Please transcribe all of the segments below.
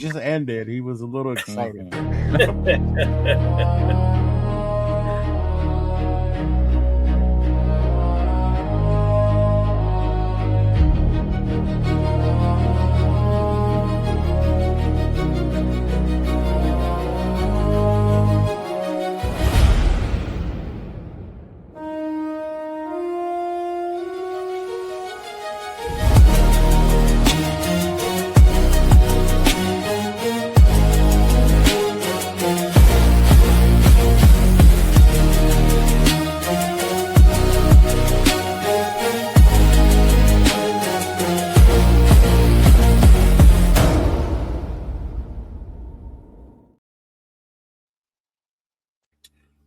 just ended. He was a little excited.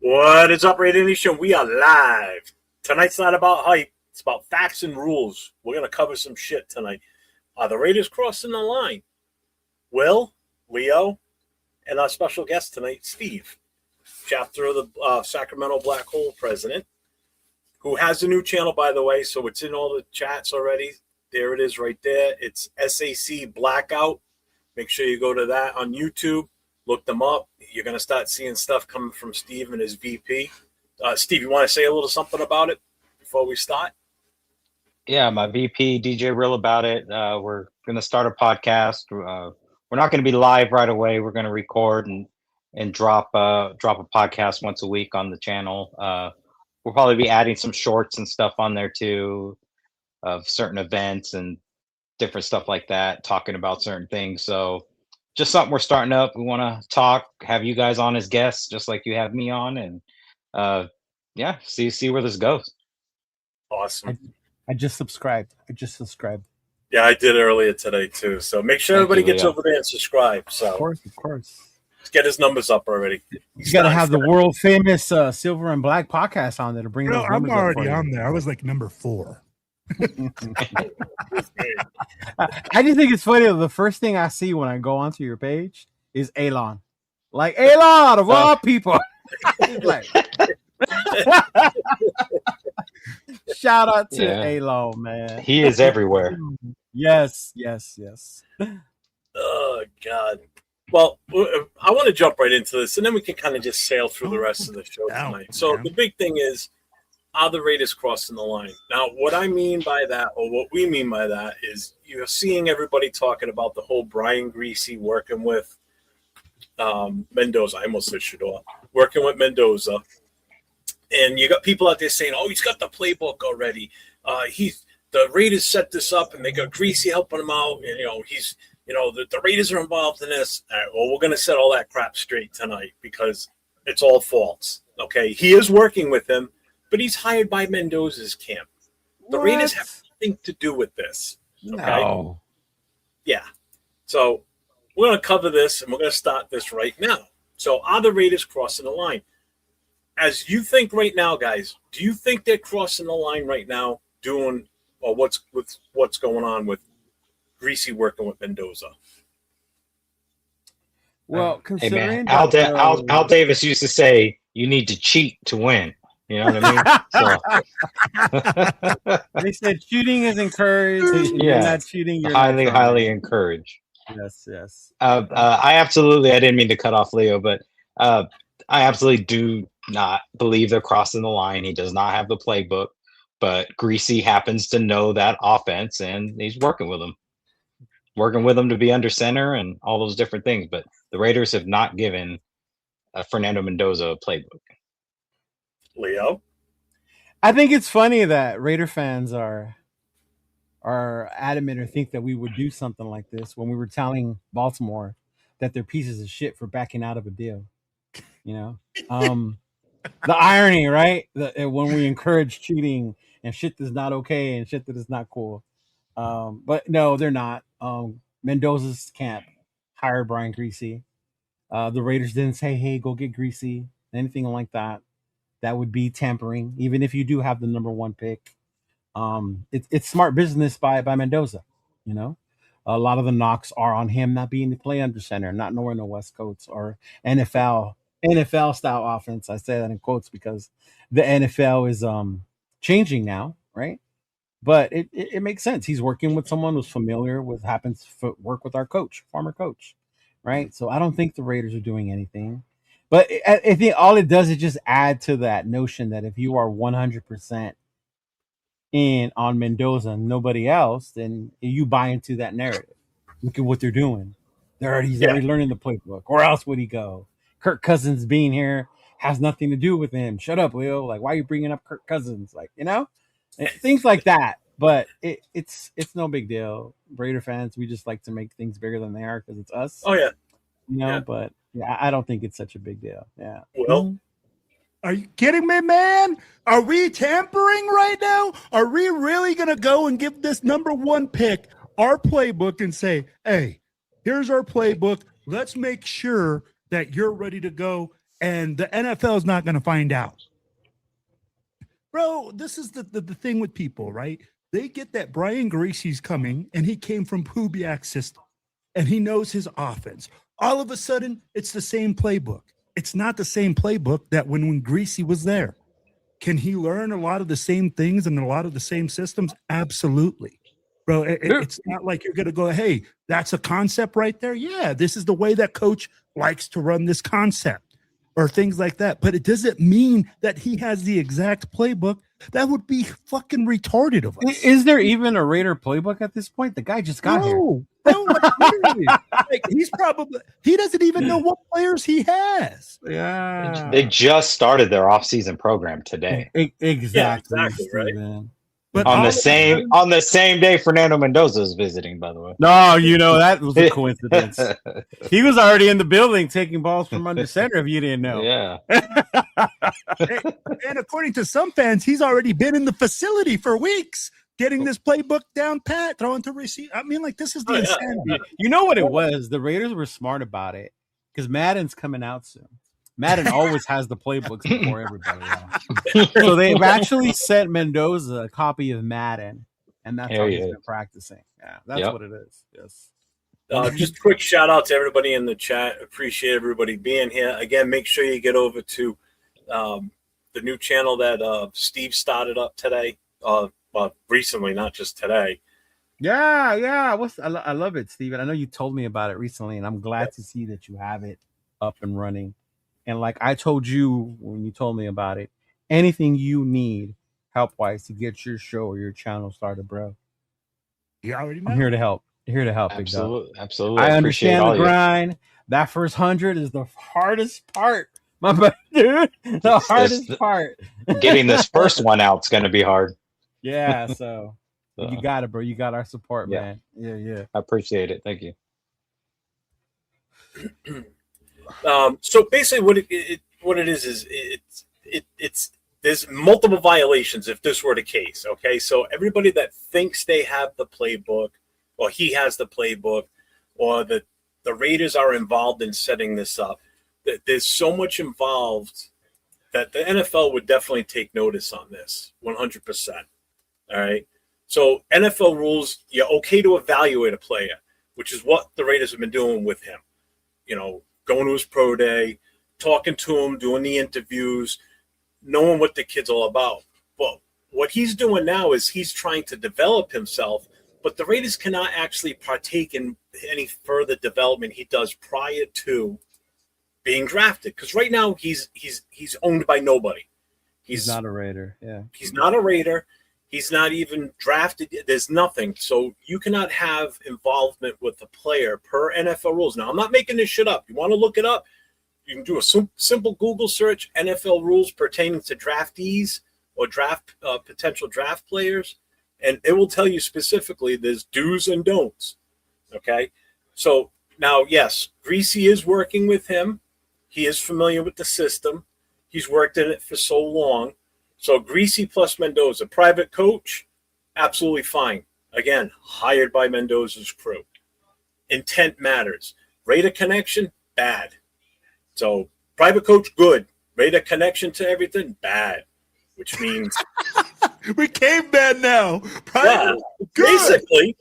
What is up, Radio Nation? We are live. Tonight's not about hype. It's about facts and rules. We're going to cover some shit tonight. Are the Raiders crossing the line? Will, Leo, and our special guest tonight, Steve, chapter of the Sacramento Black Hole president, who has a new channel, by the way, so it's in all the chats already. There it is right there. It's SAC Blackout. Make sure you go to that on YouTube. Look them up. You're going to start seeing stuff coming from Steve and his VP. Steve, you want to say a little something about it before we start? Yeah, my VP, DJ Real about it. We're going to start a podcast. We're not going to be live right away. We're going to record and drop a podcast once a week on the channel. We'll probably be adding some shorts and stuff on there too, of certain events and different stuff like that, talking about certain things. So just something we're starting up. We want to talk, have you guys on as guests, just like you have me on, and see where this goes. Awesome. I just subscribed. Yeah, I did earlier today too. So make sure everybody gets over there and subscribe. So of course. Let's get his numbers up already. You got to have the world famous Silver and Black podcast on there to bring those numbers I'm already up on there. I was like number 4. I just think it's funny. The first thing I see when I go onto your page is Elon. Like Elon of all people. Like, shout out to Elon, man. He is everywhere. Yes. Oh, God. Well, I want to jump right into this, and then we can kind of just sail through the rest of the show tonight. So the big thing is, are the Raiders crossing the line? Now, what I mean by that, or what we mean by that, is you're seeing everybody talking about the whole Brian Griese working with Mendoza. I almost said Shador. Working with Mendoza. And you got people out there saying, oh, he's got the playbook already. The Raiders set this up, and they got Griese helping him out. And, the Raiders are involved in this. All right, well, we're going to set all that crap straight tonight because it's all false. Okay, he is working with him, but he's hired by Mendoza's camp. The Raiders have nothing to do with this. Okay? No. Yeah. So we're going to cover this, and we're going to start this right now. So are the Raiders crossing the line? As you think right now, guys, do you think they're crossing the line right now what's going on with Griese working with Mendoza? Well, considering Al Davis used to say, you need to cheat to win. You know what I mean? They said cheating is encouraged. Yeah, not cheating. You're highly encouraged. Yes. I didn't mean to cut off Leo, but I absolutely do not believe they're crossing the line. He does not have the playbook, but Griese happens to know that offense, and he's working with them to be under center and all those different things. But the Raiders have not given Fernando Mendoza a playbook. Leo? I think it's funny that Raider fans are adamant or think that we would do something like this when we were telling Baltimore that they're pieces of shit for backing out of a deal. The irony, right? When we encourage cheating and shit that's not okay and shit that is not cool. But no, they're not. Mendoza's camp hired Brian Griese. The Raiders didn't say, hey, go get Griese, anything like that. That would be tampering, even if you do have the number 1 pick. It's smart business by Mendoza. A lot of the knocks are on him not being the play under center, not knowing the West Coast or NFL style offense. I say that in quotes because the NFL is changing now, right? But it makes sense. He's working with someone who's familiar with happens to work with our coach, former coach. right? So I don't think the Raiders are doing anything. But I think all it does is just add to that notion that if you are 100% in on Mendoza and nobody else, then you buy into that narrative. Look at what they're doing. He's Yeah. already learning the playbook. Where else would he go? Kirk Cousins being here has nothing to do with him. Shut up, Will. Like, why are you bringing up Kirk Cousins? Like, things like that. But it's no big deal. Raider fans, we just like to make things bigger than they are because it's us. Oh yeah. Yeah. But yeah, I don't think it's such a big deal. Yeah. Well, are you kidding me, man? Are we tampering right now? Are we really going to go and give this number one pick our playbook and say, hey, here's our playbook. Let's make sure that you're ready to go. And the NFL is not going to find out. Bro, this is the thing with people, right? They get that Brian Griese's coming, and he came from Kubiak's system, and he knows his offense. All of a sudden, it's the same playbook. It's not the same playbook that when Griese was there. Can he learn a lot of the same things and a lot of the same systems? Absolutely. Bro, it's not like you're going to go, hey, that's a concept right there. Yeah, this is the way that coach likes to run this concept or things like that. But it doesn't mean that he has the exact playbook. That would be fucking retarded of us. Is there even a Raider playbook at this point? The guy just got here. No, literally. Like, he doesn't even know what players he has. Yeah. They just started their off-season program today. Exactly. Yeah, exactly, right? Man. But on the same day Fernando Mendoza is visiting, by the way. No, that was a coincidence. He was already in the building taking balls from under center if you didn't know. Yeah. And according to some fans, he's already been in the facility for weeks, getting this playbook down pat, throwing to receive. I mean, like, this is the insanity. You know what it was? The Raiders were smart about it because Madden's coming out soon. Madden always has the playbooks before everybody else. So they've actually sent Mendoza a copy of Madden, and that's how he's been practicing. Yeah, that's what it is. Yes. Just a quick shout out to everybody in the chat. Appreciate everybody being here. Again, make sure you get over to the new channel that Steve started up today. Recently, not just today. Yeah. I love it, Steven. I know you told me about it recently, and I'm glad to see that you have it up and running. And like I told you when you told me about it, anything you need help-wise to get your show or your channel started, bro. You already know. I'm here to help. Absolutely. I understand the grind. That first 100 is the hardest part, my bad, dude. The hardest part. Getting this first one out is going to be hard. Yeah, so you got it, bro. You got our support, man. Yeah. I appreciate it. Thank you. So basically, what it is it's there's multiple violations if this were the case. Okay, so everybody that thinks they have the playbook, or he has the playbook, or the Raiders are involved in setting this up, that there's so much involved that the NFL would definitely take notice on this 100%. All right. So NFL rules, you're okay to evaluate a player, which is what the Raiders have been doing with him. Going to his pro day, talking to him, doing the interviews, knowing what the kid's all about. But what he's doing now is he's trying to develop himself, but the Raiders cannot actually partake in any further development he does prior to being drafted. Because right now he's owned by nobody. He's not a Raider. Yeah. He's not a Raider. He's not even drafted. There's nothing. So you cannot have involvement with the player per NFL rules. Now, I'm not making this shit up. You want to look it up? You can do a simple Google search, NFL rules pertaining to draftees or potential draft players, and it will tell you specifically there's do's and don'ts. Okay? So now, yes, Griese is working with him. He is familiar with the system. He's worked in it for so long. So Griese plus Mendoza, private coach, absolutely fine. Again, hired by Mendoza's crew. Intent matters. Raider connection, bad. So private coach, good. Raider connection to everything, bad. Which means we caveman now. Private, good. Basically.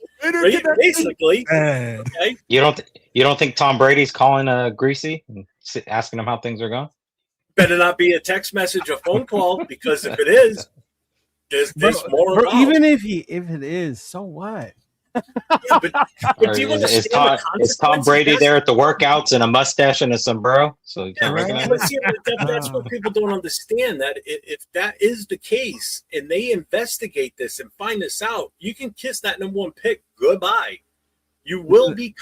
Bad. Okay. You don't think Tom Brady's calling Griese and asking him how things are going? Better not be a text message or phone call, because if it is, there's more. Even if it is, so what? Yeah, but do you understand the consequences? Is Tom Brady there at the workouts in a mustache and a sombrero? So you can't recognize but see, that's what people don't understand. That if that is the case, and they investigate this and find this out, you can kiss that number one pick goodbye. You will be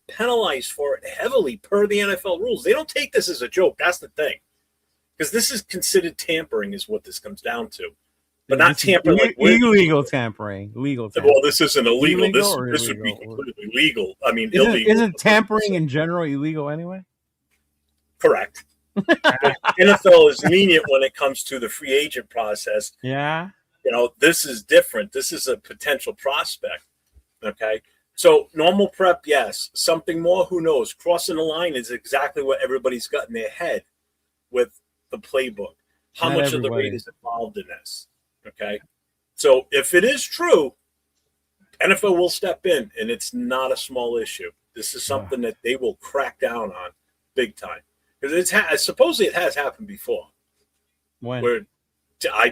penalized for it heavily per the NFL rules. They don't take this as a joke. That's the thing, because this is considered tampering, is what this comes down to. But not tampering like illegal tampering. Legal tampering. Well, this isn't illegal. This would be completely legal. I mean, illegal. Isn't tampering in general illegal anyway? Correct. NFL is lenient when it comes to the free agent process. Yeah. This is different. This is a potential prospect. Okay. So normal prep, yes. Something more, who knows? Crossing the line is exactly what everybody's got in their head with the playbook. How much of the rate is involved in this? Okay. So if it is true, NFL will step in, and it's not a small issue. This is something that they will crack down on big time, because supposedly it has happened before. When? Where I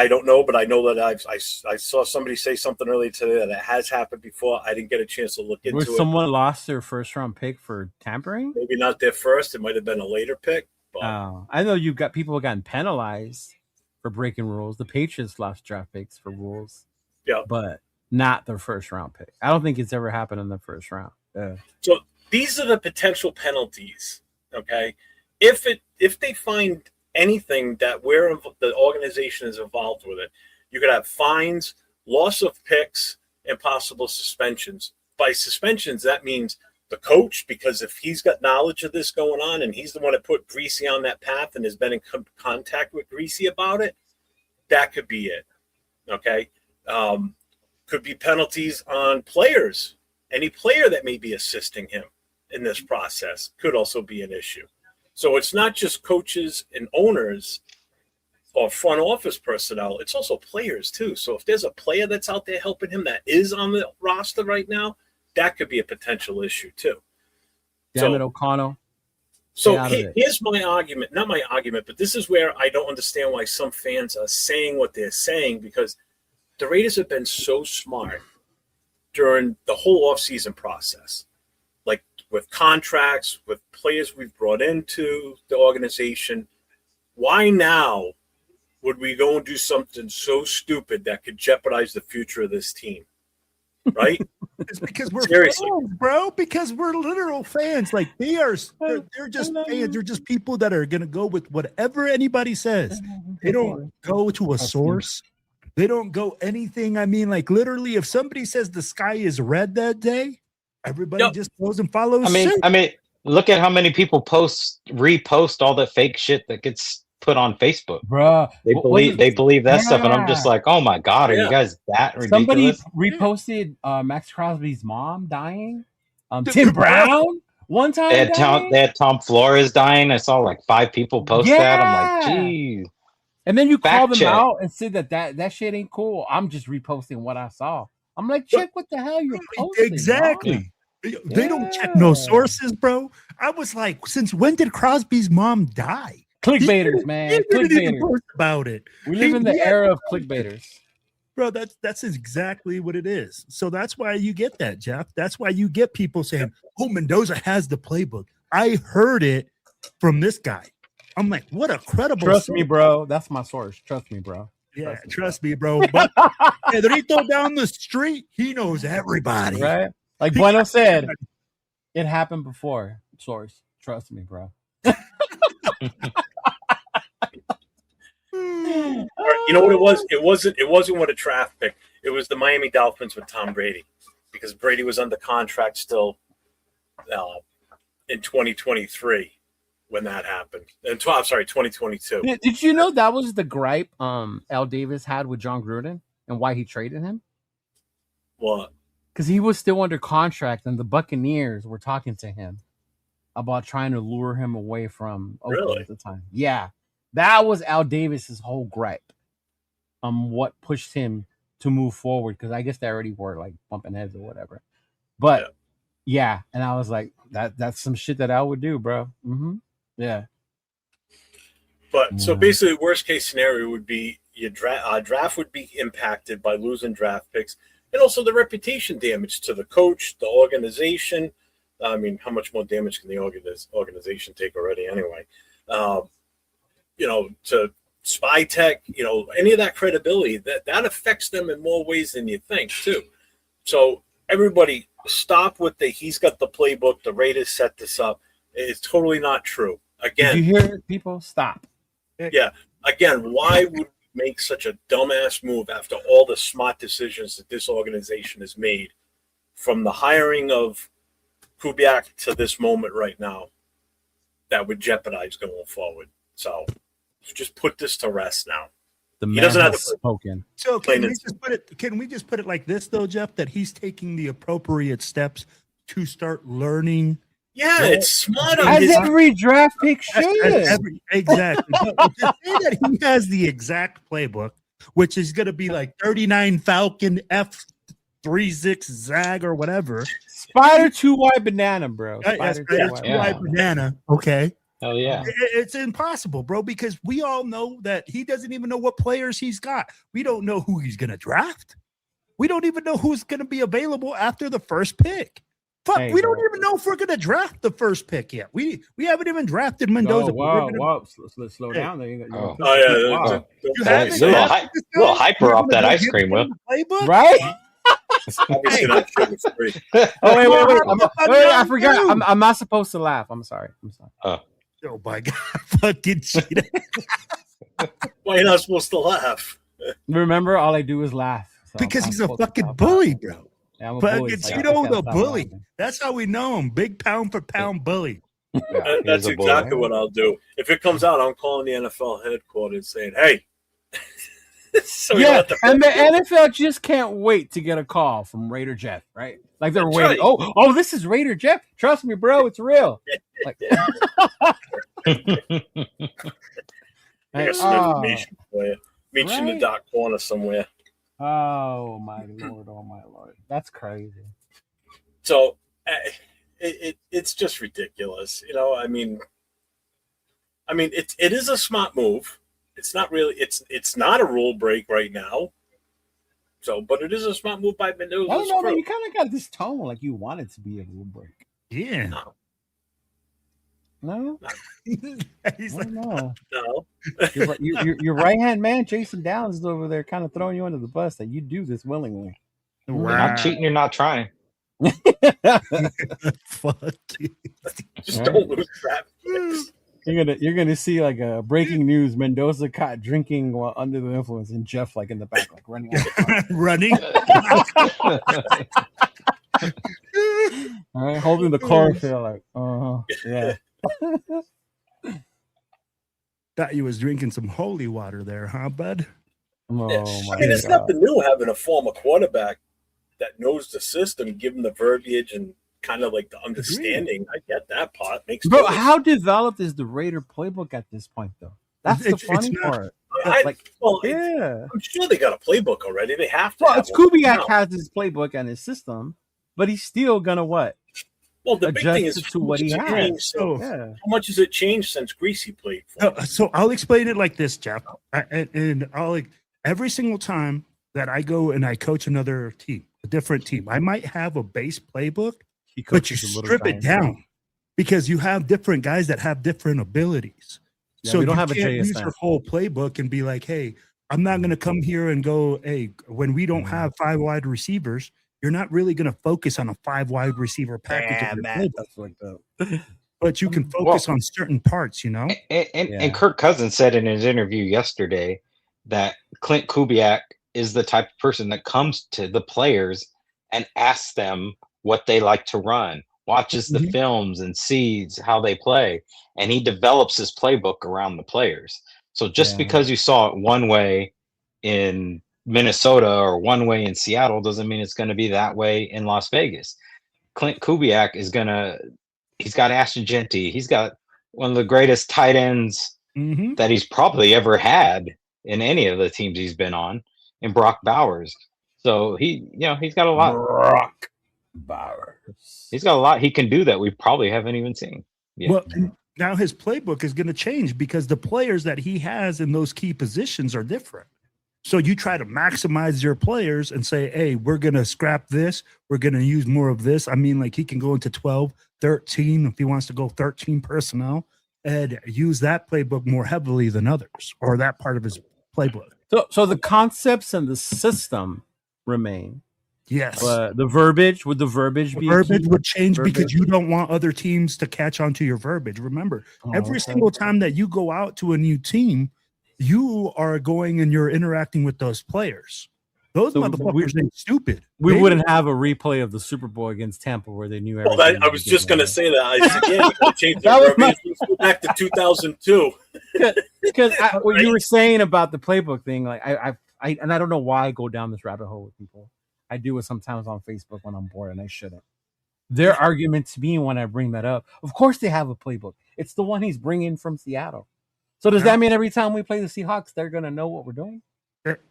don't know, but I know that I saw somebody say something earlier today that it has happened before. I didn't get a chance to look into it. Someone lost their first round pick for tampering? Maybe not their first. It might have been a later pick. But I know you've got people who gotten penalized for breaking rules. The Patriots lost draft picks for rules. Yeah. But not their first round pick. I don't think it's ever happened in the first round. So these are the potential penalties. Okay. If they find anything that the organization is involved with it, you could have fines, loss of picks, and possible suspensions. By suspensions, that means the coach, because if he's got knowledge of this going on and he's the one that put Griese on that path and has been in contact with Griese about it, that could be it. Okay. Could be penalties on players. Any player that may be assisting him in this process could also be an issue. So it's not just coaches and owners or front office personnel. It's also players too. So if there's a player that's out there helping him that is on the roster right now, that could be a potential issue too. Damn it, O'Connell. So here's my argument. Not my argument, but this is where I don't understand why some fans are saying what they're saying, because the Raiders have been so smart during the whole offseason process. Like with contracts, with players we've brought into the organization. Why now would we go and do something so stupid that could jeopardize the future of this team? Right? It's because we're fans, bro. Because we're literal fans. Like they're just fans. They're just people that are gonna go with whatever anybody says. They don't go to a source. They don't go anything. I mean, like literally, if somebody says the sky is red that day, everybody just goes and follows. I mean, look at how many people repost all the fake shit that gets put on Facebook, bro. They believe that stuff, and I'm just like, oh my god, are you guys that ridiculous? Somebody reposted Max Crosby's mom dying. Tim Brown one time. They had Tom Flores dying. I saw like 5 people post that. I'm like, geez. And then you call them out and say that shit ain't cool. I'm just reposting what I saw. I'm like, check what the hell you're posting. Exactly. They don't check no sources, bro. I was like, since when did Crosby's mom die? Clickbaiters, man. Clickbaiters. About it. We live in the era of clickbaiters. Bro, that's exactly what it is. So that's why you get that, Jeff. That's why you get people saying, oh, Mendoza has the playbook. I heard it from this guy. I'm like, what a credible Trust me, bro. That's my source. Trust me, bro. Yeah, trust me, bro. But Pedrito down the street, he knows everybody. Right? Like Bueno said, it happened before. Source. Trust me, bro. You know what it was? It wasn't what a draft pick. It was the Miami Dolphins with Tom Brady, because Brady was under contract still in 2023 when that happened. I'm sorry, 2022. Did you know that was the gripe Al Davis had with John Gruden and why he traded him? What? Because he was still under contract and the Buccaneers were talking to him about trying to lure him away from Oakland at the time. Yeah. That was Al Davis's whole gripe. What pushed him to move forward, because I guess they already were like bumping heads or whatever. But yeah, and I was like, that's some shit that Al would do, bro. Mm-hmm. Yeah. But so basically, worst case scenario would be your draft would be impacted by losing draft picks, and also the reputation damage to the coach, the organization. I mean, how much more damage can the organization take already anyway? To spy tech, any of that credibility, that affects them in more ways than you think, too. So everybody stop with he's got the playbook, the Raiders set this up. It's totally not true. Again, did you hear it, people? Stop. Yeah. Again, why would we make such a dumbass move after all the smart decisions that this organization has made from the hiring of Kubiak to this moment right now that would jeopardize going forward? So just put this to rest now. The He man doesn't have has to spoken. So can we just put it like this though, Jeff, that he's taking the appropriate steps to start learning? Yeah, it's smart on As his every draft pick should. Exactly. But to say that he has the exact playbook, which is going to be like 39 Falcon F36 Zag or whatever. Spider 2Y banana, bro. Spider Spider 2Y banana. Okay. Hell yeah. It's impossible, bro, because we all know that he doesn't even know what players he's got. We don't know who he's going to draft. We don't even know who's going to be available after the first pick. Fuck, we don't even know if we're going to draft the first pick yet. We haven't even drafted Mendoza. Whoa. Slow down there. You A little hyper off that ice cream, Will. Right? Obviously not sure it's free. Oh, wait. I forgot. I'm not supposed to laugh. I'm sorry. Oh, my God. Fucking cheater. Why are you not supposed to laugh? Remember, all I do is laugh. So because he's a fucking bully, bro. Yeah, I'm a Fucking bully. Cheeto the bully. Laughing. That's how we know him. Big pound for pound bully. Yeah, that's exactly what I'll do. If it comes out, I'm calling the NFL headquarters saying, hey. And the NFL just can't wait to get a call from Raider Jeff, right? Like they're waiting. Right. Oh, this is Raider Jeff. Trust me, bro, it's real. Like, information for you. Meet you in the dark corner somewhere. Oh my lord, that's crazy. So it's just ridiculous, I mean, it is a smart move. It's not really. It's not a rule break right now. So, but it is a smart move by Mendoza. I don't know, man. You kind of got this tone like you want it to be a rule break. Yeah. No. He's like, no. Your right hand man, Jason Downs, is over there, kind of throwing you under the bus that you do this willingly. Wow. You're not cheating. You're not trying. Fuck you. Just don't lose traffic. You're gonna see like a breaking news: Mendoza caught drinking while under the influence, and Jeff like in the back, like running. Running. All right, holding the chlorophyll, like, yeah. Thought you was drinking some holy water there, huh, bud? It's nothing new having a former quarterback that knows the system, given the verbiage and kind of like the understanding. I get that part. Bro, how developed is the Raider playbook at this point, though? That's the funny part. I'm sure they got a playbook already. They have to. Well, it's Kubiak has his playbook and his system, but he's still gonna what? Well, the big thing is to what he has. How much has it changed since Griese played? So I'll explain it like this, Jeff. And every single time that I go and I coach another team, a different team, I might have a base playbook, but you strip it down because you have different guys that have different abilities. Yeah, so we don't you have can't a use your whole playbook and be like, hey, I'm not going to come here and go, hey, when we don't have 5 wide receivers, you're not really going to focus on a 5 wide receiver package. But you can focus on certain parts, And Kirk Cousins said in his interview yesterday that Clint Kubiak is the type of person that comes to the players and asks them what they like to run, watches the films and sees how they play, and he develops his playbook around the players. So just because you saw it one way in Minnesota or one way in Seattle doesn't mean it's going to be that way in Las Vegas. Clint Kubiak he's got Ashton Genty. He's got one of the greatest tight ends that he's probably ever had in any of the teams he's been on, in Brock Bowers. So he's got a lot. Brock Bowers. He's got a lot he can do that we probably haven't even seen. Yeah. Well, now his playbook is going to change because the players that he has in those key positions are different. So you try to maximize your players and say, hey, we're going to scrap this. We're going to use more of this. I mean, like he can go into 12, 13 if he wants to go 13 personnel and use that playbook more heavily than others, or that part of his playbook. So the concepts and the system remain. Yes. But the verbiage would change because you don't want other teams to catch on to your verbiage. Remember, every single time that you go out to a new team, you are going and you're interacting with those players. Those motherfuckers ain't stupid. We wouldn't have a replay of the Super Bowl against Tampa where they knew everything. Well, I was just going to say that. Again, you changed the verbiage. Let's go back to 2002. Because what you were saying about the playbook thing, like I don't know why I go down this rabbit hole with people. I do it sometimes on Facebook when I'm bored, and I shouldn't. Their argument to me when I bring that up, of course they have a playbook. It's the one he's bringing from Seattle. So does that mean every time we play the Seahawks, they're going to know what we're doing?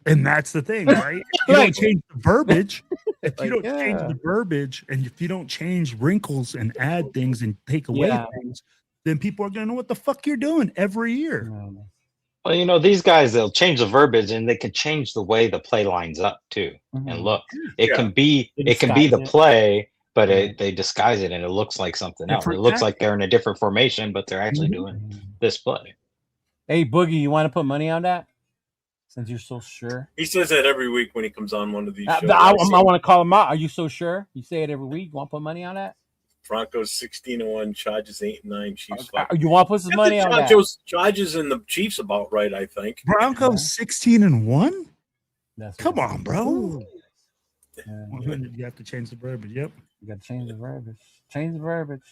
And that's the thing, right? If you don't change the verbiage, if you don't change the verbiage, and if you don't change wrinkles and add things and take away things, then people are going to know what the fuck you're doing every year. Well, these guys, they'll change the verbiage and they can change the way the play lines up too. And look, it can be the play, but they disguise it and it looks like something else. It looks like they're in a different formation, but they're actually doing this play. Hey, Boogie, you want to put money on that? Since you're so sure. He says that every week when he comes on one of these shows. I want to call him out. Are you so sure? You say it every week. You want to put money on that? Broncos 16-1, Chargers 8-9, Chiefs 5. You want to put some money on that? Chargers and the Chiefs about right, I think. Broncos 16-1? Come on, bro. You have to change the verbiage. Yep. You got to change the verbiage. Change the verbiage.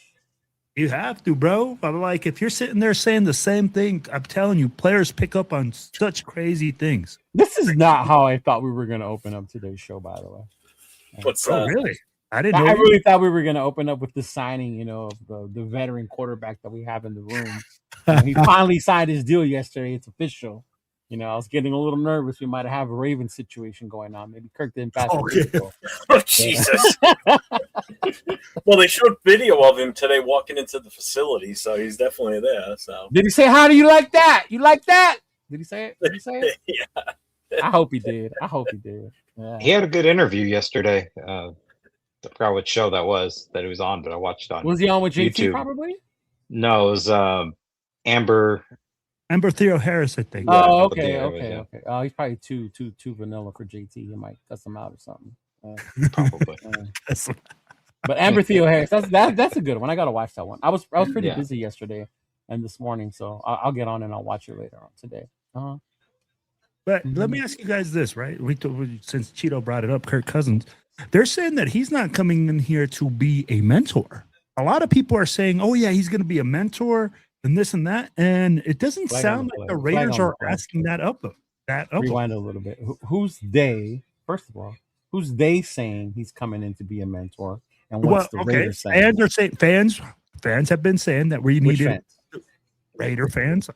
You have to, bro. I'm like, if you're sitting there saying the same thing, I'm telling you, players pick up on such crazy things. This is not how I thought we were going to open up today's show, by the way. What's that? Oh, really? I didn't know. I really thought we were going to open up with the signing, of the veteran quarterback that we have in the room. He finally signed his deal yesterday. It's official. I was getting a little nervous. We might have a Ravens situation going on. Maybe Kirk didn't pass the Oh, Jesus. Well, they showed video of him today walking into the facility, so he's definitely there. So did he say, how do you like that? You like that? Did he say it? Yeah. I hope he did. Yeah. He had a good interview yesterday. I forgot what show that was that he was on, but I watched on. Was he on with JT YouTube. probably? No, it was Amber Theo Harris, I think. Oh, okay. Oh, he's probably too vanilla for JT. He might cuss him out or something. Probably. But Amber Theo Harris, that's a good one. I gotta watch that one. I was pretty busy yesterday and this morning, so I'll get on and I'll watch it later on today. But let me ask you guys this, right? Since Cheeto brought it up, Kirk Cousins, they're saying that he's not coming in here to be a mentor. A lot of people are saying, "Oh yeah, he's going to be a mentor." And this and that, and it doesn't sound like the Raiders are asking that up. Rewind a little bit. Who's they? First of all, who's they saying he's coming in to be a mentor? And what's the Raiders saying? Fans have been saying that we needed Raider fans.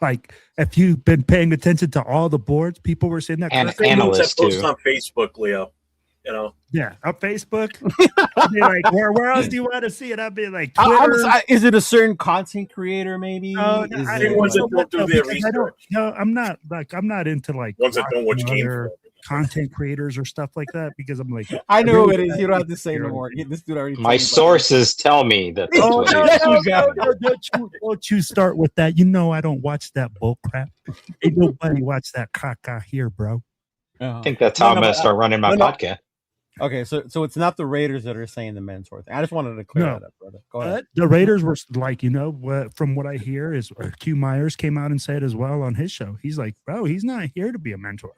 Like, if you've been paying attention to all the boards, people were saying that. And analysts too. Post on Facebook, Leo. Yeah, on Facebook. I'd be like, where else do you want to see it? I'd be like, Twitter. Is it a certain content creator? Maybe. Ones that don't do their research. I'm not into like ones that don't watch game content creators or stuff like that because I'm like, I know who it is. You don't have to say no more. This dude already. My sources tell me that. Don't you start with that? I don't watch that bull crap. Ain't nobody watch that caca here, bro. I think that's how I'm gonna start running my podcast. Okay, so it's not the Raiders that are saying the mentor thing. I just wanted to clear that up, brother. Go ahead. The Raiders were like, from what I hear is Q Myers came out and said as well on his show. He's like, bro, he's not here to be a mentor.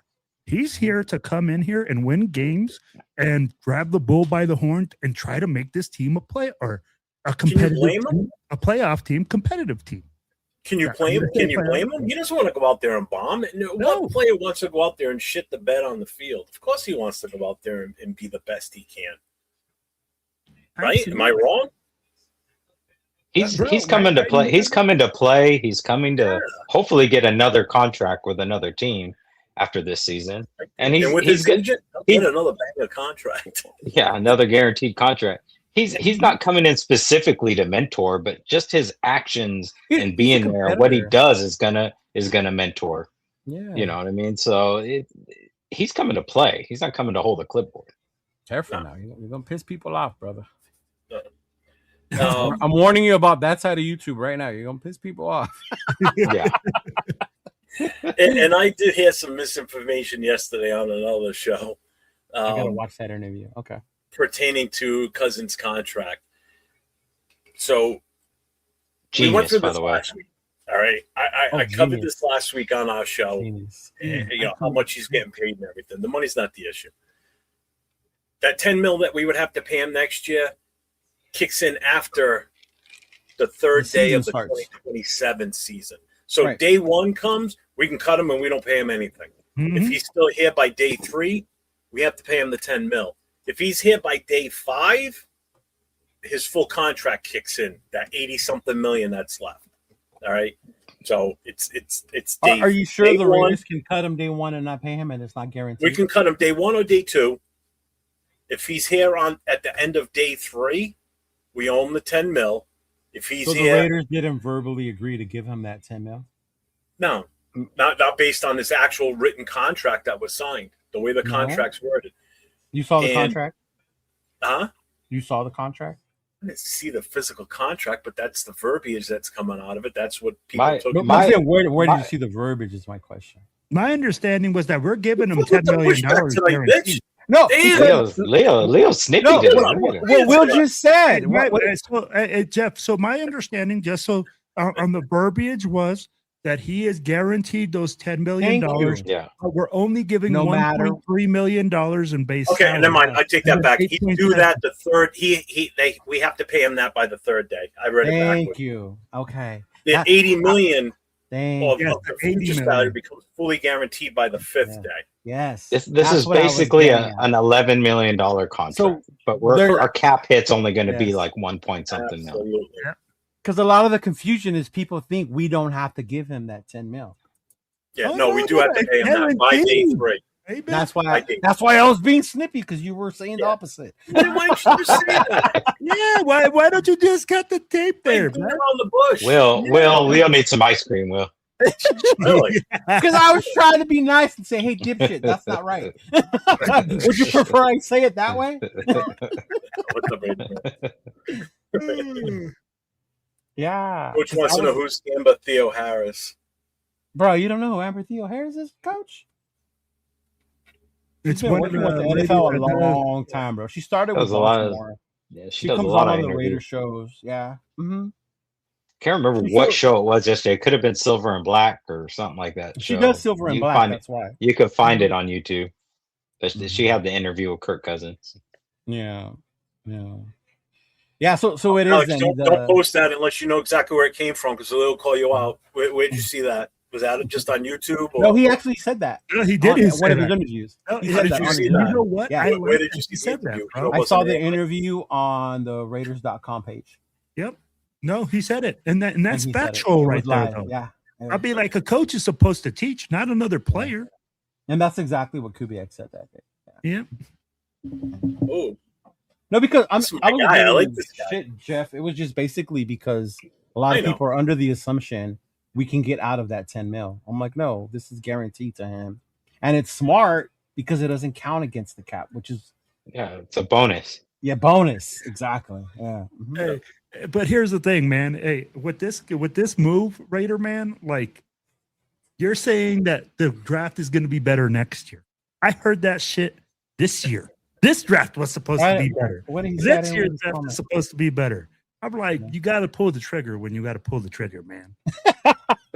He's here to come in here and win games and grab the bull by the horn and try to make this team a competitive team, a playoff team, competitive team. Can you blame him? He doesn't want to go out there and bomb. What player wants to go out there and shit the bed on the field? Of course he wants to go out there and be the best he can. Right? Am I wrong? He's coming to play. He's coming to play. He's coming to hopefully get another contract with another team after this season. And he's getting another banger contract. Yeah, another guaranteed contract. He's not coming in specifically to mentor, but just his actions and being there, what he does is gonna mentor. Yeah. You know what I mean? So he's coming to play. He's not coming to hold a clipboard. Careful now. You're gonna piss people off, brother. Um, I'm warning you about that side of YouTube right now. You're gonna piss people off. Yeah. and I did hear some misinformation yesterday on another show. I gotta watch that interview. Okay. Pertaining to Cousins' contract. So Genius, we went through by this the way. last week. All right, I covered this last week on our show. Genius. You know how much he's getting paid and everything. The money's not the issue. That $10 million that we would have to pay him next year kicks in after the third day of the 2027 season. So day one comes, we can cut him and we don't pay him anything. Mm-hmm. If he's still here by day 3, we have to pay him the $10 million. If he's here by day 5, his full contract kicks in, that 80-something million that's left. All right. So it's day. Are you sure the Raiders can cut him day 1 and not pay him, and it's not guaranteed? We can cut him day 1 or day 2. If he's here at the end of day 3, we owe him the $10 million. If he's so here, the Raiders didn't verbally agree to give him that $10 million? No, not based on this actual written contract that was signed. The way the contract's worded. You saw the contract? Huh? You saw the contract? I didn't see the physical contract, but that's the verbiage that's coming out of it. That's what people took. Where did you see the verbiage is my question. My understanding was that we're giving him $10 million guaranteed. No, Leo snippy. What Will just said. Jeff, so my understanding, just so on the verbiage, was that he is guaranteed those $10 million. Yeah. But we're only giving $1.3 million in base. Okay, never mind. I take that back. He can do that the third. We have to pay him that by the third day. I read it backwards. Thank you. Okay. The $80 million of the the future salary becomes fully guaranteed by the 5th day. Yes. This is basically an $11 million contract, so but our cap hit's only going to be like 1 point something million. Because a lot of the confusion is people think we don't have to give him that $10 million. Yeah, we do have to pay him that by day 3. That's why I was being snippy, because you were saying the opposite. Why should you say that? Yeah, why don't you just cut the tape there, man? On the bush. Leo needs some ice cream, Will. Really? Because I was trying to be nice and say, hey, dipshit, that's not right. Would you prefer I say it that way? What's up, baby? Yeah. Coach wants to know who's Amber Theo Harris. Bro, you don't know who Amber Theo Harris is, Coach? It's been working with the NFL a long time, bro. She started with Baltimore. She comes a lot on of the Raider shows. Yeah. Mm-hmm. Can't remember what show it was yesterday. It could have been Silver and Black or something like that. She does Silver and Black. That's why you could find it on YouTube. She had the interview with Kirk Cousins. Yeah. So it Alex, is. Don't post that unless you know exactly where it came from, because they'll call you out. Where did you see that? Was that just on YouTube? Or? No, he actually said that. No, he did. One of his interviews. Did you see that? You know what? Yeah. Where did you see the interview? I saw the interview on the Raiders.com page. Yep. No, he said it, and that's factual right there. Though. Yeah. I'll be like, a coach is supposed to teach, not another player. And that's exactly what Kubiak said that day. Yeah. Oh. No, because I like this guy. Shit, Jeff. It was just basically because a lot of people are under the assumption we can get out of that $10 million. I'm like, no, this is guaranteed to him, and it's smart because it doesn't count against the cap, which is it's a bonus. Yeah, bonus exactly. Yeah. Mm-hmm. Hey, but here's the thing, man. Hey, with this move, Raider man, like, you're saying that the draft is going to be better next year. I heard that shit this year. This draft was supposed to be better. This year's draft is supposed to be better. I'm like, you got to pull the trigger when you got to pull the trigger, man.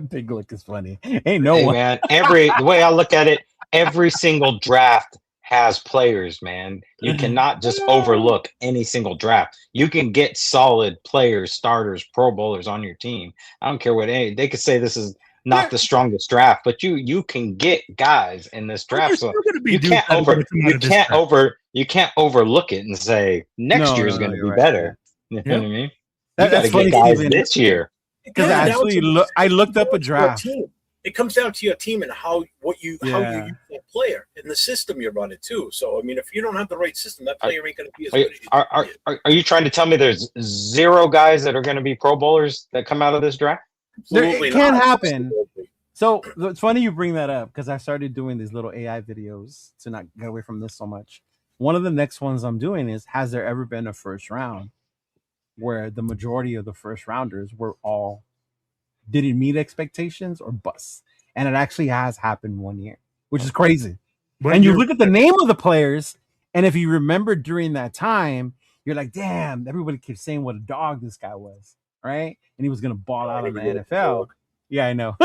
Big Lick is funny. Ain't no one. Man. The way I look at it, every single draft has players, man. You cannot just overlook any single draft. You can get solid players, starters, Pro Bowlers on your team. I don't care what they could say this is not the strongest draft, but you can get guys in this draft. So you can't overlook it and say next year is going to be better. You know what I mean? You got to get guys this year. Because I looked up a draft. It comes down to your team and how you use that player and the system you're running too. So I mean, if you don't have the right system, that player ain't going to be as good. Are you trying to tell me there's 0 guys that are going to be Pro Bowlers that come out of this draft? It can happen. So it's funny you bring that up because I started doing these little AI videos to not get away from this so much. One of the next ones I'm doing is, has there ever been a first round where the majority of the first rounders were all didn't meet expectations or bust? And it actually has happened one year, which is crazy. And you look at the name of the players, and if you remember during that time, you're like, damn, everybody keeps saying what a dog this guy was, right? And he was going to ball out in the NFL. Yeah, I know.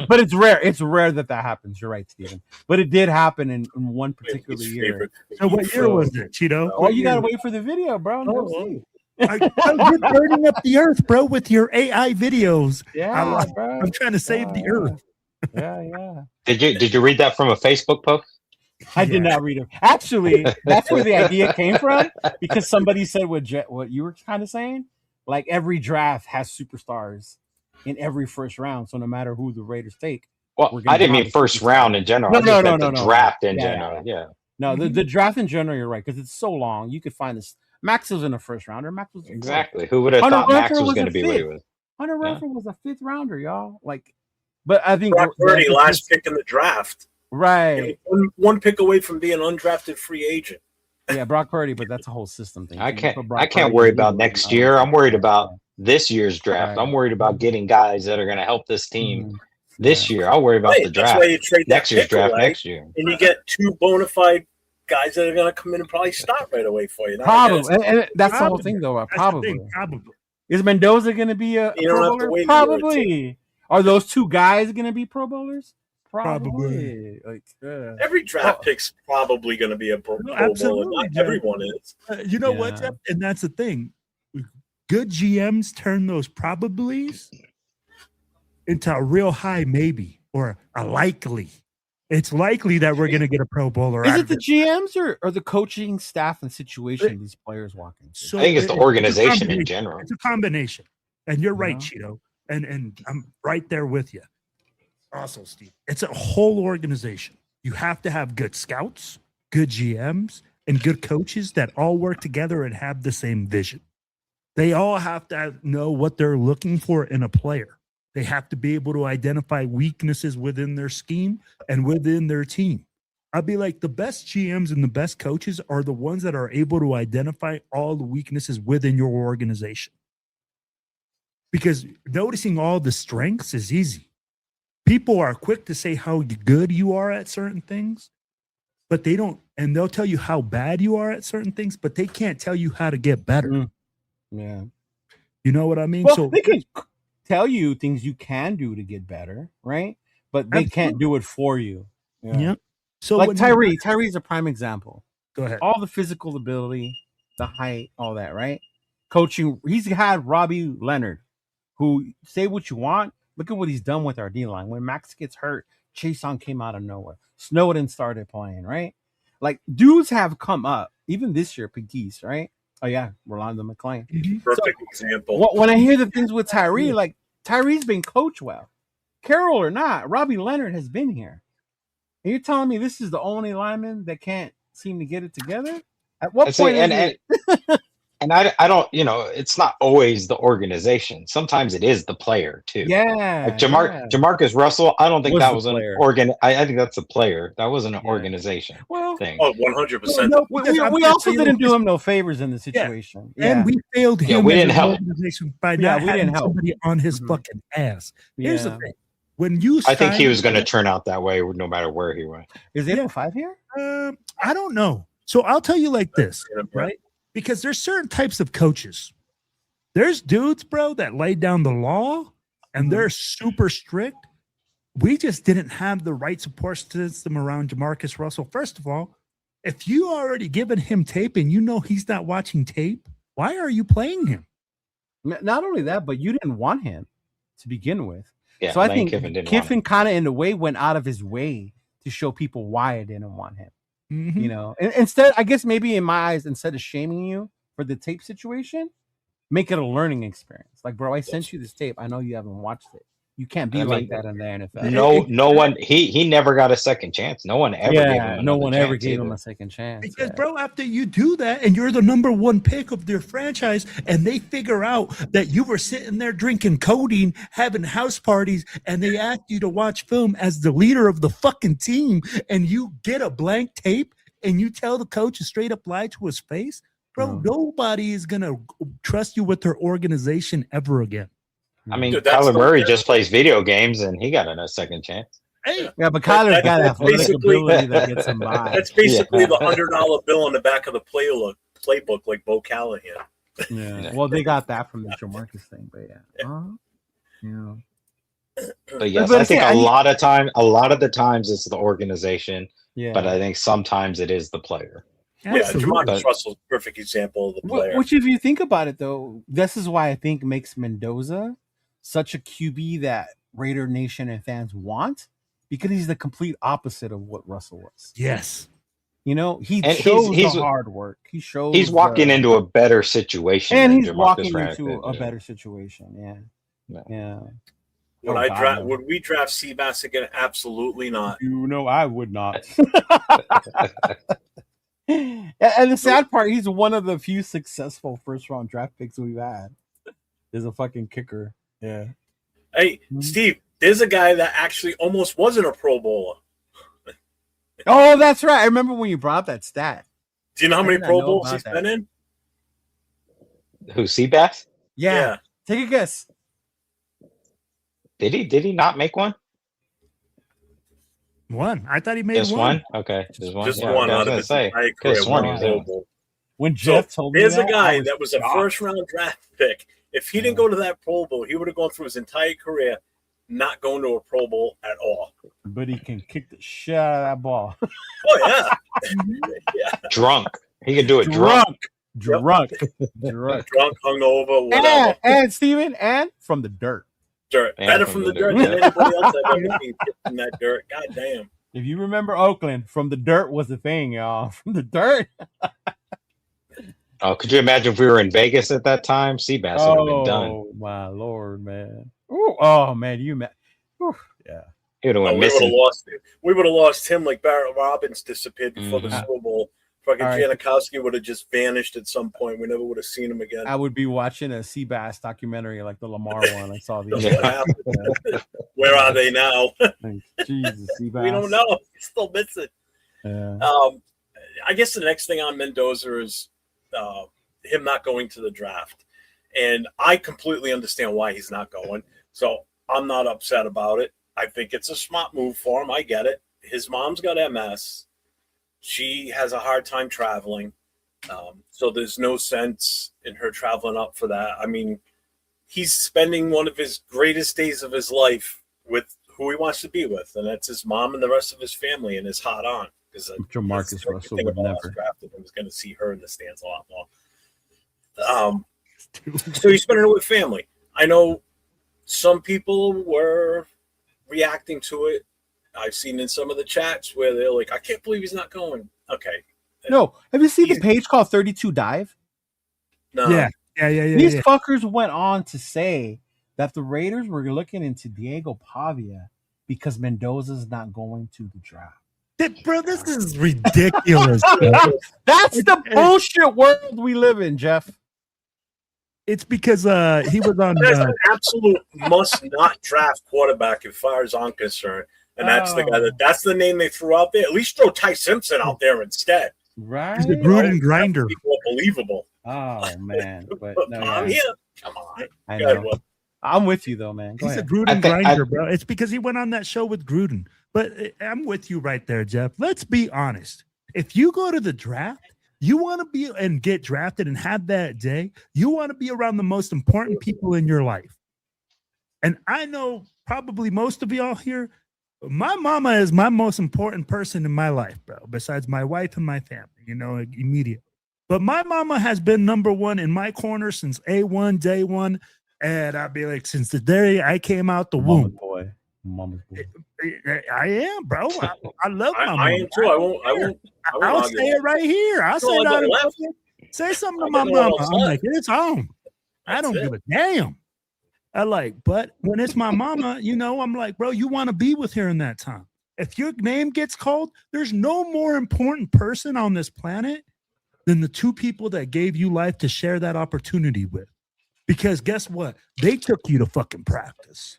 But it's rare. It's rare that happens. You're right, Steven. But it did happen in one particular year. So what year was it, Cheeto? Oh, you got to wait for the video, bro. You're burning up the earth, bro, with your AI videos. Yeah, bro. I'm trying to save the earth. Yeah. Did you read that from a Facebook post? I did not read it. Actually, that's where the idea came from, because somebody said what you were kind of saying. Like, every draft has superstars in every first round, so no matter who the Raiders take. Well, I didn't mean first round in general. No, draft in general. Yeah. No, the draft in general, you're right, because it's so long. You could find this. Max was in the first rounder. Max was exactly. Who would have thought Max was going to be what he was? Hunter Renfrow was a fifth rounder, y'all. Like, but I think Brock Purdy, last pick in the draft. Right. One pick away from being an undrafted free agent. Yeah, Brock Purdy, but that's a whole system thing. I can't worry about next year. I'm worried about this year's draft. Right. I'm worried about getting guys that are going to help this team this year. I'll worry about the draft. That's why you trade next year's draft next year. And you get two bona fide guys that are going to come in and probably start right away for you. Probably. And that's the whole thing, though. Probably. Is Mendoza going to be a Pro Bowler? Probably. Are those two guys going to be Pro Bowlers? Probably. Like, every draft pick's probably going to be a Pro Bowler. Not everyone is. You know what, Jeff? And that's the thing. Good GMs turn those probablys into a real high maybe or a likely. It's likely that we're going to get a Pro Bowler. Is it the GMs or the coaching staff and situation these players walk into? So I think it's the organization in general. It's a combination. And you're right, Cheeto. And I'm right there with you. Also, Steve, it's a whole organization. You have to have good scouts, good GMs, and good coaches that all work together and have the same vision. They all have to know what they're looking for in a player. They have to be able to identify weaknesses within their scheme and within their team. I'd be like, the best GMs and the best coaches are the ones that are able to identify all the weaknesses within your organization. Because noticing all the strengths is easy. People are quick to say how good you are at certain things, but they don't, and they'll tell you how bad you are at certain things, but they can't tell you how to get better. Yeah. You know what I mean? Well, so they can tell you things you can do to get better, right? But they can't do it for you. Yeah. So like Tyree's a prime example. Go ahead. All the physical ability, the height, all that, right? Coaching, he's had Robbie Leonard, who, say what you want, look at what he's done with our D-line. When Max gets hurt, Chason came out of nowhere. Snowden started playing, right? Like, dudes have come up, even this year, Pegues, right? Oh, yeah, Rolando McClain. Perfect example. When I hear the things with Tyree, like, Tyree's been coached well. Carroll or not, Robbie Leonard has been here. And you're telling me this is the only lineman that can't seem to get it together? At what point is it? And I don't, it's not always the organization. Sometimes it is the player too. Yeah. Like Jamarcus Russell, I don't think that was an organ. I think that's a player. That wasn't an organization thing. Oh, 100%. No, we also didn't do him no favors in the situation. Yeah. And we failed him. We didn't help by not having somebody on his fucking ass. Here's the thing. I think he was going to turn out that way no matter where he went. Is he 5 here? I don't know. So I'll tell you like this, right? Because there's certain types of coaches. There's dudes, bro, that lay down the law and they're super strict. We just didn't have the right support system around Jamarcus Russell. First of all, if you already given him tape and you know he's not watching tape, why are you playing him? Not only that, but you didn't want him to begin with. Yeah, so I think Kiffin kind of in a way went out of his way to show people why I didn't want him. And instead, I guess maybe in my eyes, instead of shaming you for the tape situation, make it a learning experience. Like, bro, I sent you this tape. I know you haven't watched it. You can't be like that in the NFL. No one. He never got a second chance. No one ever gave him. No one ever gave him a second chance. Because, bro, after you do that and you're the number one pick of their franchise, and they figure out that you were sitting there drinking codeine, having house parties, and they asked you to watch film as the leader of the fucking team, and you get a blank tape and you tell the coach a straight up lie to his face, bro, nobody is gonna trust you with their organization ever again. I mean, Kyler Murray just plays video games, and he got a second chance. Hey, yeah, but Kyler's got athletic ability that gets him by. That's basically the $100 bill on the back of the playbook, like Bo Callahan. Yeah. Well, they got that from the Jamarcus thing, but But yes, I think a lot of the times it's the organization. Yeah. But I think sometimes it is the player. Yeah, Jamarcus Russell's a perfect example of the player. Which, if you think about it, though, this is why I think makes Mendoza such a QB that Raider Nation and fans want, because he's the complete opposite of what Russell was. Yes. He shows the hard work. He's walking into a better situation. And he's walking into a better situation. Yeah. Would we draft Seabass again? Absolutely not. I would not. And the sad part, he's one of the few successful first-round draft picks we've had. There's a fucking kicker. Yeah. Hey, Steve, there's a guy that actually almost wasn't a Pro Bowler. Oh, that's right. I remember when you brought up that stat. Do you know how many Pro Bowls he's been in? Who, Seabass? Yeah. Take a guess. Did he not make one? One. I thought he made just one. Okay, just one. I was going to say. When Jeff told me there's a guy that was a first-round draft pick. If he didn't go to that Pro Bowl, he would have gone through his entire career not going to a Pro Bowl at all. But he can kick the shit out of that ball. Oh, yeah. Drunk. He can do it drunk. Drunk, hungover, whatever. And Steven, and from the dirt. Better from the dirt than anybody else I've ever seen from that dirt. God damn. If you remember Oakland, from the dirt was the thing, y'all. From the dirt. Oh, could you imagine if we were in Vegas at that time? Seabass would have been done. Oh, my Lord, man. Ooh, oh, man. Yeah. He would have went missing. We would have lost him like Barrett Robbins disappeared before the Super Bowl. Fucking Janikowski would have just vanished at some point. We never would have seen him again. I would be watching a Seabass documentary like the Lamar one. I saw these. Where are they now? Jesus, Seabass. We don't know. He's still missing. Yeah. I guess the next thing on Mendoza is him not going to the draft. And I completely understand why he's not going. So I'm not upset about it. I think it's a smart move for him. I get it. His mom's got MS. She has a hard time traveling. So there's no sense in her traveling up for that. I mean, he's spending one of his greatest days of his life with who he wants to be with, and that's his mom and the rest of his family, and his hot aunt. Because Jamarcus Russell would never drafted him. Was going to see her in the stands a lot more. So he's spending it with family. I know some people were reacting to it. I've seen in some of the chats where they're like, I can't believe he's not going. Okay. No. Have you seen the page called 32 Dive? No. Yeah. These fuckers went on to say that the Raiders were looking into Diego Pavia because Mendoza's not going to the draft. Bro, this is ridiculous. That's the bullshit world we live in, Jeff. It's because he was on. That's an absolute must not draft quarterback as far as I'm concerned. And that's the guy that's the name they threw out there. At least throw Ty Simpson out there instead. Right. He's a Gruden grinder. More believable. Oh, man. But no, come on. I know. I'm with you, though, man. He's a Gruden grinder, bro. It's because he went on that show with Gruden. But I'm with you right there, Jeff. Let's be honest. If you go to the draft, you want to be and get drafted and have that day, you want to be around the most important people in your life. And I know probably most of y'all here, my mama is my most important person in my life, bro, besides my wife and my family, immediate. But my mama has been number one in my corner since A1, day one. And I'd be like, since the day I came out the womb. Mama's boy. I am, bro. I love my mama. I am too. I'll say it right here. I'll say it. Say something to my mama. I'm like, it's on. I don't give a damn. But when it's my mama, I'm like, bro, you want to be with her in that time. If your name gets called, there's no more important person on this planet than the two people that gave you life to share that opportunity with. Because guess what? They took you to fucking practice.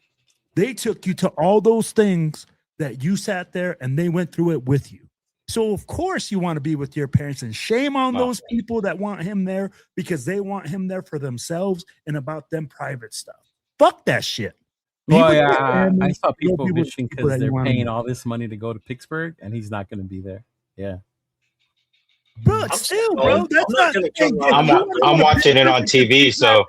They took you to all those things that you sat there and they went through it with you. So of course you want to be with your parents, and shame on those people that want him there because they want him there for themselves and about them private stuff. Fuck that shit. Well, yeah, I saw people bitching because they're paying all this money to go to Pittsburgh and he's not going to be there. Yeah. But still, bro, that's not. I'm watching it on TV, so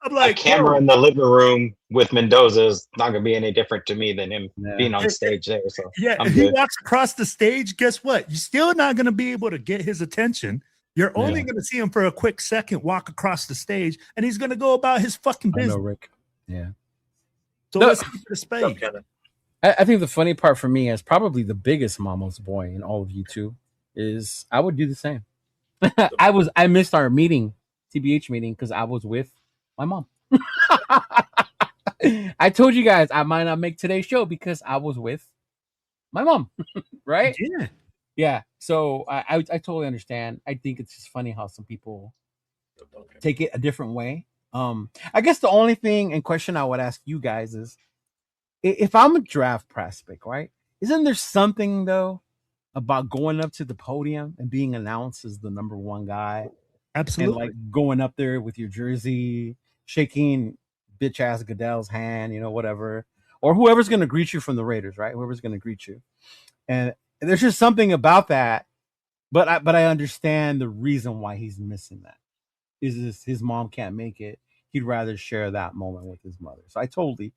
I'm like, a camera in the living room with Mendoza is not going to be any different to me than him being on stage there. So if he walks across the stage, guess what? You're still not going to be able to get his attention. You're only going to see him for a quick second walk across the stage, and he's going to go about his fucking business. I know, Rick. Yeah. So let's keep it a spade. I think the funny part for me, as probably the biggest mama's boy in all of you two, is I would do the same. I missed our meeting, TBH meeting, because I was with my mom. I told you guys I might not make today's show because I was with my mom. Right? Yeah. So I totally understand. I think it's just funny how some people take it a different way. I guess the only thing and question I would ask you guys is, if I'm a draft prospect, right? Isn't there something though about going up to the podium and being announced as the number one guy? Absolutely. And like going up there with your jersey, shaking bitch ass Goodell's hand, whatever, or whoever's going to greet you from the Raiders, right? Whoever's going to greet you. And there's just something about that. But I understand the reason why he's missing that. Is this his mom can't make it? He'd rather share that moment with his mother. So I totally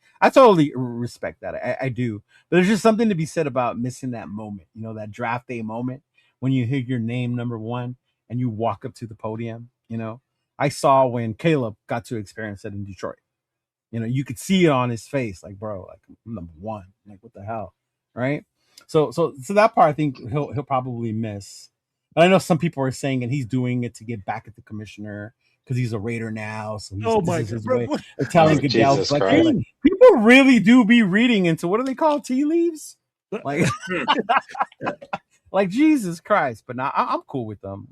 respect that. I do. But there's just something to be said about missing that moment, that draft day moment when you hear your name number one and you walk up to the podium. I saw when Caleb got to experience it in Detroit. You could see it on his face, like, bro, like, I'm number one. Like, what the hell? Right? So that part I think he'll probably miss. But I know some people are saying, and he's doing it to get back at the commissioner because he's a Raider now. So this is his way of telling Goodell's like, people really do be reading into, what do they call tea leaves? Like, like Jesus Christ. But now I'm cool with them.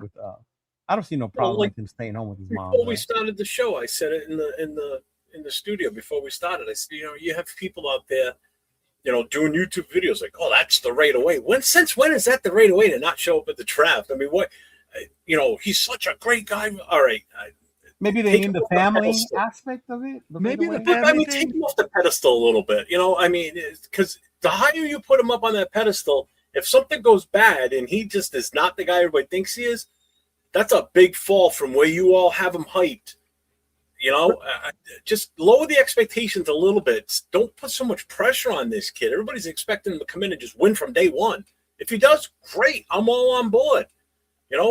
I don't see no problem with him staying home with his mom. Before we started the show, I said it in the studio before we started. I said, you have people out there, doing YouTube videos like, oh, that's the Raider way. Since when is that the Raider way to not show up at the draft? I mean, what? He's such a great guy. All right. Maybe they need the family aspect of it. Maybe the family. I mean, take him off the pedestal a little bit. I mean, because the higher you put him up on that pedestal, if something goes bad and he just is not the guy everybody thinks he is, that's a big fall from where you all have him hyped. Just lower the expectations a little bit. Don't put so much pressure on this kid. Everybody's expecting him to come in and just win from day one. If he does, great. I'm all on board.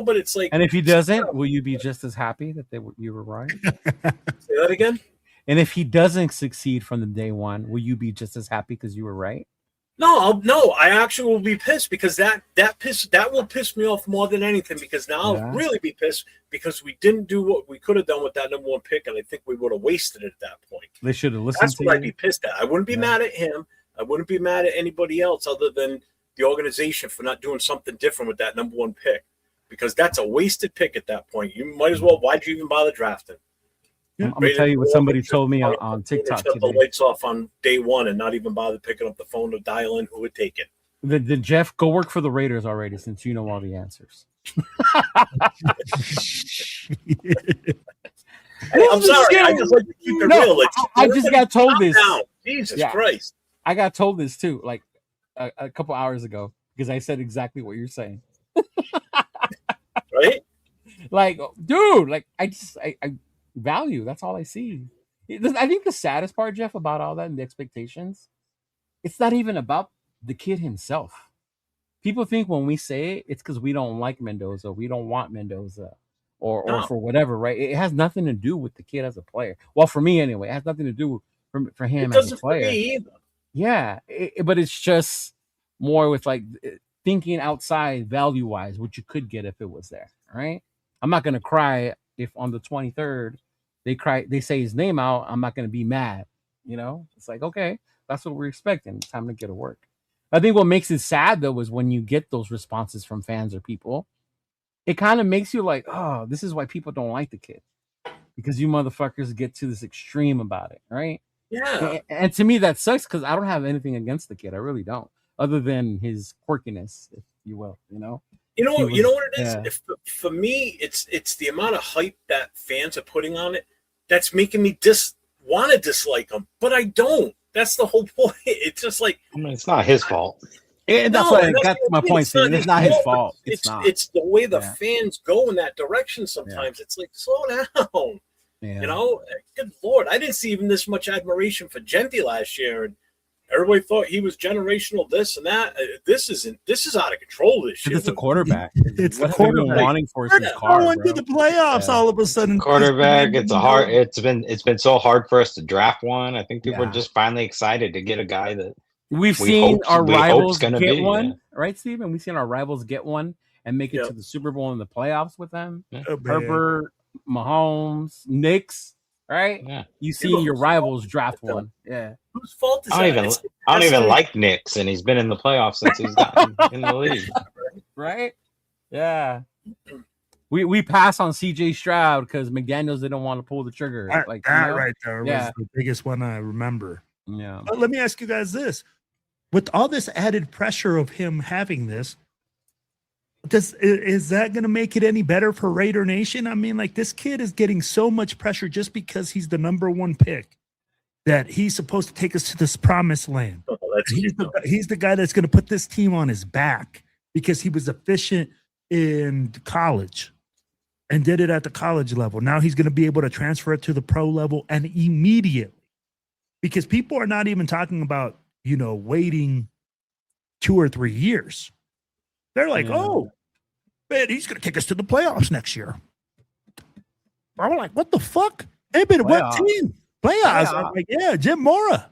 But it's like... And if he doesn't, will you be just as happy that you were right? Say that again? And if he doesn't succeed from the day one, will you be just as happy because you were right? No, I actually will be pissed because that will piss me off more than anything, because now I'll really be pissed because we didn't do what we could have done with that number one pick, and I think we would have wasted it at that point. They should have listened That's to what you. I'd be pissed at. I wouldn't be mad at him. I wouldn't be mad at anybody else other than the organization for not doing something different with that number one pick, because that's a wasted pick at that point. You might as well. Why'd you even bother drafting? I'm gonna tell you what somebody told me on TikTok today. today. The lights off on day one and not even bother picking up the phone to dial in who would take it. Did Jeff go work for the Raiders already, since you know all the answers? I'm sorry. I just like to keep it real. I just got told this. Jesus Christ! I got told this too, like a couple hours ago, because I said exactly what you're saying. Right? Like, dude, like I value. That's all I see. I think the saddest part, Jeff, about all that and the expectations, it's not even about the kid himself. People think when we say it, it's because we don't like Mendoza, we don't want Mendoza, or for whatever, right? It has nothing to do with the kid as a player. Well, for me anyway, it has nothing to do for him as a player. For me either. Yeah, but it's just more with like thinking outside value-wise, what you could get if it was there, right? I'm not gonna cry if on the 23rd they say his name out, I'm not going to be mad. It's like, okay, that's what we're expecting. It's time to get to work. I think what makes it sad though is when you get those responses from fans or people, it kind of makes you like, oh, this is why people don't like the kid, because you motherfuckers get to this extreme about it, right? Yeah. And to me that sucks because I don't have anything against the kid. I really don't, other than his quirkiness, if you will. You know what it is? Yeah. For me, it's the amount of hype that fans are putting on it that's making me want to dislike him, but I don't. That's the whole point. It's just like, I mean, it's not his fault. And that's what I got my point. It's not his fault. It's not. It's the way the fans go in that direction. Sometimes it's like, slow down. Yeah. Good Lord, I didn't see even this much admiration for Genty last year, and everybody thought he was generational, this and that. This is out of control this year. It's a quarterback. It's the quarterback. Wanting for his car, going to the playoffs all of a sudden. Quarterback. It's been so hard for us to draft one. I think people are just finally excited to get a guy that we've seen our rivals get one, right, Steven? We've seen our rivals get one and make it to the Super Bowl and the playoffs with them. Herbert, Mahomes, Knicks, right? Yeah. You see your rivals draft one. Yeah. Whose fault is that? I don't even like Knicks, and he's been in the playoffs since he's gotten in the league. Right? Yeah. We pass on CJ Stroud because McDaniels didn't want to pull the trigger. Right there was the biggest one I remember. Yeah. But let me ask you guys this. With all this added pressure of him having this, is that going to make it any better for Raider Nation? I mean, like, this kid is getting so much pressure just because he's the number one pick that he's supposed to take us to this promised land. Oh, he's the guy that's going to put this team on his back because he was efficient in college and did it at the college level. Now he's going to be able to transfer it to the pro level and immediately, because people are not even talking about, waiting 2 or 3 years. They're like, oh, man, he's going to take us to the playoffs next year. I'm like, what the fuck? Hey, but what team? Playoffs. I'm like, yeah, Jim Mora.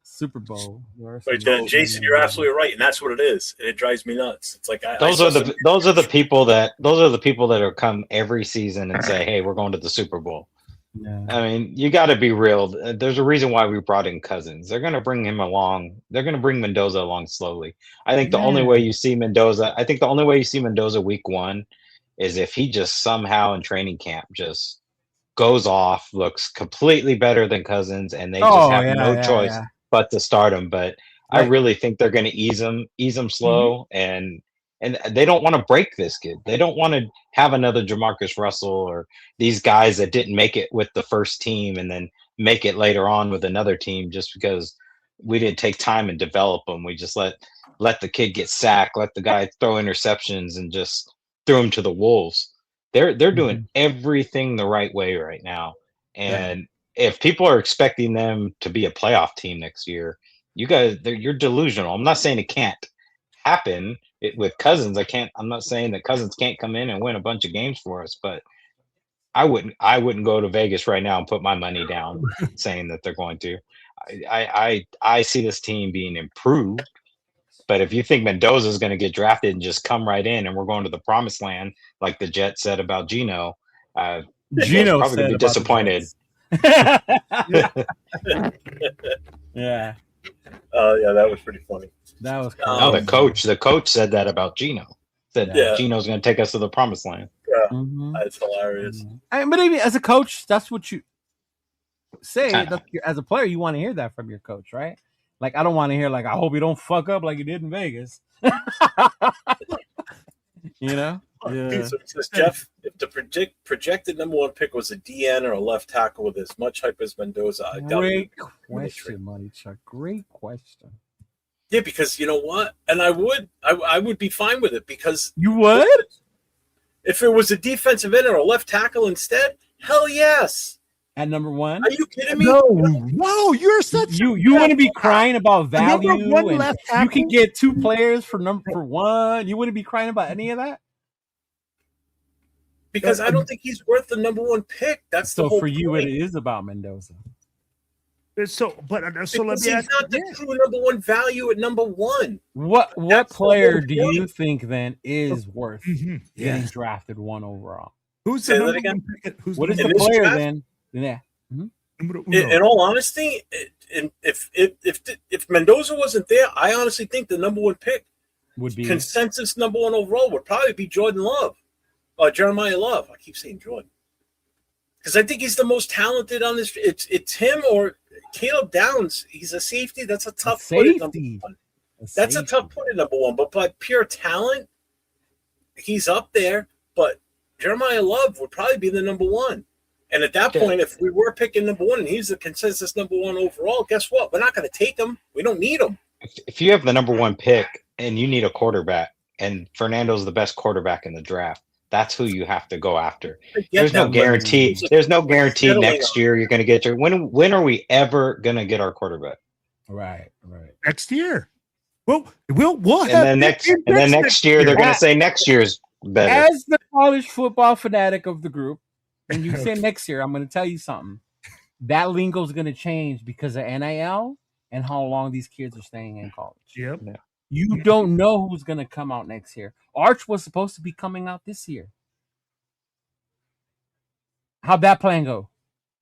Super Bowl. Wait, Jason, you're absolutely right, and that's what it is. And it drives me nuts. It's like those are the people that are come every season and say, hey, we're going to the Super Bowl. Yeah. I mean, you got to be real. There's a reason why we brought in Cousins. They're going to bring him along. They're going to bring Mendoza along slowly. I think the only way you see Mendoza week 1 is if he just somehow in training camp just goes off, looks completely better than Cousins, and they just have no choice but to start him. But I really think they're going to ease him slow, and they don't want to break this kid. They don't want to have another Jamarcus Russell or these guys that didn't make it with the first team and then make it later on with another team just because we didn't take time and develop them. We just let the kid get sacked, let the guy throw interceptions and just threw him to the wolves. They're doing everything the right way right now. And if people are expecting them to be a playoff team next year, you're delusional. I'm not saying it can't happen with Cousins. I'm not saying that Cousins can't come in and win a bunch of games for us, but I wouldn't go to Vegas right now and put my money down saying that they're going to. I see this team being improved, but if you think Mendoza is going to get drafted and just come right in and we're going to the promised land, like the Jets said about Geno, Geno's probably going to be disappointed. Yeah. Yeah, that was pretty funny. That was cool. No, the coach said that about Geno. Said Geno's going to take us to the promised land. Yeah, that's hilarious. But even as a coach, that's what you say. As a player, you want to hear that from your coach, right? Like, I don't want to hear, like, I hope you don't fuck up like you did in Vegas. Yeah. So it says, Jeff, if the projected number 1 pick was a DN or a left tackle with as much hype as Mendoza, I doubt it. Great question, Money Chuck. Great question. Yeah, because you know what? And I would be fine with it because you would? If it was a defensive end or a left tackle instead, hell yes. At number 1? Are you kidding me? No, you're such you wouldn't be crying about value and you can get 2 players for 1. You wouldn't be crying about any of that? Because I don't think he's worth the number 1 pick. That's so the whole for you point. it is about Mendoza. So let me ask he's not the true number 1 value at number 1. What player do you think then is worth getting drafted 1 overall? Who's the number 1 pick? What is the player then Yeah. In all honesty, if Mendoza wasn't there, I honestly think the number one pick Would be consensus number one overall would probably be Jordan Love or Jeremiah Love. I keep saying Jordan because I think he's the most talented on this. It's him or Caleb Downs. He's a safety. That's a tough put at number one. That's a tough put at number one. But by pure talent, he's up there. But Jeremiah Love would probably be the number one. And at that point, if we were picking number one and he's the consensus number one overall, guess what? We're not going to take him. We don't need him. If you have the number one pick and you need a quarterback, and Fernando's the best quarterback in the draft, that's who you have to go after. There's no guarantee. There's no guarantee next year you're going to get your. When are we ever going to get our quarterback? Right. Next year. Well, we'll have. And then next year they're going to say next year's better. As the college football fanatic of the group, and you say next year, I'm going to tell you something. That lingo is going to change because of NIL and how long these kids are staying in college. Yep. Yeah. You don't know who's going to come out next year. Arch was supposed to be coming out this year. How'd that plan go?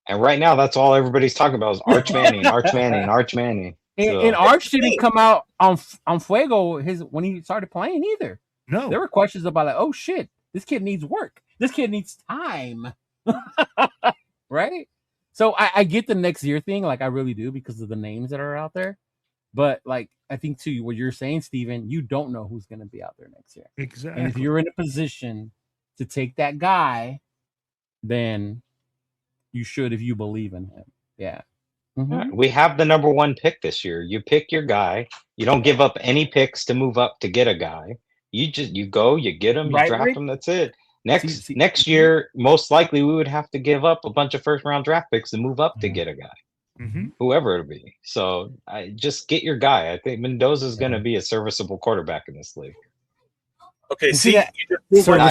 And right now, that's all everybody's talking about is Arch Manning, Arch Manning, Arch Manning. And Arch didn't come out on Fuego when he started playing either. No. There were questions about like, oh shit, this kid needs work. This kid needs time. Right? So I get the next year thing, like I really do, because of the names that are out there. But like I think too, what you're saying, Steven, you don't know who's going to be out there next year. Exactly. And if you're in a position to take that guy, then you should if you believe in him. Yeah. Mm-hmm. We have the number one pick this year. You pick your guy. You don't give up any picks to move up to get a guy. You go, you get him, you draft him. That's it. Next year, most likely we would have to give up a bunch of first round draft picks to move up to get a guy, whoever it'll be. So I just get your guy. I think Mendoza is going to be a serviceable quarterback in this league. Okay, see, I know what I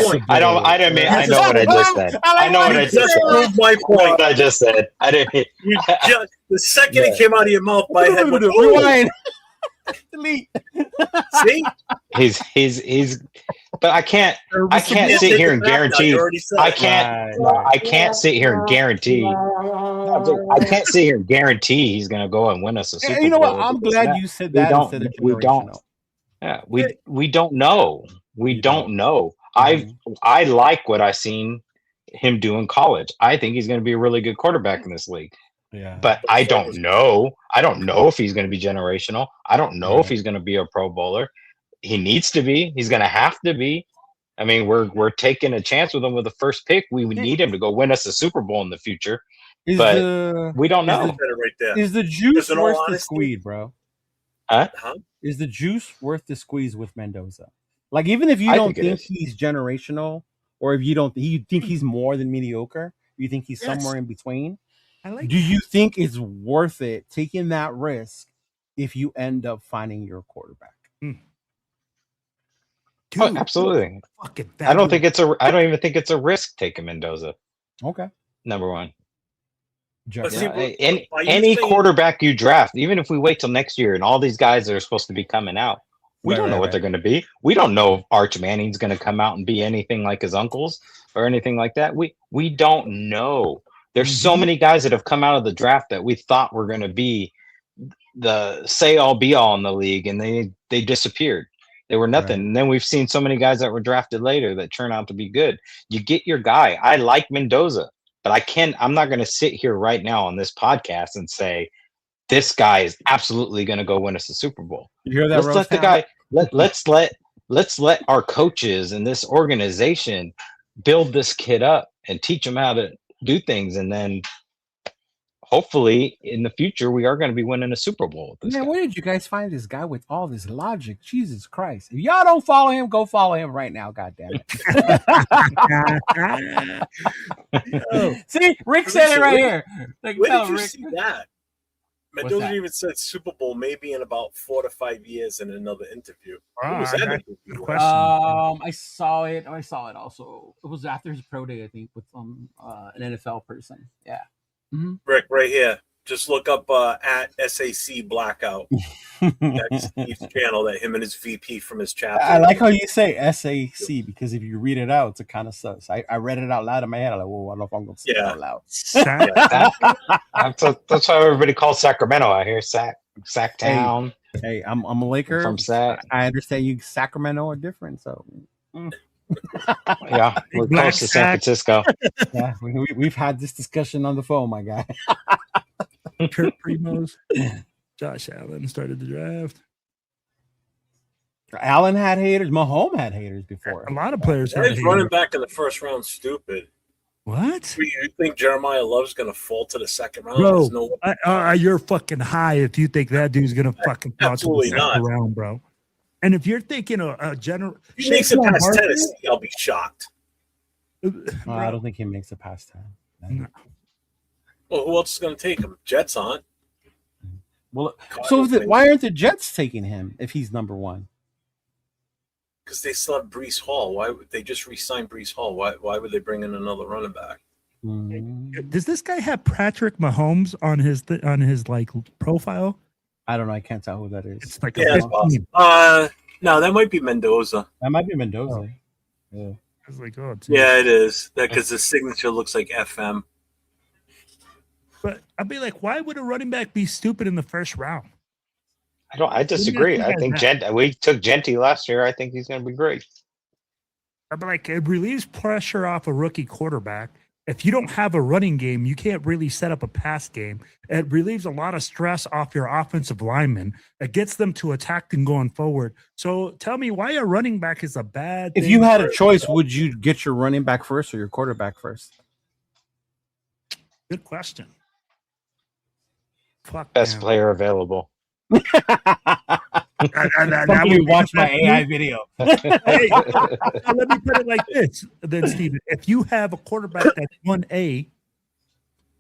just said. I know what I just said. Proved my point. I just said. I didn't. The second it came out of your mouth, my head went. Rewind. Delete. See, he's. But I can't sit here and guarantee. I can't sit here and guarantee. I can't sit here and guarantee he's going to go and win us a Super Bowl. You know what? I'm glad you said that instead of we don't. Yeah, we don't know. We don't know. I like what I've seen him do in college. I think he's going to be a really good quarterback in this league. Yeah. But I don't know. I don't know if he's going to be generational. I don't know if he's going to be a Pro Bowler. He needs to be. He's going to have to be. I mean, we're taking a chance with him with the first pick. We would need him to go win us a Super Bowl in the future. But we don't know. Is the juice worth the squeeze, bro? Huh? Is the juice worth the squeeze with Mendoza? Like, even if you don't think he's generational, or if you think he's more than mediocre, you think he's somewhere in between. Do you think it's worth it taking that risk if you end up finding your quarterback? Dude, absolutely. I don't even think it's a risk taking Mendoza. Okay. Number one. Any quarterback you draft, even if we wait till next year and all these guys that are supposed to be coming out, we don't know what they're going to be. We don't know if Arch Manning's going to come out and be anything like his uncles or anything like that. We don't know. There's so many guys that have come out of the draft that we thought were going to be the say-all be-all in the league, and they disappeared. They were nothing. Right. And then we've seen so many guys that were drafted later that turn out to be good. You get your guy. I like Mendoza, but I'm not going to sit here right now on this podcast and say this guy is absolutely going to go win us a Super Bowl. You hear that? Let's let our coaches and this organization build this kid up and teach him how to do things, and then hopefully in the future we are going to be winning a Super Bowl with this guy. Where did you guys find this guy with all this logic? Jesus Christ. If y'all don't follow him, go follow him right now, goddammit. See, Rick said it right here. Like, where did you see that? Mendoza even said Super Bowl maybe in about 4 to 5 years in another interview. Who was that? I saw it. I saw it also. It was after his pro day, I think, with an NFL person. Yeah. Rick, right here. Just look up at SAC Blackout. That's Steve's channel. That him and his VP from his chapter. I like how you say SAC because if you read it out, it kind of sucks. I read it out loud in my head. I'm like, well, I don't know if I'm going to say it out loud. That's why everybody calls Sacramento out here. Sacktown. Hey, I'm a Laker. From Sac. I understand you Sacramento are different, so. Yeah, we're close to San Francisco. Yeah, we've had this discussion on the phone, my guy. Kirk Primos, Josh Allen started the draft. Allen had haters. Mahomes had haters before. A lot of players had haters. Running back in the first round stupid. What? You think Jeremiah Love's going to fall to the second round? Bro, you're fucking high if you think that dude's going to fucking fall to the second round, bro. And if you're thinking a general, he makes it past Tennessee, I'll be shocked. I don't think he makes it past 10. No. Well, who else is going to take him? Jets aren't. Well, so why aren't the Jets taking him if he's number one? Because they still have Breece Hall. Why would they just re-sign Breece Hall? Why would they bring in another running back? Does this guy have Patrick Mahomes on his like profile? I don't know. I can't tell who that is. It's like it's possible. No, that might be Mendoza. That might be Mendoza. Oh. Yeah. I was like, oh, yeah, it is. Because the signature looks like FM. But I'd be like, why would a running back be stupid in the first round? I disagree. I think we took Genty last year. I think he's going to be great. I'd be like, it relieves pressure off a rookie quarterback. If you don't have a running game, you can't really set up a pass game. It relieves a lot of stress off your offensive linemen. It gets them to attack and going forward. So tell me why a running back is a bad thing. If you had a choice, would you get your running back first or your quarterback first? Good question. Best player available. Somebody watch my AI video. Hey, let me put it like this, then, Steven. If you have a quarterback that's 1A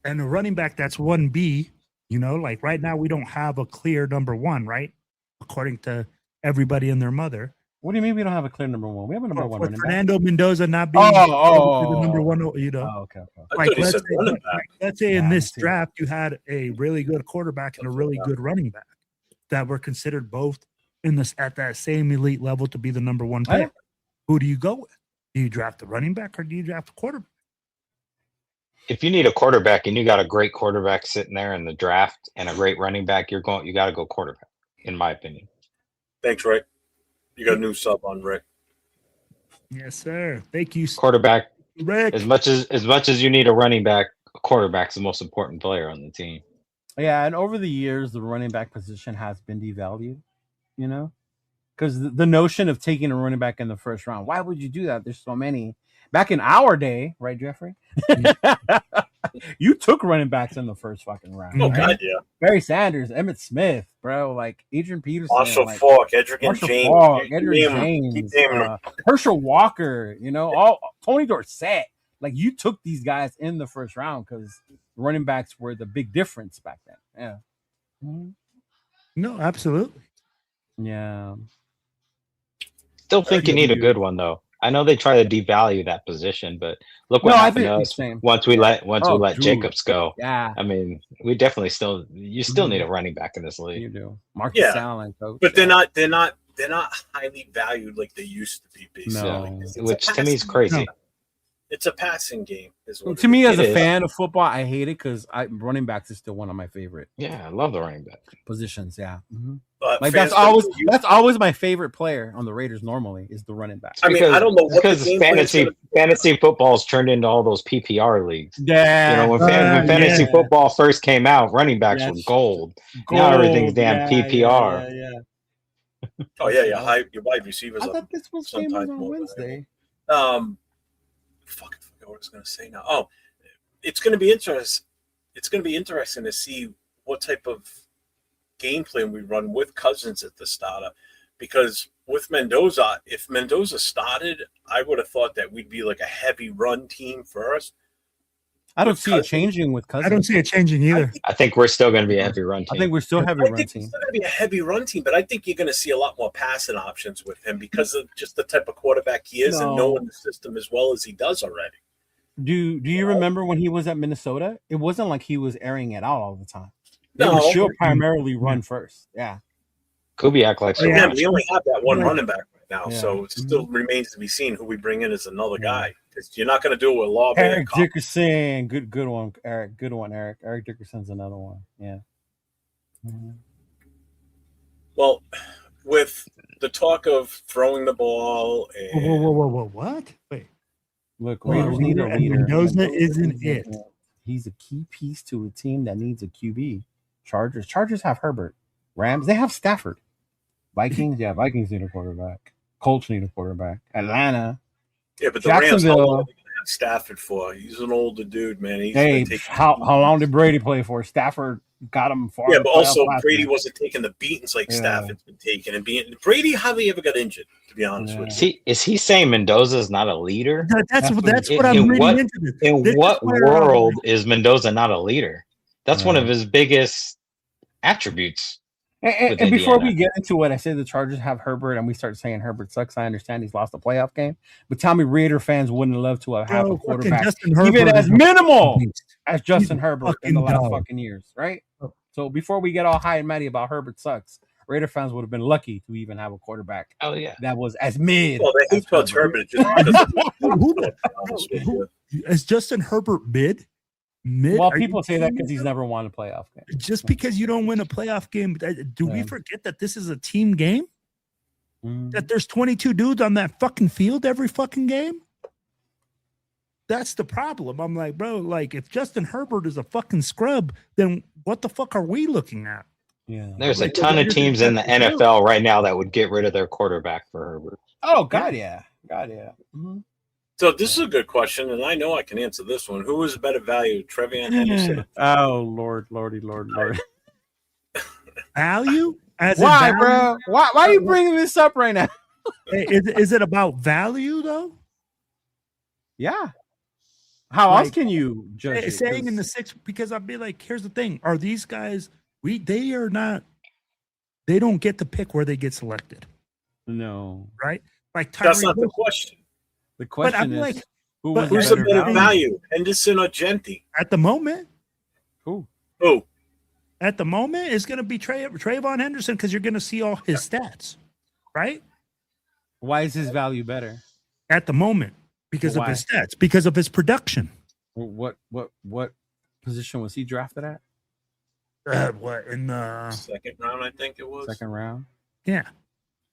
and a running back that's 1B, like right now we don't have a clear number one, right? According to everybody and their mother. What do you mean we don't have a clear number one? We have a number one running Fernando Mendoza not being the number one, okay. Like let's say in this draft you had a really good quarterback and a really good running back that were considered both at that same elite level to be the number one pick. Who do you go with? Do you draft the running back or do you draft the quarterback? If you need a quarterback and you got a great quarterback sitting there in the draft and a great running back, you got to go quarterback, in my opinion. Thanks, Rick. You got a new sub on Rick. Yes, sir. Thank you, quarterback. Rick. As much as you need a running back, a quarterback's the most important player on the team. Yeah, and over the years, the running back position has been devalued, because the notion of taking a running back in the first round, why would you do that? There's so many. Back in our day, right, Jeffrey? You took running backs in the first fucking round. Oh, right? God, yeah. Barry Sanders, Emmett Smith, bro, like Adrian Peterson. Marshall Faulk, Edgerrin James. Herschel Walker, all Tony Dorsett. Like, you took these guys in the first round because running backs were the big difference back then. Yeah. Mm-hmm. No, absolutely. Yeah. Still think you need a good one, though. I know they try to devalue that position, but look what happened to us once we let Jacobs go. Yeah. I mean, we definitely still need a running back in this league. You do. Marcus Allen, coach. But they're not highly valued like they used to be, basically. No. Which to me is crazy. No. It's a passing game. To me, as a fan of football, I hate it because running backs is still one of my favorite. Yeah, I love the running back positions. Yeah, like that's always my favorite player on the Raiders. Normally, is the running back. I mean, I don't know because fantasy football's turned into all those PPR leagues. Yeah, when fantasy football first came out, running backs were gold. Now everything's damn PPR. Yeah. Oh yeah, your wide receivers. I thought this was game on Wednesday. Fucking forgot what I was going to say now. Oh, it's going to be interesting. It's going to be interesting to see what type of game plan we run with Cousins at the starter, because with Mendoza, if Mendoza started, I would have thought that we'd be like a heavy run team first. I don't see it changing with Cousins. I don't see it changing either. I think we're still going to be a heavy run team. I think we're still heavy run team. It's going to be a heavy run team, but I think you're going to see a lot more passing options with him because of just the type of quarterback he is and knowing the system as well as he does already. Do you remember when he was at Minnesota? It wasn't like he was airing it out all the time. No, she'll primarily run first. Yeah. Kubiak likes to yeah, run. we only have that one running back right now, Yeah. so it still remains to be seen who we bring in as another guy. Because you're not going to do it with Lawby and Eric Cobb. Dickerson, good one, Eric. Good one, Eric. Eric Dickerson's another one. Yeah. Well, with the talk of throwing the ball and Whoa, what? Wait. Look, Well, Raiders need a and leader. Mendoza isn't it. He's a key piece to a team that needs a QB. Chargers have Herbert. Rams, they have Stafford. Vikings need a quarterback. Colts need a quarterback. Atlanta. yeah, but the Rams, how long are Jacksonville. they going to have Stafford for? He's an older dude, man. He's been taking How long did Brady play for? Stafford got him far. yeah, in the but also playoffs last Brady year. wasn't taking the beatings like Yeah. Stafford's been taking. And Brady hardly ever got injured, to be honest with you. Is he saying Mendoza is not a leader? That's what I'm In reading what- into this. In This is what where, world is Mendoza not a leader? That's one Yeah. of his biggest attributes. And with before we Indiana. get into it, I say the Chargers have Herbert, and we start saying Herbert sucks. I understand he's lost a playoff game, but tell me Raider fans wouldn't love to have Bro, a quarterback Justin even Herbert as is a minimal beast. as Justin He's a Herbert in the fucking last dog. fucking years, right? Oh. So before we get all high and mighty about Herbert sucks, Raider fans would have been lucky to even have a quarterback Oh yeah. that was as mid. Well, they as hate towards Herbert just because of Who- Is Justin Herbert mid? Mid? Well, Are you people say that kidding because me? he's never won a playoff game. Just because you don't win a playoff game, do we Yeah. forget that this is a team game? Mm. That there's 22 dudes on that fucking field every fucking game? That's the problem. I'm like, bro, like if Justin Herbert is a fucking scrub, then what the fuck are we looking at? Yeah. There's a Like, ton of Raiders teams in the have to do. NFL right now that would get rid of their quarterback for Herbert. Oh God, yeah. God, yeah. Mhm. So this is a good question, and I know I can answer this one. Who is a better value, Trevion Henderson? Oh Lord. Value? As in Why, value? bro? Why are you bringing this up right now? Hey, is it about value though? Yeah. How else Like, can you judge it? Saying in the 'Cause- sixth, because I'd be like, here's the thing: are these guys? They are not. They don't get to pick where they get selected, no. right? Like That's Tyree not the Wilson. question. The But question I'm is, like, who but was Who's the a better value? value, Henderson or Genti? At the moment, Who? Who? at the moment, it's going to be Trayvon Henderson because you're going to see all his stats, right? Why is his value better? At the moment, because Why? of his stats, because of his production. What position was he drafted at? What in the Second round, I think it was. Second round. yeah?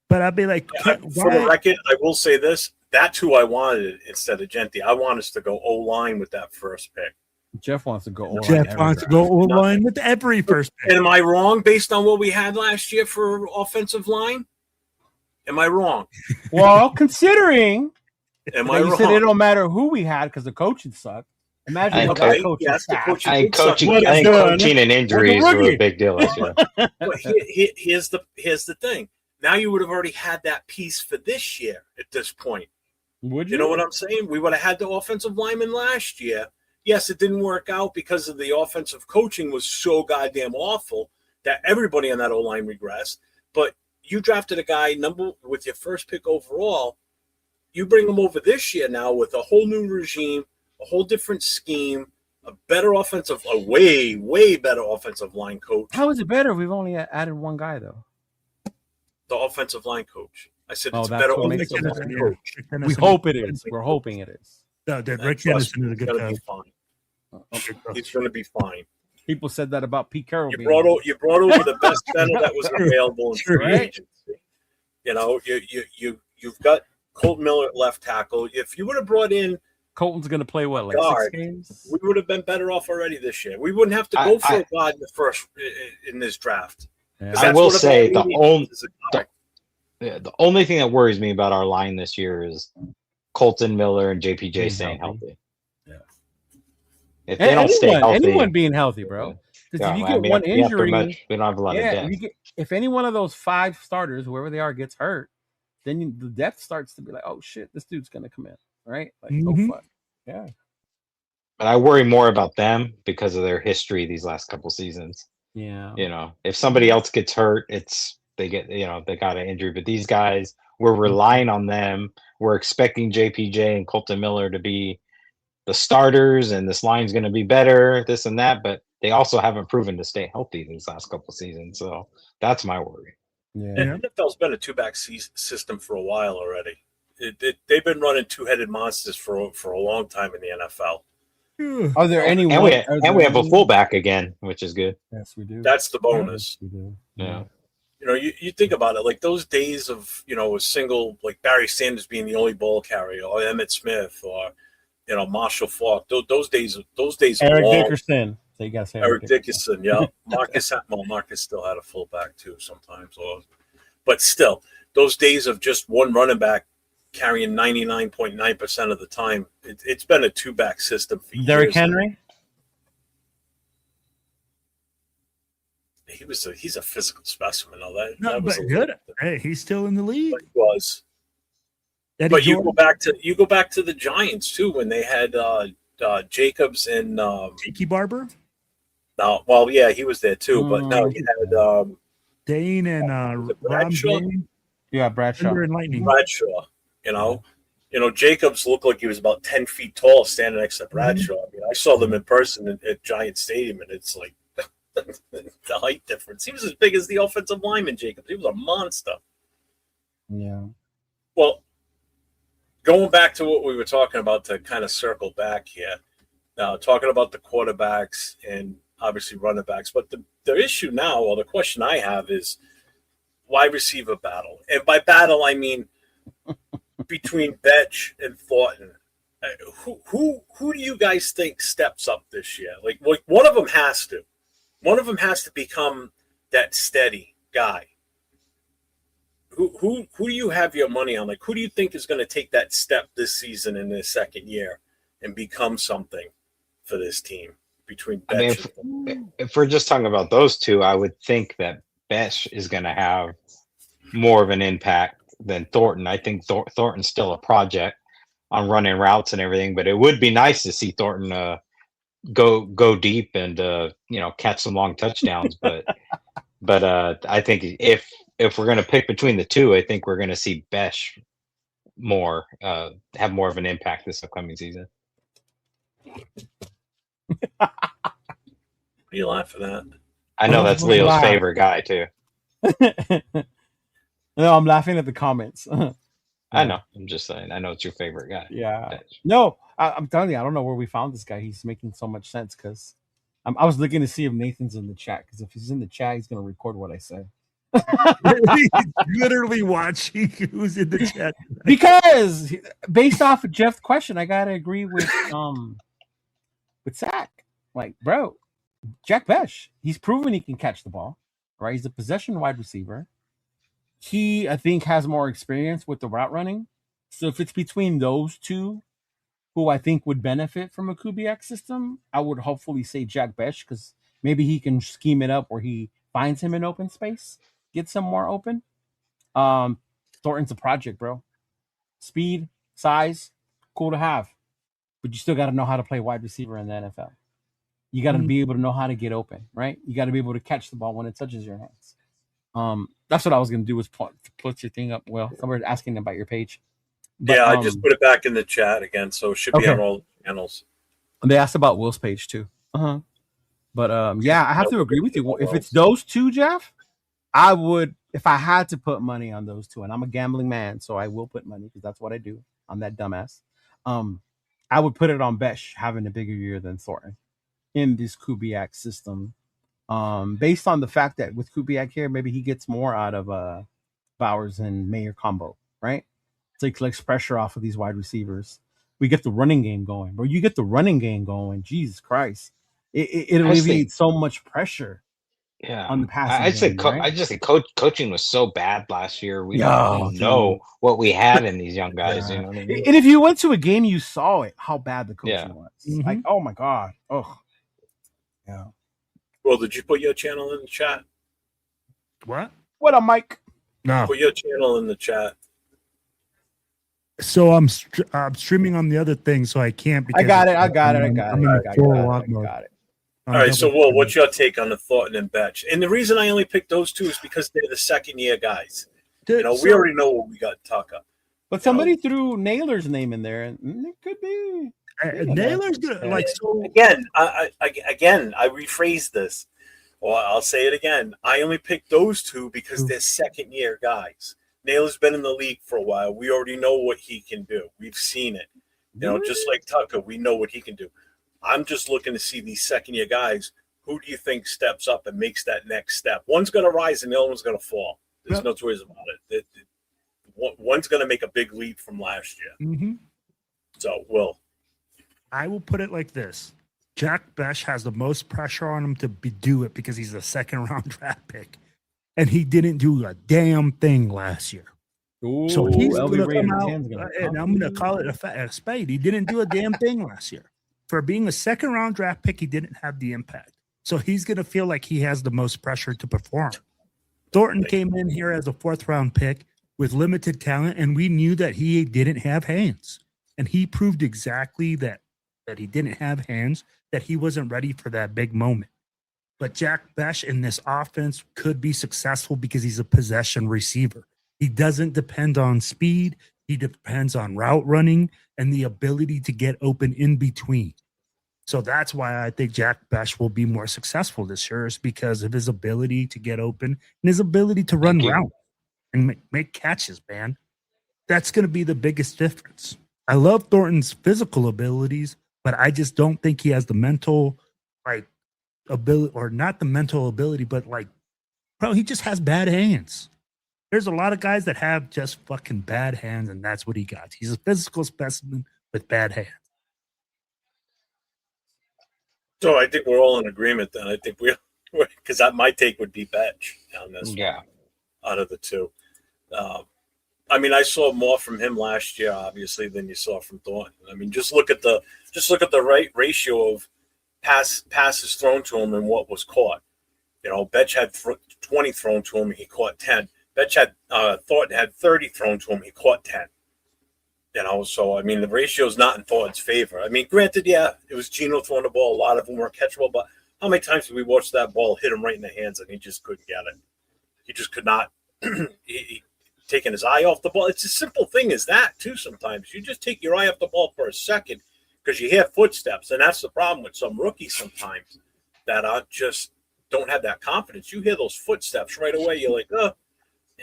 But I'd be like, For the record, I will say this. That's who I wanted instead of Genti. I want us to go O-line with that first pick. Jeff wants to go. O-line Jeff every wants to draft. go O-line with every first pick. And am I wrong based on what we had last year for offensive line? Am I wrong? Well, considering Am that I you said it wrong? don't matter who we had because the coaching sucked. Imagine I what think- that coach yes, the coach- I think coaching What is done? and injuries Like a were a rookie. big deal this year. But here's the thing. Now you would have already had that piece for this year at this point. Would You know what I'm saying? We would have had the offensive lineman last year. Yes, it didn't work out because of the offensive coaching was so goddamn awful that everybody on that O-line regressed. But you drafted a guy with your first pick overall. You bring him over this year now with a whole new regime, a whole different scheme, a way, way better offensive line coach. How is it better? We've only added one guy though. The offensive line coach. I said Oh, it's that's better what makes offensive it line better. coach. We hope it is. We're hoping it is. No, dude, And Rick trust Henderson me, is a it's good gonna coach. be fine. Okay, coach. He's going to be fine. People said that about Pete Carroll. You being brought there. over the best center that was available in Sure, free right? agency. You know, you've got Colt Miller at left tackle. If you would have brought in, Colton's going to play what, like Guard. 6 games? we would have been better off already this year. We wouldn't have to go for a guard in this draft. Yeah. 'Cause I that's will what say about the me only is a guard. the only thing that worries me about our line this year is Colton Miller and JPJ Being staying healthy. healthy. Yeah. If they don't stay healthy, anyone being healthy, bro. Because if you get one injury, we don't have a lot of depth. if any one of those 5 starters, whoever they are, gets hurt, then the depth starts to be like, oh shit, this dude's gonna come in, right? Like, Mhm. oh fuck, yeah. But I worry more about them because of their history these last couple seasons. Yeah. You know, if somebody else gets hurt, they got an injury. But these guys, we're relying on them. We're expecting JPJ and Colton Miller to be the starters, and this line's going to be better, this and that. But they also haven't proven to stay healthy these last couple seasons. So that's my worry. Yeah. And NFL's been a two-back system for a while already. They've been running two-headed monsters for a long time in the NFL. Are there any? And we have a fullback again, which is good. Yes, we do. That's the bonus. Yes, we do. Yeah. You know, you think about it, like those days of, you know, a single, like Barry Sanders being the only ball carrier, or Emmitt Smith, or, you know, Marshall Faulk. Those days Eric long. Dickerson. So you got to say Eric Dickerson, yeah. Marcus still had a fullback too sometimes, but still, those days of just one running back carrying 99.9% of the time, it's been a two-back system for years. Derrick Henry. He's a physical specimen. That but good. Hey, he's still in the league. He was. Eddie But Jordan. you go back to the Giants too, when they had Jacobs and Tiki Barber. no, well, yeah, he was there too. But no, he had Dane and Ron Bradshaw? Dane. Yeah, Bradshaw. Thunder and Lightning. Bradshaw. You know, Jacobs looked like he was about 10 feet tall standing next to Bradshaw. I mean, I saw them in person at Giant Stadium, and it's like the height difference. He was as big as the offensive lineman, Jacobs. He was a monster. Yeah. Well, going back to what we were talking about to kind of circle back here, talking about the quarterbacks and obviously running backs, but the issue now, or the question I have is wide receiver battle. And by battle, I mean between Betch and Thornton. Who do you guys think steps up this year? Like one of them has to. One of them has to become that steady guy. Who do you have your money on? Like, who do you think is going to take that step this season in their second year and become something for this team between Betch if we're just talking about those two, I would think that Betch is going to have more of an impact than Thornton. I think Thornton's still a project on running routes and everything, but it would be nice to see Thornton go deep and catch some long touchdowns. But I think if we're going to pick between the two, I think we're going to see Besh more have more of an impact this upcoming season. What are you laughing at? I know that's Leo's favorite guy too. No, I'm laughing at the comments. I know. I'm just saying. I know it's your favorite guy. Yeah. No, I'm telling you, I don't know where we found this guy. He's making so much sense because I was looking to see if Nathan's in the chat, because if he's in the chat, he's going to record what I say. He's literally watching who's in the chat. Because based off of Jeff's question, I got to agree with Zach. Like, bro, Jack Besh, he's proven he can catch the ball, right? He's a possession wide receiver. He, I think, has more experience with the route running. So if it's between those two, who I think would benefit from a Kubiak system, I would hopefully say Jack Besh, because maybe he can scheme it up where he finds him in open space, gets him more open. Thornton's a project, bro. Speed, size, cool to have. But you still got to know how to play wide receiver in the NFL. You got to be able to know how to get open, right? You got to be able to catch the ball when it touches your hands. That's what I was going to do, was put your thing up. Well, somebody's asking about your page. But, I just put it back in the chat again, so it should be on all channels. They asked about Will's page too. But I have to agree with you. If it's those two, Jeff, I would, if I had to put money on those two, and I'm a gambling man, so I will put money because that's what I do. I'm that dumbass. I would put it on Besh having a bigger year than Thornton in this Kubiak system. Based on the fact that with Kubiak here, maybe he gets more out of Bowers and Mayer combo, right? So he collects pressure off of these wide receivers. We get the running game going, bro. You get the running game going. Jesus Christ. It alleviates so much pressure. Yeah, on the passing I just think coaching was so bad last year. We didn't know what we had in these young guys. You know what I mean? And if you went to a game, you saw it, how bad the coaching was. Mm-hmm. Like, oh my God. Oh, yeah. Well, did you put your channel in the chat? What? What up, Mike? No. Put your channel in the chat. So I'm streaming on the other thing, so I can't. I got it. All right, so Will, what's your take on the Thornton and Betch? And the reason I only picked those two is because they're the second-year guys. We already know what we got Tucker. But somebody threw Naylor's name in there, and it could be. Naylor's gonna like so again. I rephrase this. Well, I'll say it again. I only picked those two because they're second-year guys. Naylor's been in the league for a while. We already know what he can do. We've seen it. Just like Tucker, we know what he can do. I'm just looking to see these second-year guys. Who do you think steps up and makes that next step? One's going to rise and the other one's going to fall. There's no two ways about it. One's going to make a big leap from last year. Mm-hmm. So, I will put it like this. Jack Besh has the most pressure on him to do it because he's a second-round draft pick. And he didn't do a damn thing last year. Ooh, so he's LB going to come Raymond's out, and I'm going to call it a spade. He didn't do a damn thing last year. For being a second-round draft pick, he didn't have the impact. So he's going to feel like he has the most pressure to perform. Thornton came in here as a fourth-round pick with limited talent, and we knew that he didn't have hands. And he proved exactly that he didn't have hands, that he wasn't ready for that big moment. But Jack Besh in this offense could be successful because he's a possession receiver. He doesn't depend on speed. He depends on route running and the ability to get open in between. So that's why I think Jack Besh will be more successful this year, is because of his ability to get open and his ability to run routes and make catches, man. That's going to be the biggest difference. I love Thornton's physical abilities, but I just don't think he has the mental, ability, or not the mental ability, but he just has bad hands. There's a lot of guys that have just fucking bad hands, and that's what he got. He's a physical specimen with bad hands. So I think we're all in agreement then. I think because my take would be Betch on this one, out of the two. I saw more from him last year, obviously, than you saw from Thornton. Just look at the right ratio of passes thrown to him and what was caught. Betch had 20 thrown to him, he caught 10. Betch had Thornton had 30 thrown to him, he caught 10. So the ratio is not in Thornton's favor. Granted, it was Geno throwing the ball. A lot of them were catchable, but how many times did we watch that ball hit him right in the hands and he just couldn't get it? He just could not. He taking his eye off the ball. It's a simple thing as that too. Sometimes you just take your eye off the ball for a second because you hear footsteps, and that's the problem with some rookies sometimes that just don't have that confidence. You hear those footsteps right away, you're like, oh,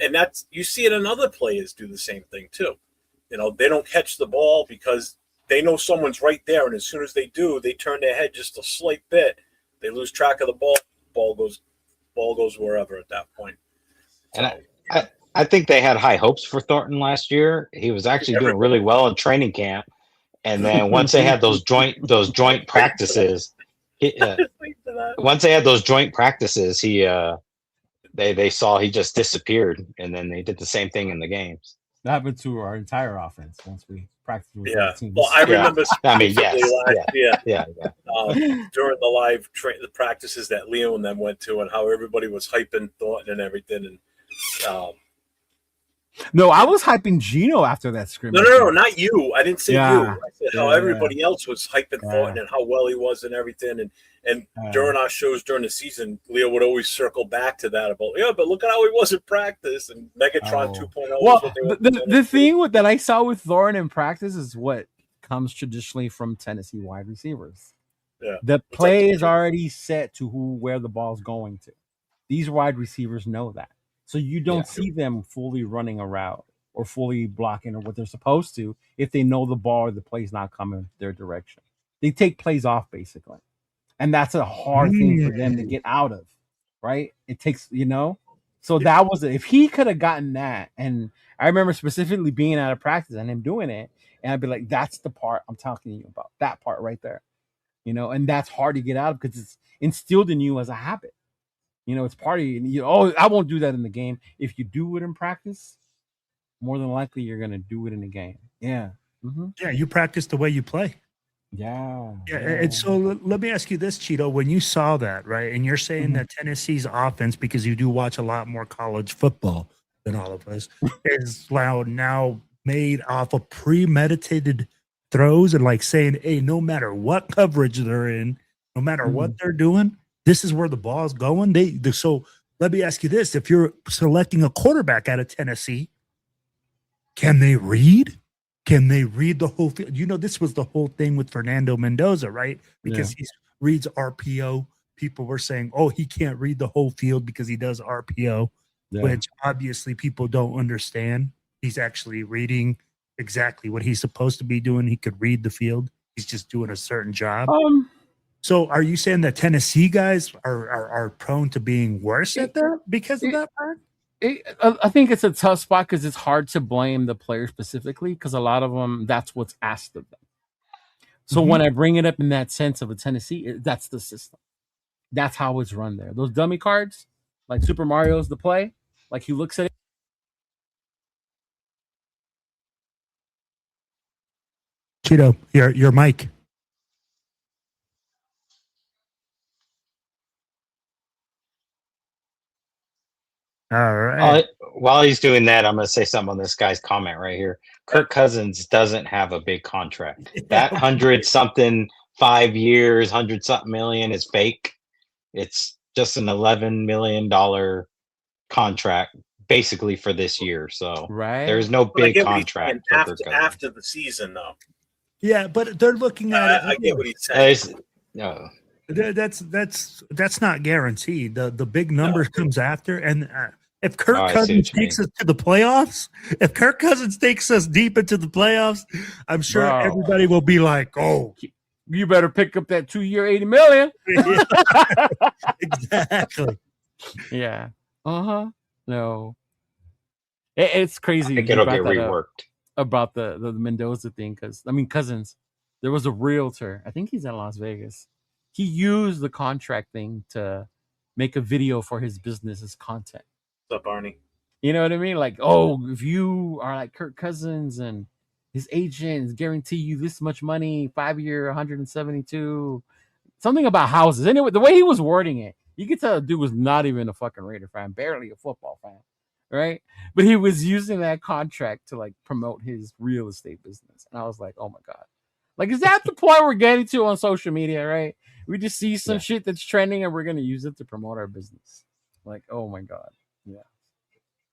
and that's you see it in other players do the same thing too. They don't catch the ball because they know someone's right there, and as soon as they do, they turn their head just a slight bit. They lose track of the ball. Ball goes wherever at that point. And I think they had high hopes for Thornton last year. He was actually doing really well in training camp, and then once they had those joint practices, they saw he just disappeared, and then they did the same thing in the games. That happened to our entire offense once we practiced with our teams. Well, I remember during the live the practices that Leo and them went to, and how everybody was hyping Thornton and everything. And no, I was hyping Geno after that scrimmage. No, not you. I didn't say you. I said how everybody else was hyping Thornton and how well he was and everything. And during our shows during the season, Leo would always circle back to that about, but look at how he was in practice and Megatron 2.0. Well, the thing that I saw with Thornton in practice is what comes traditionally from Tennessee wide receivers. Yeah. The play is already set to where the ball's going to. These wide receivers know that. So you don't see them fully running a route or fully blocking or what they're supposed to if they know the ball or the play's not coming their direction. They take plays off, basically. And that's a hard thing for them to get out of, right? It takes, So that was it. If he could have gotten that, and I remember specifically being out of practice and him doing it, and I'd be like, that's the part I'm talking to you about, that part right there. And that's hard to get out of because it's instilled in you as a habit. It's part of you. I won't do that in the game. If you do it in practice, more than likely you're going to do it in the game. Yeah. Mm-hmm. Yeah, you practice the way you play. Yeah. And so let me ask you this, Cheeto. When you saw that, right, and you're saying that Tennessee's offense, because you do watch a lot more college football than all of us, is now made off of premeditated throws and saying, hey, no matter what coverage they're in, no matter what they're doing, this is where the ball's going. So let me ask you this. If you're selecting a quarterback out of Tennessee, can they read? can they read the whole field? You know, this was the whole thing with Fernando Mendoza, right? Because he reads RPO. People were saying, oh, he can't read the whole field because he does RPO, which obviously people don't understand. He's actually reading exactly what he's supposed to be doing. He could read the field. He's just doing a certain job. So are you saying that Tennessee guys are prone to being worse at that because of that part? I think it's a tough spot because it's hard to blame the players specifically because a lot of them, that's what's asked of them. So when I bring it up in that sense of a Tennessee, that's the system. That's how it's run there. Those dummy cards, like Super Mario's the play, like he looks at it. Cheeto, your mic. All right. While he's doing that, I'm going to say something on this guy's comment right here. Kirk Cousins doesn't have a big contract. That 100-something 5 years, 100-something million is fake. It's just an $11 million contract basically for this year. So there's no big contract after the season, though. Yeah, but they're looking at it. I get what he's saying. No. That's not guaranteed. The big numbers comes after, and if Kirk Cousins takes us to the playoffs, if Kirk Cousins takes us deep into the playoffs, I'm sure everybody will be like, "Oh, you better pick up that 2-year $80 million." Exactly. Yeah. No. It's crazy. I think it'll get reworked about the Mendoza thing because I mean Cousins, there was a realtor. I think he's in Las Vegas. He used the contract thing to make a video for his business as content. What's up, Barney? You know what I mean? Like, oh, if you are like Kirk Cousins and his agents guarantee you this much money, 5-year, 172, something about houses. Anyway, the way he was wording it, you could tell the dude was not even a fucking Raider fan, barely a football fan, right? But he was using that contract to like promote his real estate business. And I was like, oh my God. Like, is that the point we're getting to on social media, right? We just see some shit that's trending and we're going to use it to promote our business. Like, oh my God. Yeah.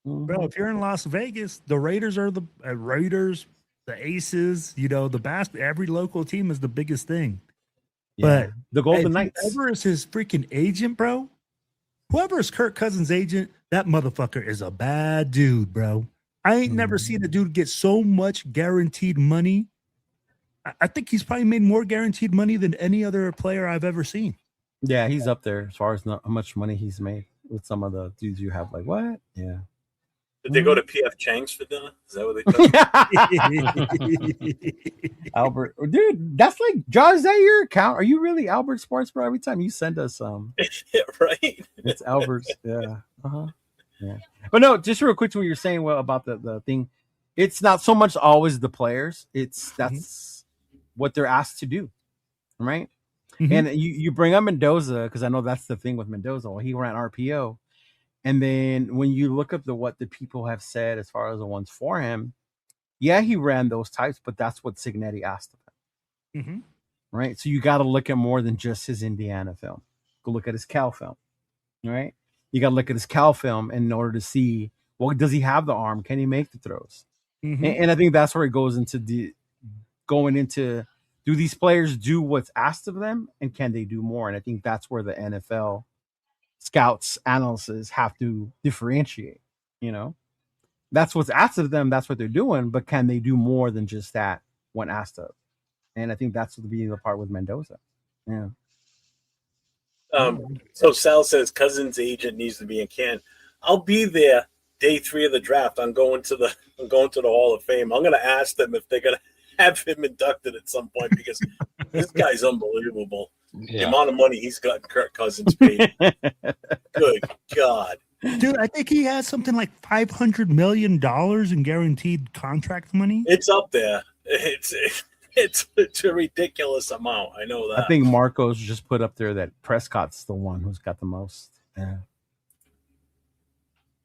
Bro, if you're in Las Vegas, the Raiders are the Raiders, the Aces, you know, every local team is the biggest thing. Yeah. But the Golden Knights. Whoever is his freaking agent, bro, whoever is Kirk Cousins' agent, that motherfucker is a bad dude, bro. I ain't never seen a dude get so much guaranteed money. I think he's probably made more guaranteed money than any other player I've ever seen. Yeah, he's up there as far as how much money he's made with some of the dudes you have. Like, what? Yeah. Did they go to P.F. Chang's for dinner? Is that what they did? Albert, dude, that's like, John, is that your account? Are you really Albert Sports, bro? Every time you send us right? It's Albert's. Yeah. Yeah. But no, just real quick to what you're saying about the thing. It's not so much always the players. That's what they're asked to do, right? And you bring up Mendoza because I know that's the thing with Mendoza. Well, he ran RPO, and then when you look up what the people have said as far as the ones for him, yeah, he ran those types, but that's what Signetti asked of him, right? So you got to look at more than just his Indiana film. Go look at his Cal film, right? You got to look at his Cal film in order to see, well, does he have the arm? Can he make the throws? And I think that's where it goes into do these players do what's asked of them, and can they do more? And I think that's where the NFL scouts, analysts have to differentiate. You know, that's what's asked of them. That's what they're doing. But can they do more than just that when asked of? And I think that's the part with Mendoza. Yeah. So Sal says Cousins' agent needs to be in Canton. I'll be there day 3 of the draft. I'm going to the Hall of Fame. I'm going to ask them if they're going to have him inducted at some point because this guy's unbelievable. Yeah. The amount of money he's got Kirk Cousins paid. Good God. Dude, I think he has something like $500 million in guaranteed contract money. It's up there. It's a ridiculous amount. I know that. I think Marcos just put up there that Prescott's the one who's got the most. Yeah.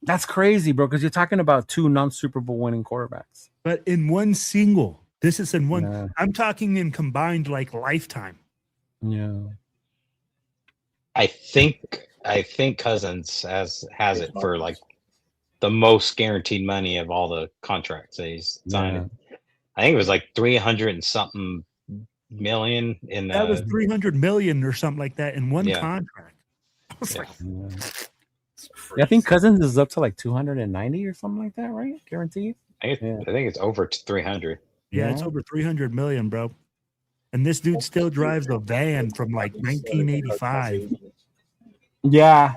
That's crazy, bro, because you're talking about 2 non-Super Bowl winning quarterbacks. But in one single. This is in one. Yeah. I'm talking in combined like lifetime. Yeah. I think Cousins has it for like the most guaranteed money of all the contracts that he's signing. I think it was like 300 and something million in That was 300 million or something like that in one contract. I was like, I think Cousins is up to like 290 or something like that, right? Guaranteed. I think it's over 300. Yeah, it's over 300 million, bro. And this dude still drives a van from like 1985. Yeah.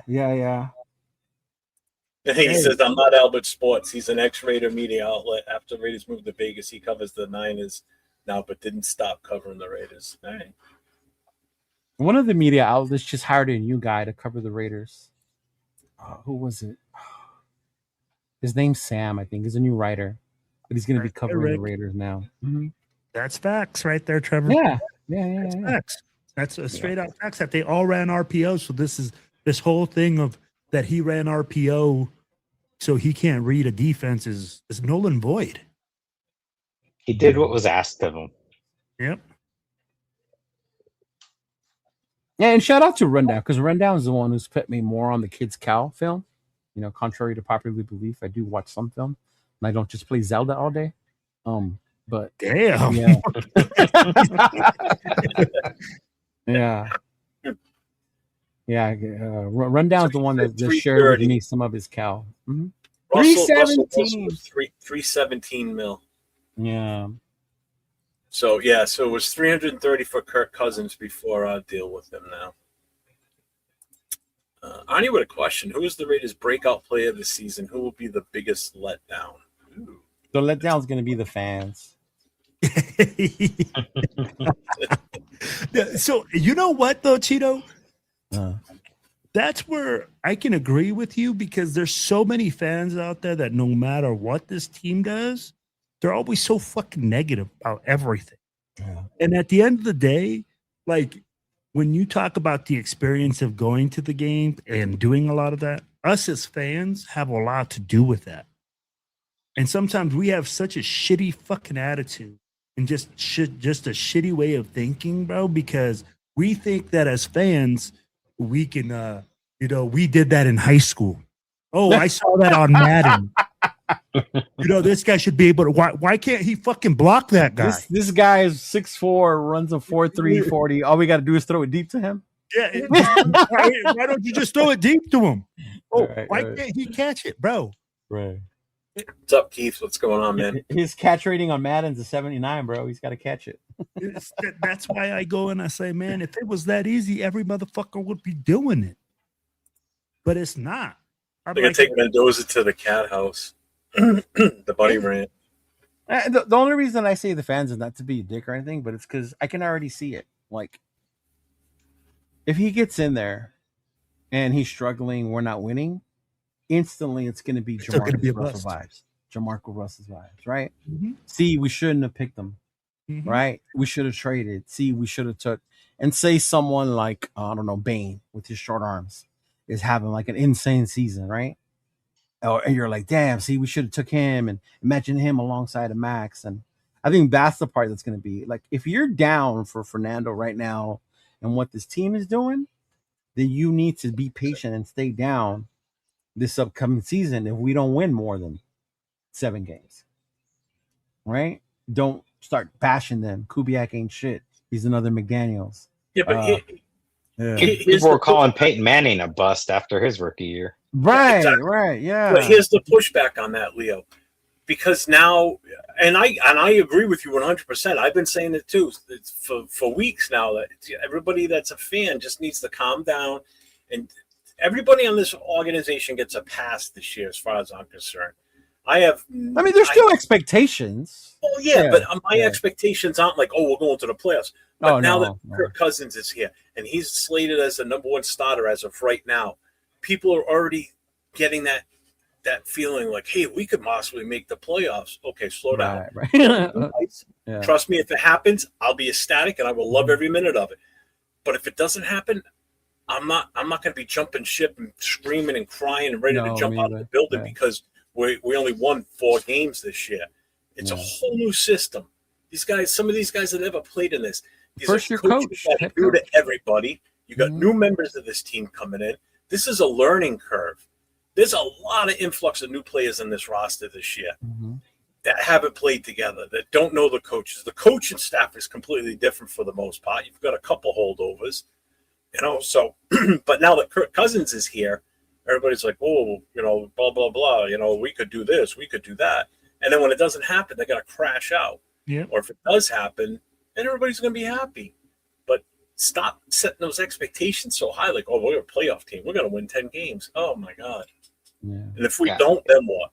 He says, I'm not Albert Sports. He's an ex-Raider media outlet. After Raiders moved to Vegas, he covers the Niners now, but didn't stop covering the Raiders. All right. One of the media outlets just hired a new guy to cover the Raiders. Who was it? His name's Sam, I think. He's a new writer, but he's going to be covering the Raiders now. Mm-hmm. That's facts right there, Trevor. Yeah. That's facts. That's a straight out facts that they all ran RPO. So this whole thing of that he ran RPO so he can't read a defense is null and void. He did what was asked of him. Yep. Yeah, and shout out to Rundown, because Rundown is the one who's put me more on the Kids Cow film. You know, contrary to popular belief, I do watch some film, and I don't just play Zelda all day. But damn, Rundown's the one that just shared with me some of his cow. Mm-hmm. 317, 317 mil. Yeah. So it was 330 for Kirk Cousins before I deal with him now. Arnie with a question: who is the Raiders' breakout player this season? Who will be the biggest letdown? Ooh. The letdown is going to be the fans. So you know what though, Cheeto? That's where I can agree with you, because there's so many fans out there that no matter what this team does, they're always so fucking negative about everything. Yeah. And at the end of the day, like when you talk about the experience of going to the game and doing a lot of that, us as fans have a lot to do with that. And sometimes we have such a shitty fucking attitude and just a shitty way of thinking, bro, because we think that as fans, we can, we did that in high school. Oh, I saw that on Madden. This guy should be able to. Why can't he fucking block that guy? This guy is 6'4", runs a 4.3 40. All we got to do is throw it deep to him. Yeah. Why don't you just throw it deep to him? Oh, why can't he catch it, bro? Right. What's up, Keith? What's going on, man? His catch rating on Madden's a 79, bro. He's got to catch it. That's why I go and I say, man, if it was that easy, every motherfucker would be doing it. But it's not. They're going to take Mendoza to the cat house. The bunny rant. The only reason I say the fans is not to be a dick or anything, but it's because I can already see it. Like, if he gets in there and he's struggling, we're not winning, instantly it's going to be Jamarcus Russell vibes. Jamarcus Russell's vibes, right? Mm-hmm. See, we shouldn't have picked him, right? We should have traded. See, we should have took. And say someone like, I don't know, Bane with his short arms is having like an insane season, right? And you're like, damn, see, we should have took him, and imagine him alongside of Max. And I think that's the part that's going to be like, if you're down for Fernando right now and what this team is doing, then you need to be patient and stay down this upcoming season if we don't win more than 7 games, right? Don't start bashing them. Kubiak ain't shit. He's another McDaniels. Yeah, but people were calling Peyton Manning a bust after his rookie year. Right, exactly. Right, yeah. But here's the pushback on that, Leo, because now, and I agree with you 100%. I've been saying it too for weeks now, that everybody that's a fan just needs to calm down, and everybody on this organization gets a pass this year, as far as I'm concerned. There's still expectations. Oh yeah, but my expectations aren't like, we're going to the playoffs. But now that Kirk Cousins is here and he's slated as the number 1 starter as of right now, people are already getting that feeling like, hey, we could possibly make the playoffs. Okay, slow down. Right. Trust me, if it happens, I'll be ecstatic and I will love every minute of it. But if it doesn't happen, I'm not going to be jumping ship and screaming and crying and ready to jump out of the building because we only won 4 games this year. It's a whole new system. These guys, some of these guys have never played in this. These First year coach. New to everybody. You got new members of this team coming in. This is a learning curve. There's a lot of influx of new players in this roster this year. that haven't played together, that don't know the coaches. The coaching staff is completely different for the most part. You've got a couple holdovers, so, but now that Kirk Cousins is here, everybody's like, oh, blah, blah, blah, we could do this, we could do that. And then when it doesn't happen, they got to crash out. Yeah. Or if it does happen, then everybody's going to be happy. But stop setting those expectations so high, like, oh, we're a playoff team. We're going to win 10 games. Oh, my God. Yeah. And if we don't, then what?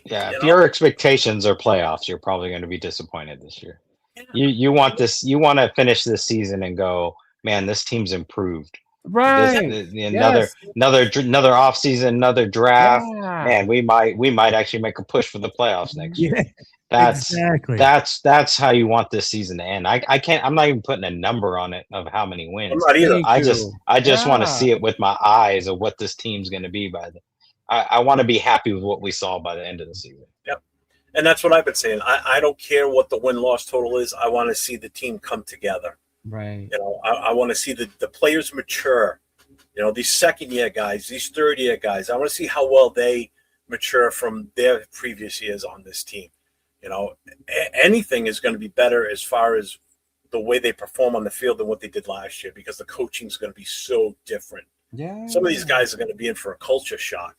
Yeah, if your expectations are playoffs, you're probably going to be disappointed this year. Yeah. You want to finish this season and go, man, this team's improved. Right. Another off season, another draft. Yeah. Man, we might actually make a push for the playoffs next year. That's how you want this season to end. I'm not even putting a number on it of how many wins. I'm not either. I just want to see it with my eyes of what this team's going to be by the. I want to be happy with what we saw by the end of the season. Yep. And that's what I've been saying. I don't care what the win-loss total is. I want to see the team come together. Right. I want to see the players mature. These second-year guys, these third-year guys. I want to see how well they mature from their previous years on this team. Anything is going to be better as far as the way they perform on the field than what they did last year, because the coaching is going to be so different. Yeah. Some of these guys are going to be in for a culture shock,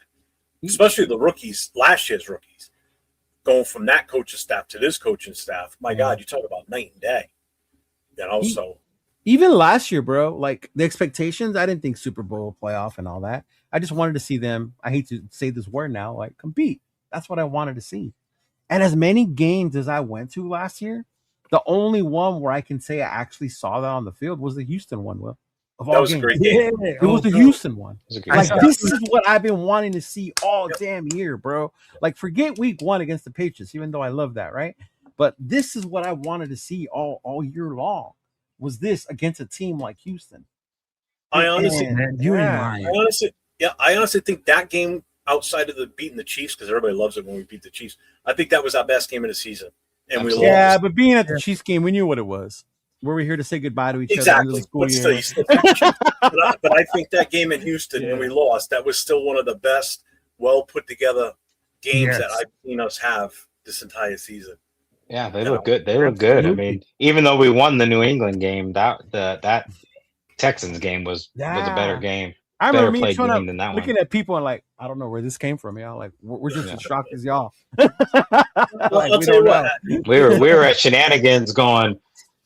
especially the rookies, last year's rookies, going from that coaching staff to this coaching staff. My God, you talk about night and day. So even last year, bro, like the expectations, I didn't think Super Bowl playoff and all that. I just wanted to see them. I hate to say this word now, like compete. That's what I wanted to see. And as many games as I went to last year, the only one where I can say I actually saw that on the field was the Houston one, Will. That was a great game. Yeah, it was the Houston one. Like, this is what I've been wanting to see all damn year, bro. Like, forget week 1 against the Patriots, even though I love that, right? But this is what I wanted to see all year long, was this against a team like Houston. I honestly think that game, outside of the beating the Chiefs, because everybody loves it when we beat the Chiefs, I think that was our best game of the season. And we lost. Yeah, but being at the Chiefs game, we knew what it was. Were we here to say goodbye to each other? Exactly. But I think that game in Houston, when we lost, that was still one of the best, well put together games that I've seen us have this entire season. Yeah, they look good. They look good. I mean, even though we won the New England game, that Texans game was a better game. I remember me looking at people and like, I don't know where this came from. Like, we're just as shocked as y'all. I'll tell you what. We were at shenanigans going,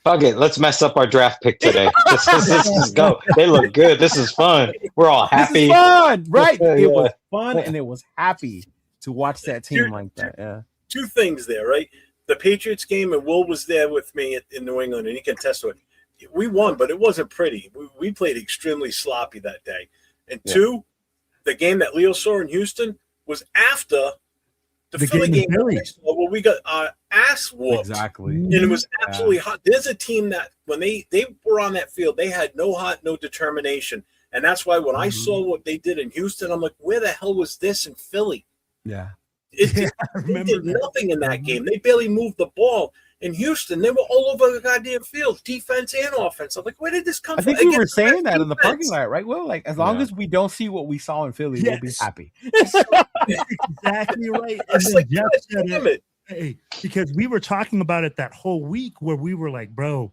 fuck it, let's mess up our draft pick today. Let's go. They look good. This is fun. We're all happy. This is fun, right? It was fun, and it was happy to watch that team like that. Yeah. Two things there, right? The Patriots game, and Will was there with me in New England, and he can attest to it. We won, but it wasn't pretty. We played extremely sloppy that day. And two, the game that Leo saw in Houston was after the Philly game where we got our ass whooped. Exactly. And it was absolutely hot. There's a team that when they were on that field, they had no heart, no determination. And that's why when I saw what they did in Houston, I'm like, where the hell was this in Philly? Yeah. They did nothing in that game. They barely moved the ball. In Houston, they were all over the goddamn field, defense and offense. I'm like, where did this come from? I think we were saying that in the parking lot, right? Well, like, as long as we don't see what we saw in Philly, we'll be happy. Exactly right. And like, Jeff said it, because we were talking about it that whole week where we were like, bro,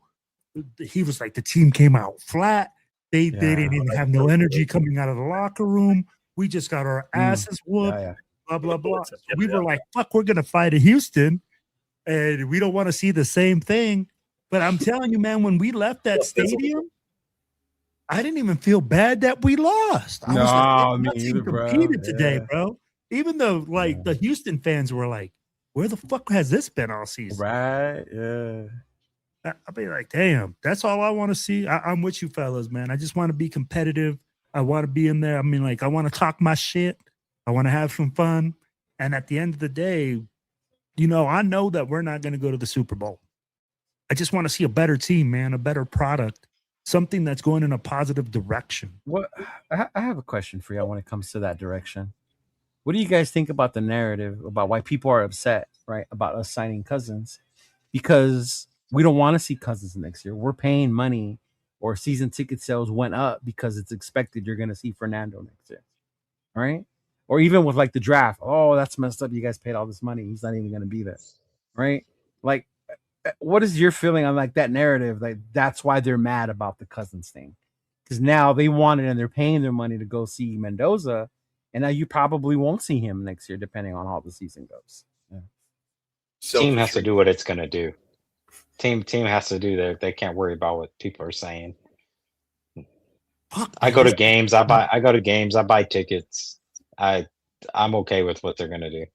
he was like, the team came out flat. They didn't even have no energy coming out of the locker room. We just got our asses whooped. Blah, blah, blah. So we were like, fuck, we're going to fight at Houston. And we don't want to see the same thing. But I'm telling you, man, when we left that stadium, I didn't even feel bad that we lost. I was like, me either, competed today, bro. Even though, like, the Houston fans were like, where the fuck has this been all season? Right, yeah. I'll be like, damn, that's all I want to see. I'm with you fellas, man. I just want to be competitive. I want to be in there. I mean, like, I want to talk my shit. I want to have some fun. And at the end of the day, you know, I know that we're not going to go to the Super Bowl. I just want to see a better team, man, a better product, something that's going in a positive direction. What I have a question for y'all when it comes to that direction. What do you guys think about the narrative about why people are upset, right, about us signing Cousins? Because we don't want to see Cousins next year. We're paying money, or season ticket sales went up because it's expected you're going to see Fernando next year, right? or even with like the draft. Oh, that's messed up. You guys paid all this money. He's not even going to be there, right? Like, what is your feeling on like that narrative? Like that's why they're mad about the Cousins thing, because now they want it and they're paying their money to go see Mendoza, and now you probably won't see him next year, depending on how the season goes. Yeah. Team has to do what it's going to do. Team has to do that. They can't worry about what people are saying. I go to games. I buy tickets. I'm okay with what they're going to do.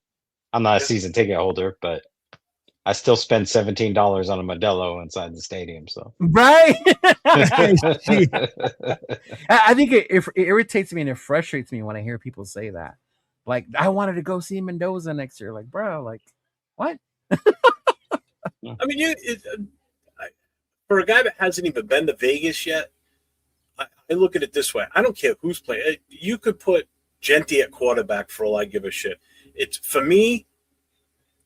I'm not a season ticket holder, but I still spend $17 on a Modelo inside the stadium. So right. I think it irritates me and it frustrates me when I hear people say that. Like, I wanted to go see Mendoza next year. Like, bro, like, what? I mean, for a guy that hasn't even been to Vegas yet, I look at it this way. I don't care who's playing. You could put Genti at quarterback for all I give a shit. For me,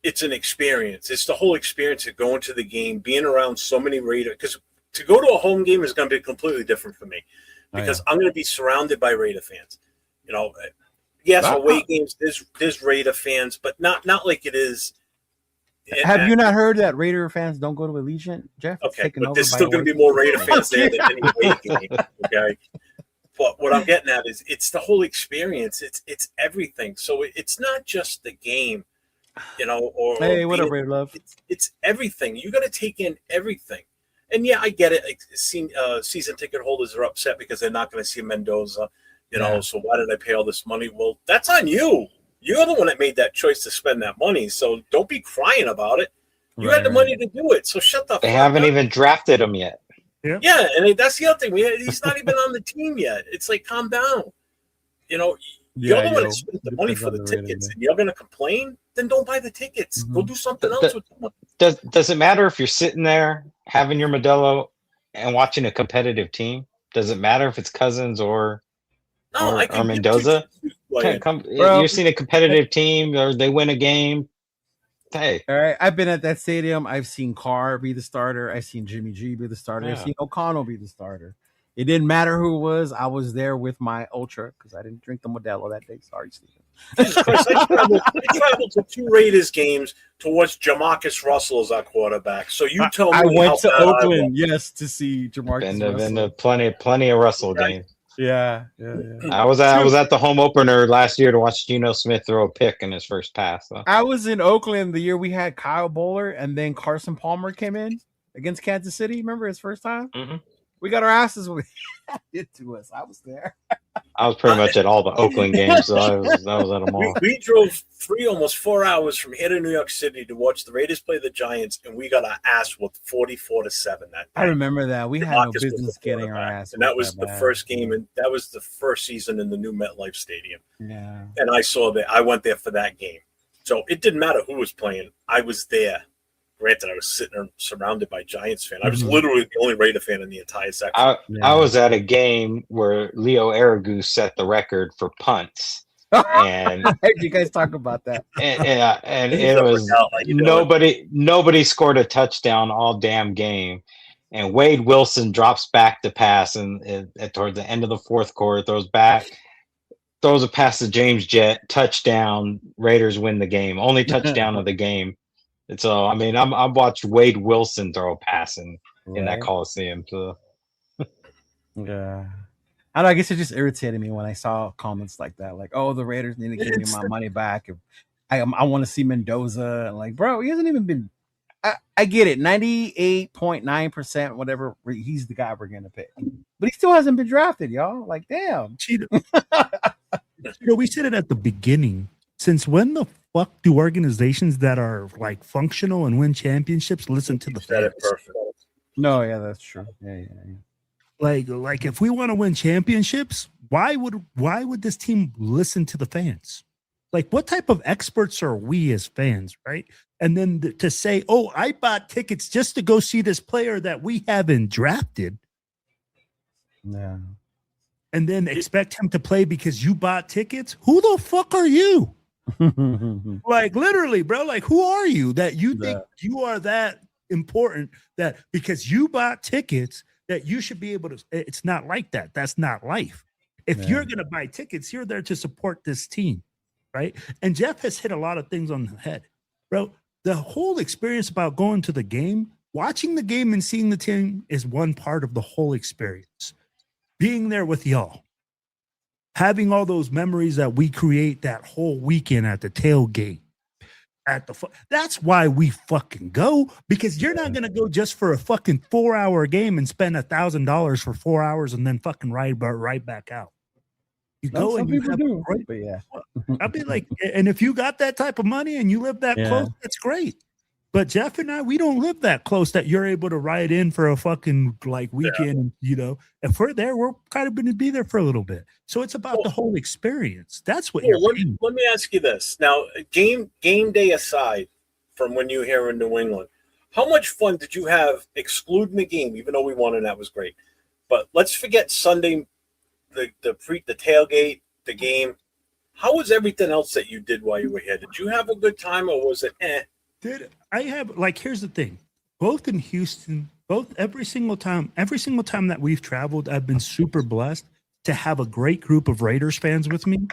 it's an experience. It's the whole experience of going to the game, being around so many Raiders. Because to go to a home game is going to be completely different for me, because I'm going to be surrounded by Raider fans. You know, yes, away games there's Raider fans, but not like it is. Have you not heard that Raider fans don't go to Allegiant, Jeff? Okay, but there's still going to be more Raider fans there than any away game. Okay, but what I'm getting at is it's the whole experience. It's everything. So it's not just the game, you know. Or hey, what up, Raider love? It's everything. You got to take in everything. And yeah, I get it. Season ticket holders are upset because they're not going to see Mendoza. You know, so why did I pay all this money? Well, that's on you. You're the one that made that choice to spend that money, so don't be crying about it. You had the money to do it, so shut the fuck up. They haven't even drafted him yet. Yeah, and that's the other thing. He's not even on the team yet. It's like, calm down. You know, you're the one that spent the money for the tickets, and you're going to complain? Then don't buy the tickets. Go do something else with them. Does it matter if you're sitting there having your Modelo and watching a competitive team? Does it matter if it's Cousins or Mendoza? You're seeing a competitive team, or they win a game. Hey, all right. I've been at that stadium. I've seen Carr be the starter. I've seen Jimmy G be the starter. I've seen O'Connell be the starter. It didn't matter who it was. I was there with my Ultra because I didn't drink the Modelo that day. Sorry, Stephen. Jesus Christ, I traveled to 2 Raiders games to watch Jamarcus Russell as our quarterback. So you tell me. I went to Oakland, to see Jamarcus Russell. Been to plenty of Russell games. Yeah. I was at the home opener last year to watch Geno Smith throw a pick in his first pass. So. I was in Oakland the year we had Kyle Bowler, and then Carson Palmer came in against Kansas City. Remember his first time? Mm-hmm. We got our asses hit to us. I was there. I was pretty much at all the Oakland games, so I was at them all. We drove almost 4 hours from here to New York City to watch the Raiders play the Giants, and we got our ass whooped 44-7 that day. I remember that. We had no business getting our ass. And that was the first game, and that was the first season in the new MetLife Stadium. Yeah. And I went there for that game. So it didn't matter who was playing. I was there. Granted, I was sitting there surrounded by Giants fans. I was literally the only Raider fan in the entire section. I was at a game where Leo Aragu set the record for punts. And you guys talk about that. And it was nobody scored a touchdown all damn game. And Wade Wilson drops back to pass, and toward the end of the fourth quarter, throws a pass to James Jett, touchdown. Raiders win the game. Only touchdown of the game. And so, I mean, I've watched Wade Wilson throw a pass in that Coliseum. So. Yeah. I don't know, I guess it just irritated me when I saw comments like that. Like, oh, the Raiders need to give me my money back. I want to see Mendoza. And like, bro, he hasn't even been. I get it. 98.9%, whatever. He's the guy we're going to pick. But he still hasn't been drafted, y'all. Like, damn. We said it at the beginning. Since when the fuck do organizations that are like functional and win championships listen to the fans? No, yeah, that's true. Yeah. Like if we want to win championships, why would this team listen to the fans? Like, what type of experts are we as fans, right? And then to say, oh, I bought tickets just to go see this player that we haven't drafted. Yeah. And then expect him to play because you bought tickets? Who the fuck are you? Like, literally, bro, like, who are you that you think you are that important that because you bought tickets that you should be able to? It's not like that. That's not life. If you're going to buy tickets, you're there to support this team. right? And Jeff has hit a lot of things on the head, bro. The whole experience about going to the game, watching the game and seeing the team is one part of the whole experience. Being there with y'all, having all those memories that we create that whole weekend at the tailgate, that's why we fucking go, because you're not gonna go just for a fucking 4-hour game and spend $1,000 for 4 hours and then fucking right back out. You go and you have do, but yeah. I'd be like, and if you got that type of money and you live that close, that's great. But Jeff and I, we don't live that close that you're able to ride in for a fucking like weekend. You know, if we're there, we're kind of going to be there for a little bit. So it's about the whole experience. That's what let me ask you this now: game day aside, from when you were here in New England, how much fun did you have excluding the game? Even though we won and that was great, but let's forget Sunday, the tailgate, the game. How was everything else that you did while you were here? Did you have a good time, or was it Did I have, like, here's the thing, both in Houston, every single time that we've traveled, I've been super blessed to have a great group of Raiders fans with me,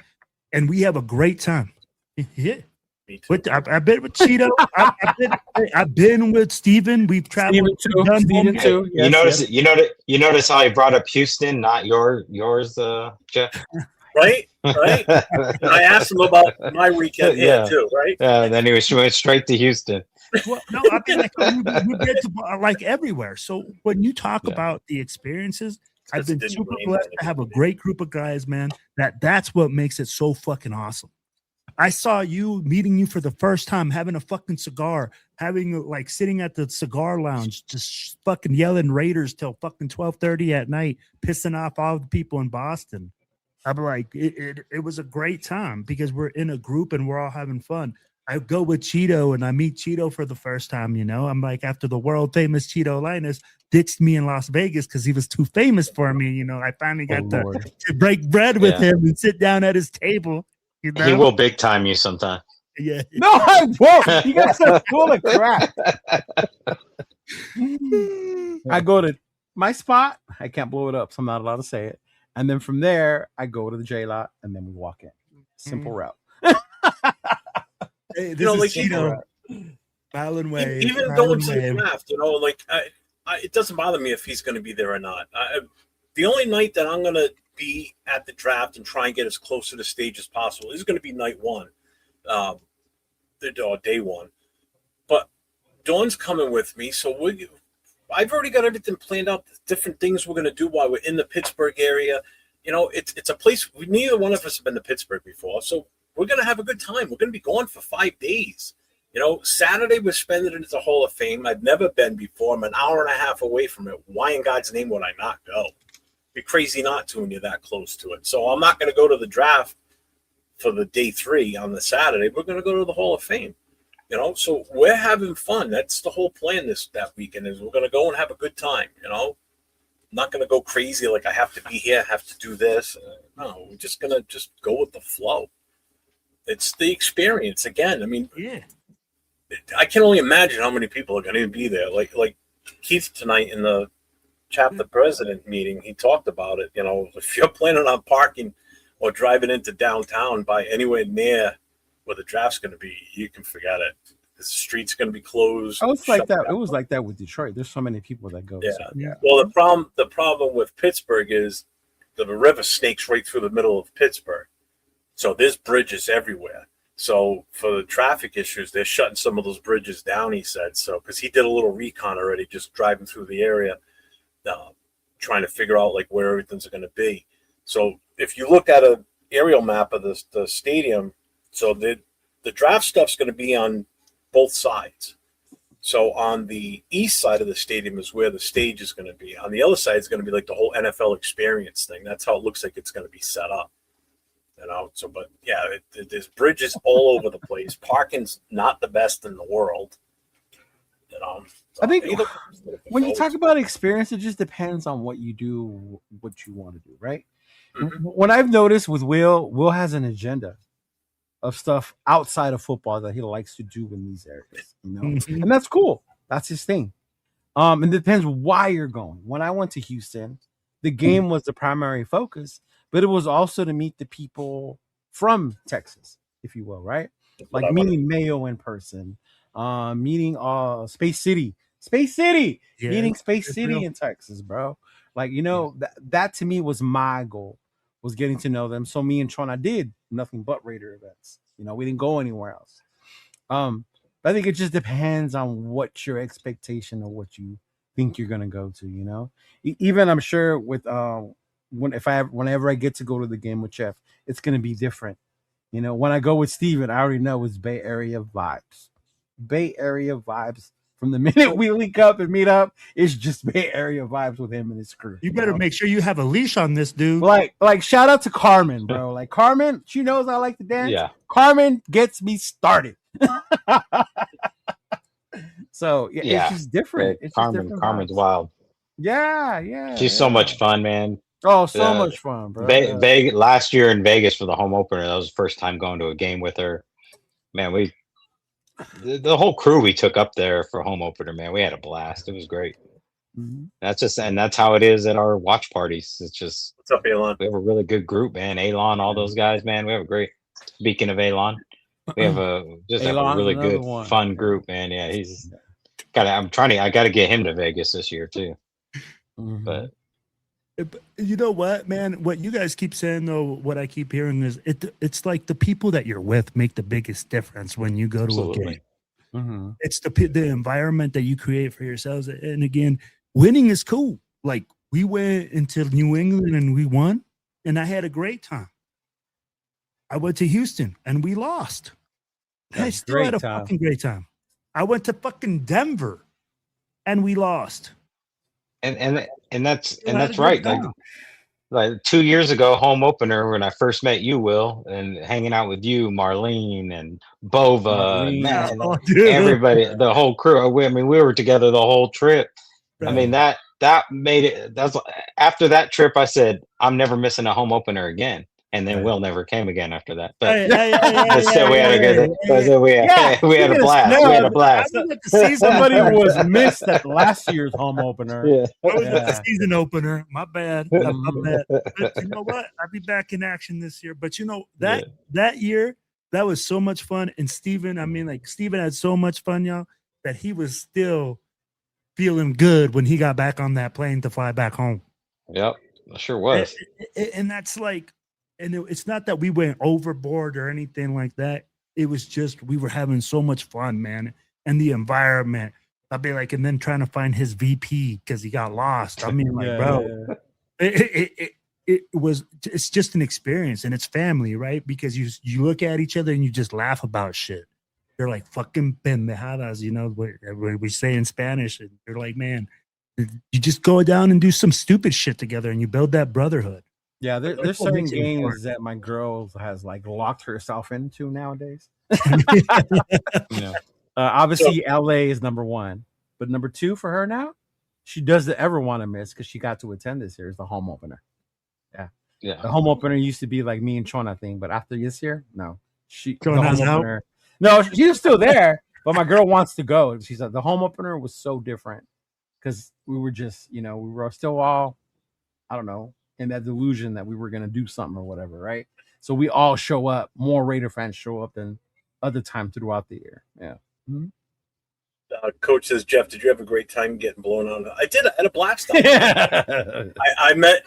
and we have a great time. Yeah. I've been with Cheeto. I've been with Steven. We've traveled. Steven too. Yes, you notice how I brought up Houston, not yours, Jeff. Right. I asked him about my weekend here too, right? Yeah, and then he went straight to Houston. Well, no, I mean, like, we've been to like everywhere. So when you talk about the experiences, I've been super blessed to have a great group of guys, man. That's what makes it so fucking awesome. I saw you, meeting you for the first time, having a fucking cigar, like sitting at the cigar lounge, just fucking yelling Raiders till fucking 12:30 at night, pissing off all the people in Boston. I'm like, it was a great time because we're in a group and we're all having fun. I go with Cheeto and I meet Cheeto for the first time, you know. I'm like, after the world famous Cheeto Linus ditched me in Las Vegas because he was too famous for me, you know. I finally got to break bread with him and sit down at his table. You know? He will big time you sometime. Yeah. No, I won't. You guys are full of crap. I go to my spot. I can't blow it up, so I'm not allowed to say it. And then from there, I go to the J lot, and then we walk in. Simple route. Hey, this is Cheeto. Even going to the draft, you know, like it doesn't bother me if he's going to be there or not. The only night that I'm going to be at the draft and try and get as close to the stage as possible is going to be night one, day one. But Dawn's coming with me, so I've already got everything planned out. Different things we're going to do while we're in the Pittsburgh area. You know, it's a place neither one of us have been to Pittsburgh before, so we're going to have a good time. We're going to be gone for 5 days. You know, Saturday we're spending it at the Hall of Fame. I've never been before. I'm an hour and a half away from it. Why in God's name would I not go? Be crazy not to when you're that close to it. So I'm not going to go to the draft for the day 3 on the Saturday. We're going to go to the Hall of Fame. You know, so we're having fun. That's the whole plan that weekend is we're going to go and have a good time. You know, I'm not going to go crazy like I have to be here, have to do this. No, we're just going to just go with the flow. It's the experience again. I mean, I can only imagine how many people are going to be there. Like Keith tonight in the chapter president meeting, he talked about it. You know, if you're planning on parking or driving into downtown by anywhere near where the draft's going to be, you can forget it. The street's going to be closed. Oh, it's like that. It was like that with Detroit. There's so many people that go. Yeah. So, yeah. Well, the problem with Pittsburgh is the river snakes right through the middle of Pittsburgh. So there's bridges everywhere. So for the traffic issues, they're shutting some of those bridges down, he said. So because he did a little recon already, just driving through the area, trying to figure out like where everything's going to be. So if you look at an aerial map of the stadium, so the draft stuff's going to be on both sides. So on the east side of the stadium is where the stage is going to be. On the other side is going to be like the whole NFL experience thing. That's how it looks like it's going to be set up. You know, so, but yeah, there's bridges all over the place. Parking's not the best in the world. You know, so I think when you talk about experience, it just depends on what you do, what you want to do, right? Mm-hmm. What I've noticed with Will has an agenda of stuff outside of football that he likes to do in these areas, you know, and that's cool. That's his thing. And it depends why you're going. When I went to Houston, the game was the primary focus, but it was also to meet the people from Texas. if you will, right? Like meeting Mayo in person, meeting Space City, meeting Space City in Texas, bro. Like, that to me was my goal, was getting to know them. So me and Tron, I did nothing but Raider events. We didn't go anywhere else. I think it just depends on what your expectation of what you think you're gonna go to. Even I'm sure with whenever I get to go to the game with Jeff, it's gonna be different. When I go with Steven, I already know it's Bay Area vibes. Bay Area vibes from the minute we link up and meet up. It's just Bay Area vibes with him and his crew. You better make sure you have a leash on this dude. Like shout out to Carmen, bro. Like Carmen, she knows I like to dance. Yeah. Carmen gets me started. So it's just different. It's Carmen's wild. Yeah. She's so much fun, man. Oh, so much fun, bro. Vegas, last year in Vegas for the home opener, that was the first time going to a game with her. Man, the whole crew we took up there for home opener, man, we had a blast. It was great. Mm-hmm. That's how it is at our watch parties. It's just, what's up, Elon? We have a really good group, man. Elon, all those guys, man. We have a great. Speaking of Elon, we have a really good, fun group, man. Yeah, he's I got to get him to Vegas this year too. Mm-hmm. But you know what, man? What you guys keep saying, though, what I keep hearing is it's like the people that you're with make the biggest difference when you go to a game. Mm-hmm. It's the environment that you create for yourselves. And again, winning is cool. Like, we went into New England and we won, and I had a great time. I went to Houston and we lost. And I still had a fucking great time. I went to fucking Denver and we lost. And that's right. Like 2 years ago, home opener, when I first met you, Will, and hanging out with you, Marlene and Bova, man, everybody, the whole crew. We were together the whole trip. Right. I mean, that made it. After that trip, I said, I'm never missing a home opener again. And then Will never came again after that. But we had a blast. We had a blast. Somebody was missed at last year's home opener. Yeah. I was at the season opener. My bad. But you know what? I'll be back in action this year. But that year, that was so much fun. And Steven had so much fun, y'all, that he was still feeling good when he got back on that plane to fly back home. Yep, I sure was. And that's like, and it's not that we went overboard or anything like that. It was just we were having so much fun, man. And the environment. I'd be like, and then trying to find his VP because he got lost. I mean, bro, it's just an experience, and it's family, right? Because you look at each other and you just laugh about shit. They're like fucking pendejadas, what we say in Spanish. And they're like, man, you just go down and do some stupid shit together, and you build that brotherhood. Yeah, there's certain games that my girl has like locked herself into nowadays. Obviously, LA is number one, but number two for her now, she doesn't ever want to miss because she got to attend this year is the home opener. Yeah. The home opener used to be like me and Chona thing, but after this year, no. No, she's still there, but my girl wants to go. She said the home opener was so different because we were just, we were still all, I don't know, in that delusion that we were going to do something or whatever, right? So we all show up. More Raider fans show up than other times throughout the year. Yeah. Mm-hmm. Coach says, Jeff, did you have a great time getting blown on? I did. I had a blast. I met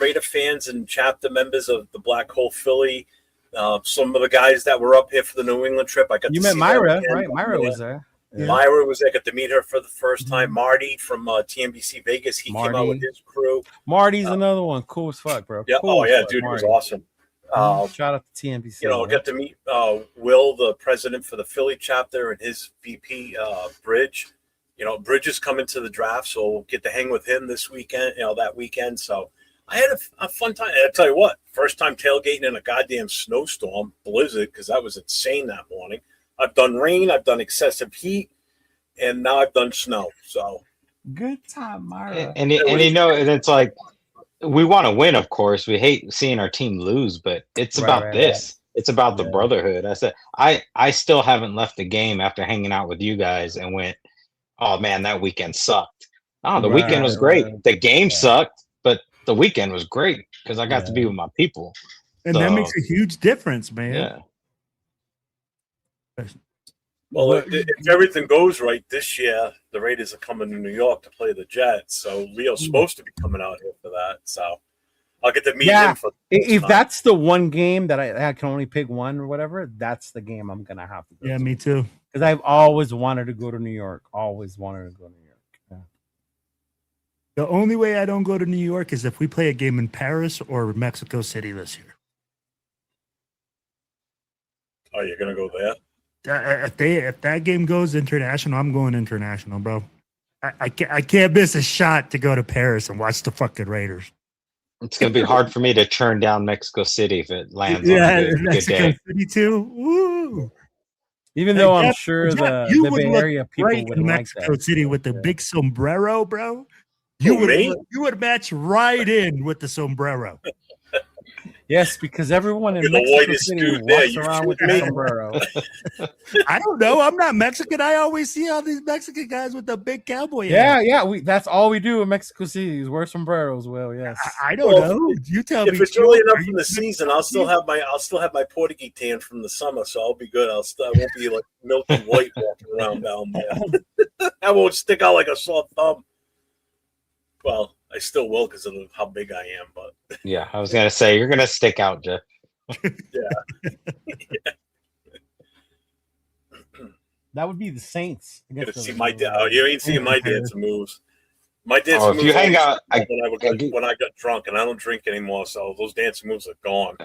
Raider fans and chapter members of the Black Hole Philly. Some of the guys that were up here for the New England trip. You met Myra, right? Myra was there. Yeah. Myra was there. I got to meet her for the first time. Marty from TNBC Vegas. He came out with his crew. Marty's another one. Cool as fuck, bro. Yeah. Cool dude, he was awesome. Shout out to TNBC. Got to meet Will, the president for the Philly chapter, and his VP, Bridge. Bridge is coming to the draft, so we'll get to hang with him this weekend, that weekend. So I had a fun time. And I'll tell you what, first time tailgating in a goddamn snowstorm, blizzard, because that was insane that morning. I've done rain, I've done excessive heat, and now I've done snow. So good time, Myra. And it's like we want to win, of course. We hate seeing our team lose, but it's about this. Right. It's about the brotherhood. I said I still haven't left the game after hanging out with you guys and went, oh man, that weekend sucked. Oh, the weekend was great. The game sucked, but the weekend was great because I got to be with my people. And that makes a huge difference, man. Yeah. Well, if everything goes right this year, the Raiders are coming to New York to play the Jets. So Leo's supposed to be coming out here for that. So I'll get to meet him for if that's the one game that I can only pick one or whatever, that's the game I'm gonna have to go. Yeah, me too. Because I've always wanted to go to New York. Always wanted to go to New York. Yeah. The only way I don't go to New York is if we play a game in Paris or Mexico City this year. Oh, you're gonna go there? If that game goes international, I'm going international, bro. I can't miss a shot to go to Paris and watch the fucking Raiders. It's gonna be hard for me to turn down Mexico City if it lands on a good Mexico day. City too. Woo. Even though I'm sure the Bay Area people right would in like Mexico that. City with the big sombrero, bro. You would match right in with the sombrero. Yes, because everyone in You're the Mexico whitest City dude there. walks You around with shoot a me. sombrero. I don't know. I'm not Mexican. I always see all these Mexican guys with the big cowboy hat. Yeah. That's all we do in Mexico City is wear sombreros. Well, yes. I don't know. You tell me. If it's early enough in the season, I'll still have my Portuguese tan from the summer, so I'll be good. I won't be like milky white walking around down there. I won't stick out like a sore thumb. Well, I still will because of how big I am, but Yeah, I was gonna say you're gonna stick out, Jeff. yeah. That would be the Saints. You see my you ain't seeing my dancing moves. My dancing Oh, if moves. you hang out, when I got drunk, and I don't drink anymore, so those dancing moves are gone.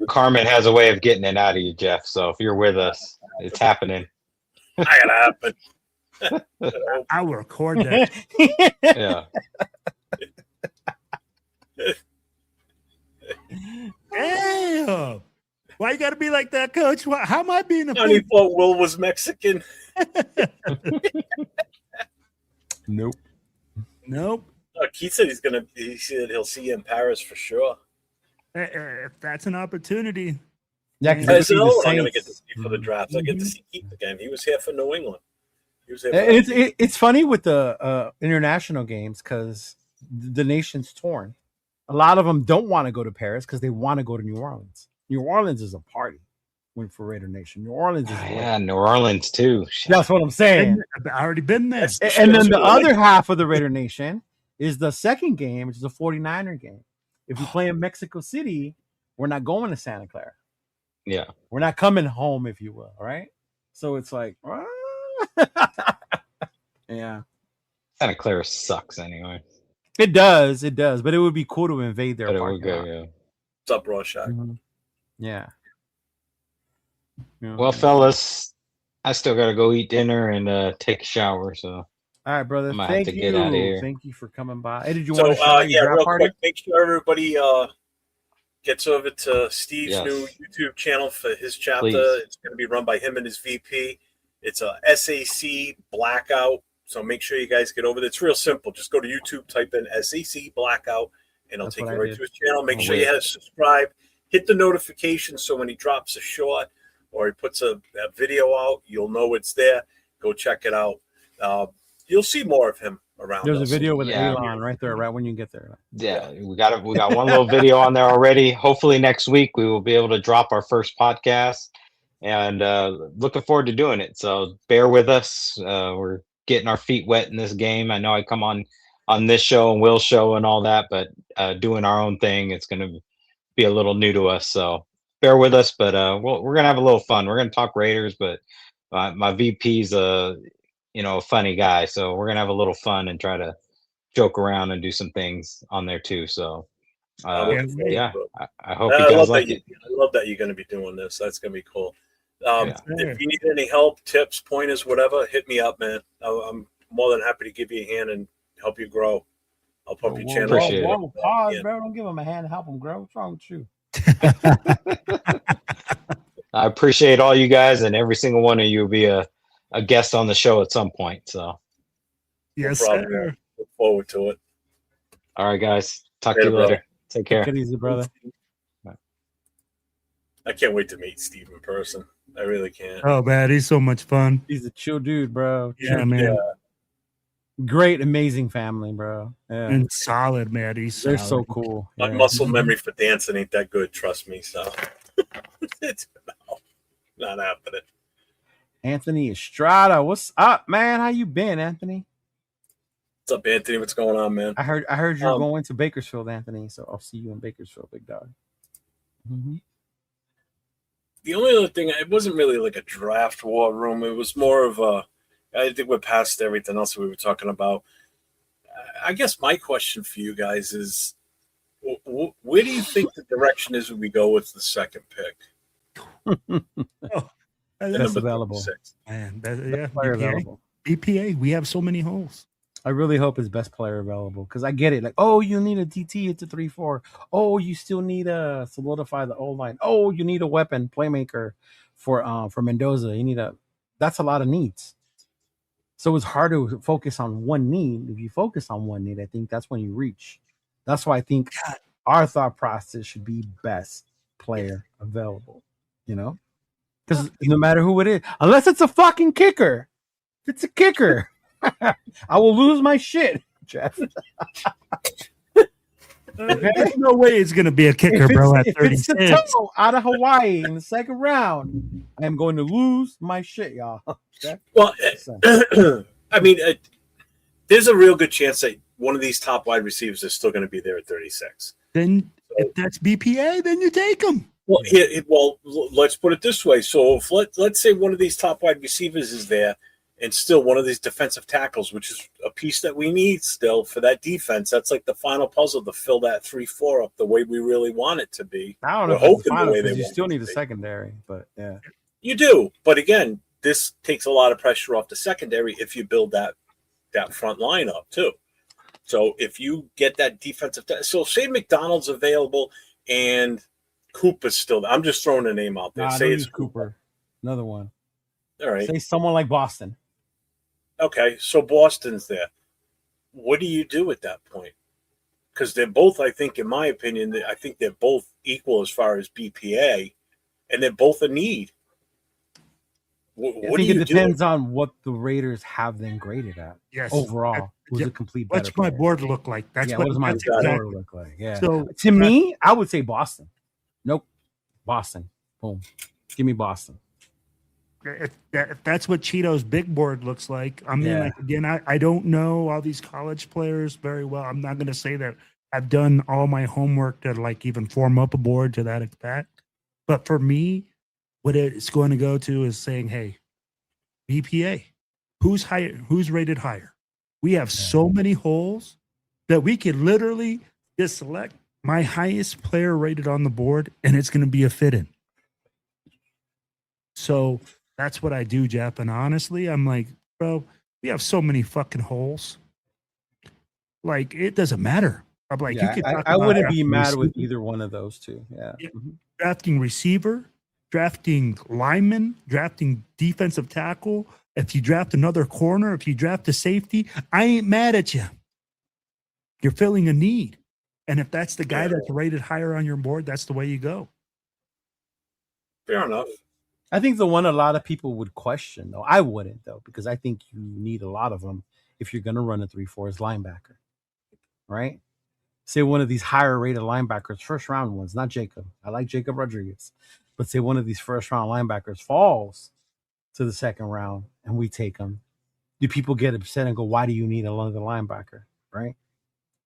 Carmen has a way of getting it out of you, Jeff. So if you're with us, it's happening. I gotta happen. I will record that. Yeah. Damn. Why you got to be like that, Coach? How am I being a He thought Will was Mexican. Nope. Keith said he said he'll see you in Paris for sure. If that's an opportunity. Yeah, That's another one I'm going to get to see for the draft. I get to see Keith again. He was here for New England. It's funny with the international games because the nation's torn. A lot of them don't want to go to Paris because they want to go to New Orleans. New Orleans is a party for Raider Nation. New Orleans is New Orleans too. That's what I'm saying. I've already been there. And then the other half of the Raider Nation is the second game, which is a 49er game. If we play in Mexico City, we're not going to Santa Clara. Yeah. We're not coming home, if you will, right? So it's like, yeah. Santa Clara sucks anyway. It does, but it would be cool to invade their parking lot. Yeah. What's up, Rorschach? Mm-hmm. Yeah. Well, fellas, I still got to go eat dinner and take a shower. So, all right, brother. Thank you. Get out of here. Thank you for coming by. Hey, did you want to show your real party? quick, make sure everybody gets over to Steve's new YouTube channel for his chapter. Please. It's going to be run by him and his VP. It's a SAC Blackout. So make sure you guys get over there. It's real simple. Just go to YouTube, type in SAC Blackout, and it'll take you right to his channel. Make sure you hit subscribe. Hit the notification so when he drops a short or he puts a video out, you'll know it's there. Go check it out. You'll see more of him around. There's a video with Elon right there, right when you get there. Yeah, we got one little video on there already. Hopefully next week we will be able to drop our first podcast, and looking forward to doing it. So bear with us. We're getting our feet wet in this game. I know I come on this show and Will's show and all that, but doing our own thing, it's going to be a little new to us. So bear with us, but we're going to have a little fun. We're going to talk Raiders, but my VP's a funny guy. So we're going to have a little fun and try to joke around and do some things on there too. So I hope you guys like it. I love that you're going to be doing this. That's going to be cool. If you need any help, tips, pointers, whatever, hit me up, man. I'm more than happy to give you a hand and help you grow. I'll pump your channel. Pause, bro. Don't give him a hand to help him grow. What's wrong with you? I appreciate all you guys, and every single one of you will be a guest on the show at some point. So, yes, sir. Look forward to it. All right, guys. Talk to you later. Brother. Take care. Take it easy, brother. I can't wait to meet Steve in person. I really can't. Oh, man, he's so much fun. He's a chill dude, bro. Yeah, man. Great, amazing family, bro. Yeah. And solid, man. He's They're solid. so cool. My Yeah. muscle memory for dancing ain't that good, trust me. So it's not happening. Anthony Estrada, what's up, man? How you been, Anthony? What's up, Anthony? What's going on, man? I heard you're going to Bakersfield, Anthony. So I'll see you in Bakersfield, big dog. Mm-hmm. The only other thing, it wasn't really like a draft war room. It was more of a, I think we're past everything else we were talking about. I guess my question for you guys is, where do you think the direction is when we go with the second pick? That's available. Man, yeah, player available. BPA, we have so many holes. I really hope it's best player available because I get it. Like, oh, you need a DT at the 3-4. Oh, you still need a solidify the O line. Oh, you need a weapon playmaker for Mendoza. You need that's a lot of needs. So it's hard to focus on one need. If you focus on one need, I think that's when you reach. That's why I think our thought process should be best player available. You know, because no matter who it is, unless it's a fucking kicker, if it's a kicker. I will lose my shit, Jeff. There's no way it's going to be a kicker, bro. At 36, if it's a toe out of Hawaii in the second round, I am going to lose my shit, y'all. Okay? Well, I mean, there's a real good chance that one of these top wide receivers is still going to be there at 36. Then, if that's BPA, then you take him. Well, let's put it this way. So, if let's say one of these top wide receivers is there, and still one of these defensive tackles, which is a piece that we need still for that defense. That's like the final puzzle to fill that 3-4 up the way we really want it to be. I don't know if it's the final, because you still need a secondary, but yeah. You do. But again, this takes a lot of pressure off the secondary if you build that front line up too. So if you get that defensive so say McDonald's available and Cooper's still there. I'm just throwing a name out there. Say it's Cooper. Another one. All right. Say someone like Boston. Okay, so Boston's there. What do you do at that point? Because they're both, I think, in my opinion, I think they're both equal as far as BPA, and they're both a need. I think it depends on what the Raiders have them graded at. Yes. Overall, who's a complete better What's my board look like? That's what does my board look like? Yeah. So to me, I would say Boston. Nope. Boston. Boom. Give me Boston. If that's what Cheeto's big board looks like, I mean, like, again, I don't know all these college players very well. I'm not going to say that I've done all my homework to like even form up a board to that extent. But for me, what it's going to go to is saying, hey, BPA, who's higher, who's rated higher? We have so many holes that we could literally just select my highest player rated on the board, and it's going to be a fit in. So that's what I do, Jeff. And honestly, I'm like, bro, we have so many fucking holes. Like, it doesn't matter. I'm like, you could. I wouldn't be mad with either one of those two. Yeah. Mm-hmm. Drafting receiver, drafting lineman, drafting defensive tackle. If you draft another corner, if you draft a safety, I ain't mad at you. You're filling a need. And if that's the guy that's rated higher on your board, that's the way you go. Fair enough. I think the one a lot of people would question, though, I wouldn't, though, because I think you need a lot of them if you're going to run a 3-4 is linebacker, right? Say one of these higher rated linebackers, first round ones, not Jacob. I like Jacob Rodriguez, but say one of these first round linebackers falls to the second round and we take them. Do people get upset and go, why do you need another linebacker, right?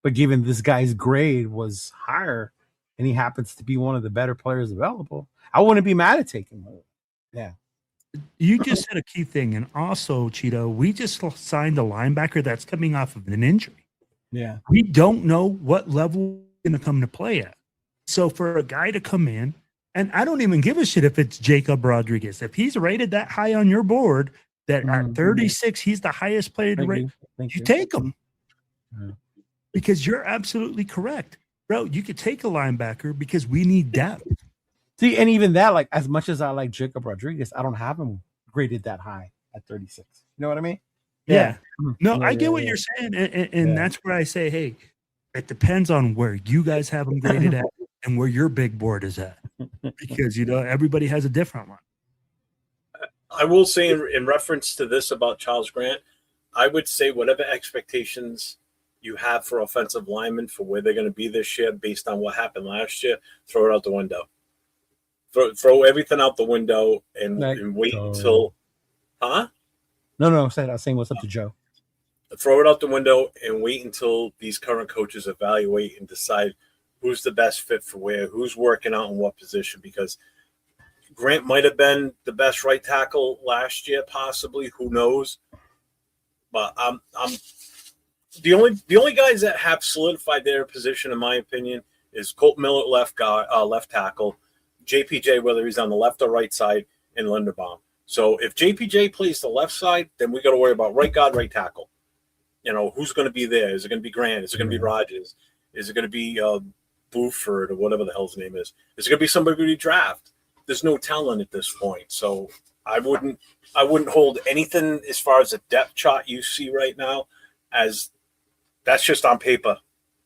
But given this guy's grade was higher and he happens to be one of the better players available, I wouldn't be mad at taking him. Yeah. You just said a key thing. And also, Cheeto, we just signed a linebacker that's coming off of an injury. Yeah. We don't know what level he's going to come to play at. So for a guy to come in, and I don't even give a shit if it's Jacob Rodriguez. If he's rated that high on your board, that at 36, he's the highest player to rate, you take him. Because you're absolutely correct. Bro, you could take a linebacker because we need depth. See, and even that, like, as much as I like Jacob Rodriguez, I don't have him graded that high at 36. You know what I mean? Yeah. No, I get what you're saying. And that's where I say, hey, it depends on where you guys have him graded at and where your big board is at. Because, you know, everybody has a different one. I will say in reference to this about Charles Grant, I would say whatever expectations you have for offensive linemen for where they're going to be this year based on what happened last year, throw it out the window. Throw everything out the window and wait until, huh? No, I was saying what's up to Joe. Throw it out the window and wait until these current coaches evaluate and decide who's the best fit for where, who's working out in what position. Because Grant might have been the best right tackle last year, possibly. Who knows? But I'm the only guys that have solidified their position, in my opinion, is Colt Miller, left tackle, JPJ, whether he's on the left or right side, and Linderbaum. So if JPJ plays the left side, then we got to worry about right guard, right tackle. Who's going to be there? Is it going to be Grant? Is it going to be Rogers? Is it going to be Buford or whatever the hell his name is? Is it going to be somebody we draft? There's no talent at this point. So I wouldn't hold anything as far as a depth chart you see right now as that's just on paper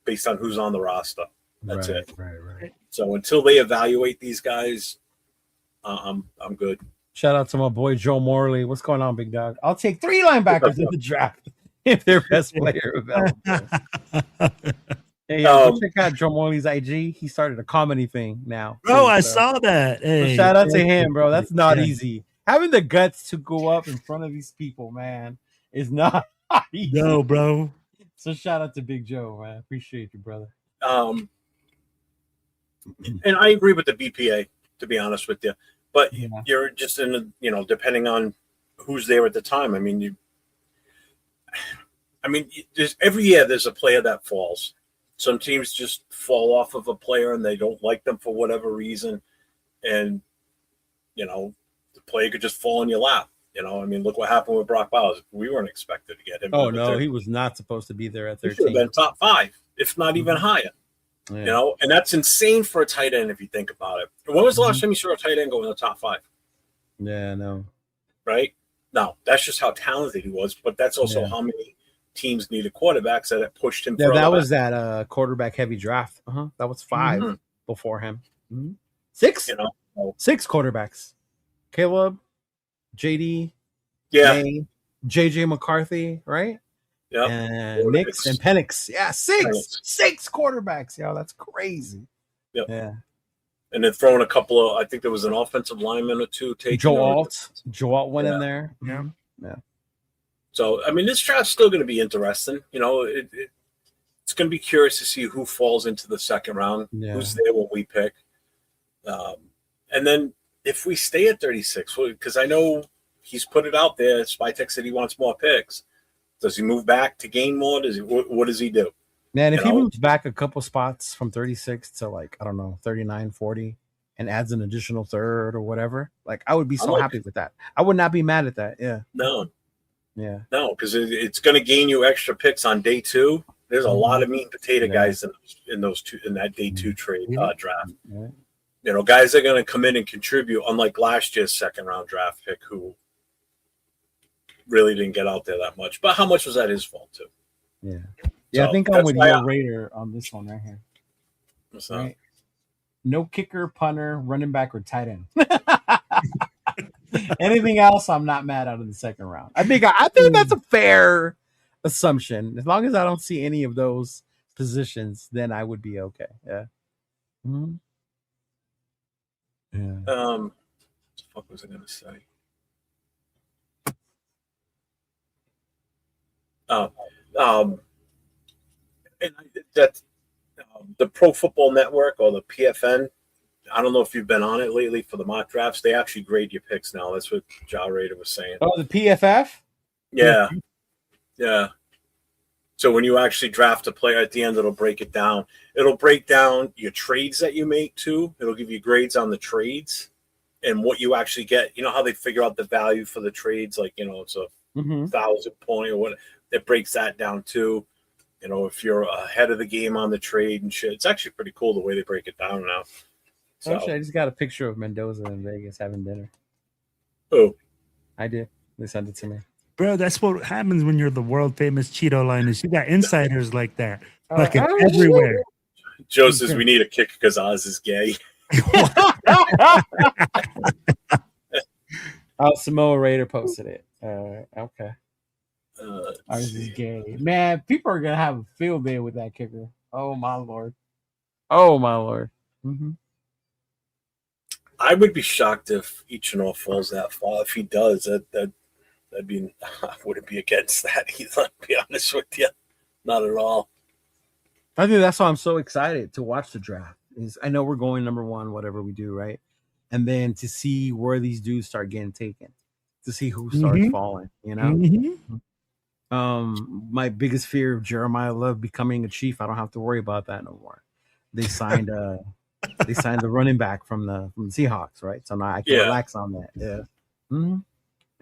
based on who's on the roster. That's it. Right. So until they evaluate these guys, I'm good. Shout out to my boy Joe Morley. What's going on, big dog? I'll take 3 linebackers in the draft if they're best player available. Hey, go check out Joe Morley's IG. He started a comedy thing now. Bro, I saw that. Hey, so shout out to him, bro. That's not easy. Having the guts to go up in front of these people, man, is not easy. No, bro. So shout out to Big Joe, man. Appreciate you, brother. And I agree with the BPA, to be honest with you. But you're just in, depending on who's there at the time. There's every year there's a player that falls. Some teams just fall off of a player and they don't like them for whatever reason. And, the player could just fall in your lap. Look what happened with Brock Bowers. We weren't expected to get him. Oh, no, he was not supposed to be there at 13. He should have been top 5, if not even higher. Yeah. And that's insane for a tight end if you think about it. When was the last time you saw a tight end go in the top 5? Yeah, no. Right? No, that's just how talented he was, but that's also how many teams needed quarterbacks that pushed him. Yeah, that was that quarterback heavy draft. That was 5 before him. 6? 6 quarterbacks. Caleb, JD, May, JJ McCarthy, right? Yeah, and Nix and Penix. Yeah, 6 quarterbacks. Yeah, that's crazy. Yep. Yeah. And then throwing a couple of, I think there was an offensive lineman or two. Joe Alt went in there. Yeah. So, this draft's still going to be interesting. It's going to be curious to see who falls into the second round, who's there when we pick. And then if we stay at 36, because I know he's put it out there, Spytek said he wants more picks. Does he move back to gain more? What does he do? Man, if he moves back a couple spots from 36 to 39, 40 and adds an additional third or whatever, I would be so happy with that. I would not be mad at that. Yeah. No. Yeah. No, because it's going to gain you extra picks on day 2. There's a lot of meat and potato guys in that day 2 trade draft. Yeah. Guys are going to come in and contribute, unlike last year's second round draft pick who really didn't get out there that much. But how much was that his fault too? Yeah. Yeah, so I think I'm with your Raider on this one right here. What's that? Right? No kicker, punter, running back, or tight end. Anything else, I'm not mad out of the second round. I think that's a fair assumption. As long as I don't see any of those positions, then I would be okay. Yeah. Mm-hmm. Yeah. What the fuck was I going to say? And that's the Pro Football Network or the PFN. I don't know if you've been on it lately for the mock drafts. They actually grade your picks now. That's what Ja Raider was saying. Oh, the PFF? Yeah. Yeah. So when you actually draft a player at the end, it'll break it down. It'll break down your trades that you make too. It'll give you grades on the trades and what you actually get. You know how they figure out the value for the trades? It's a 1,000 point or what. It breaks that down too. If you're ahead of the game on the trade and shit. It's actually pretty cool the way they break it down now. So, actually, I just got a picture of Mendoza in Vegas having dinner. Oh. I did. They sent it to me. Bro, that's what happens when you're the world famous Cheeto liners. You got insiders like that. Fucking everywhere. Joe says we need a kick because Oz is gay. Samoa Raider posted it. Okay. Ours is gay. Man, people are gonna have a field day with that kicker. Oh my lord. Oh my lord. Mm-hmm. I would be shocked if Ichinor falls that far. If he does, that'd be. I wouldn't be against that either. To be honest with you, not at all. I think that's why I'm so excited to watch the draft. Is I know we're going number one, whatever we do, right? And then to see where these dudes start getting taken, to see who starts falling. You know. Mm-hmm. My biggest fear of Jeremiah Love becoming a Chief, I don't have to worry about that no more. They signed the running back from the Seahawks, right? So now I can relax on that. Yeah. Mm-hmm.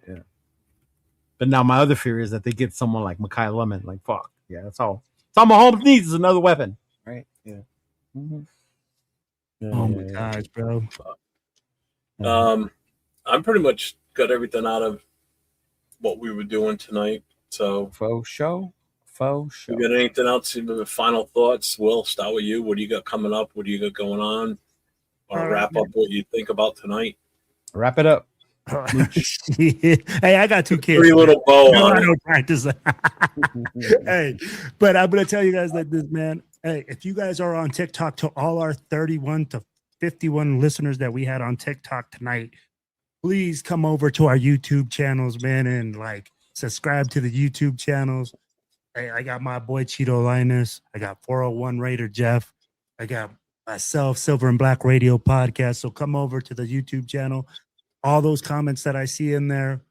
Yeah. But now my other fear is that they get someone like Mekhi Lemon. Like, fuck. Yeah, that's all. That's all Mahomes needs is another weapon. Right? Yeah. Mm-hmm. Oh my gosh, bro. I'm pretty much got everything out of what we were doing tonight. So faux show. You got anything else? Final thoughts? Will, start with you. What do you got coming up? What do you got going on? Or wrap up what you think about tonight. Wrap it up. Hey, I got 2 kids. 3 little bow on it. Practice. Hey, but I'm gonna tell you guys like this, man. Hey, if you guys are on TikTok, to all our 31 to 51 listeners that we had on TikTok tonight, please come over to our YouTube channels, man, and like subscribe to the YouTube channels. Hey, I got my boy Cheeto Linus. I got 401 Raider Jeff. I got myself, Silver and Black Radio Podcast. So come over to the YouTube channel. All those comments that I see in there,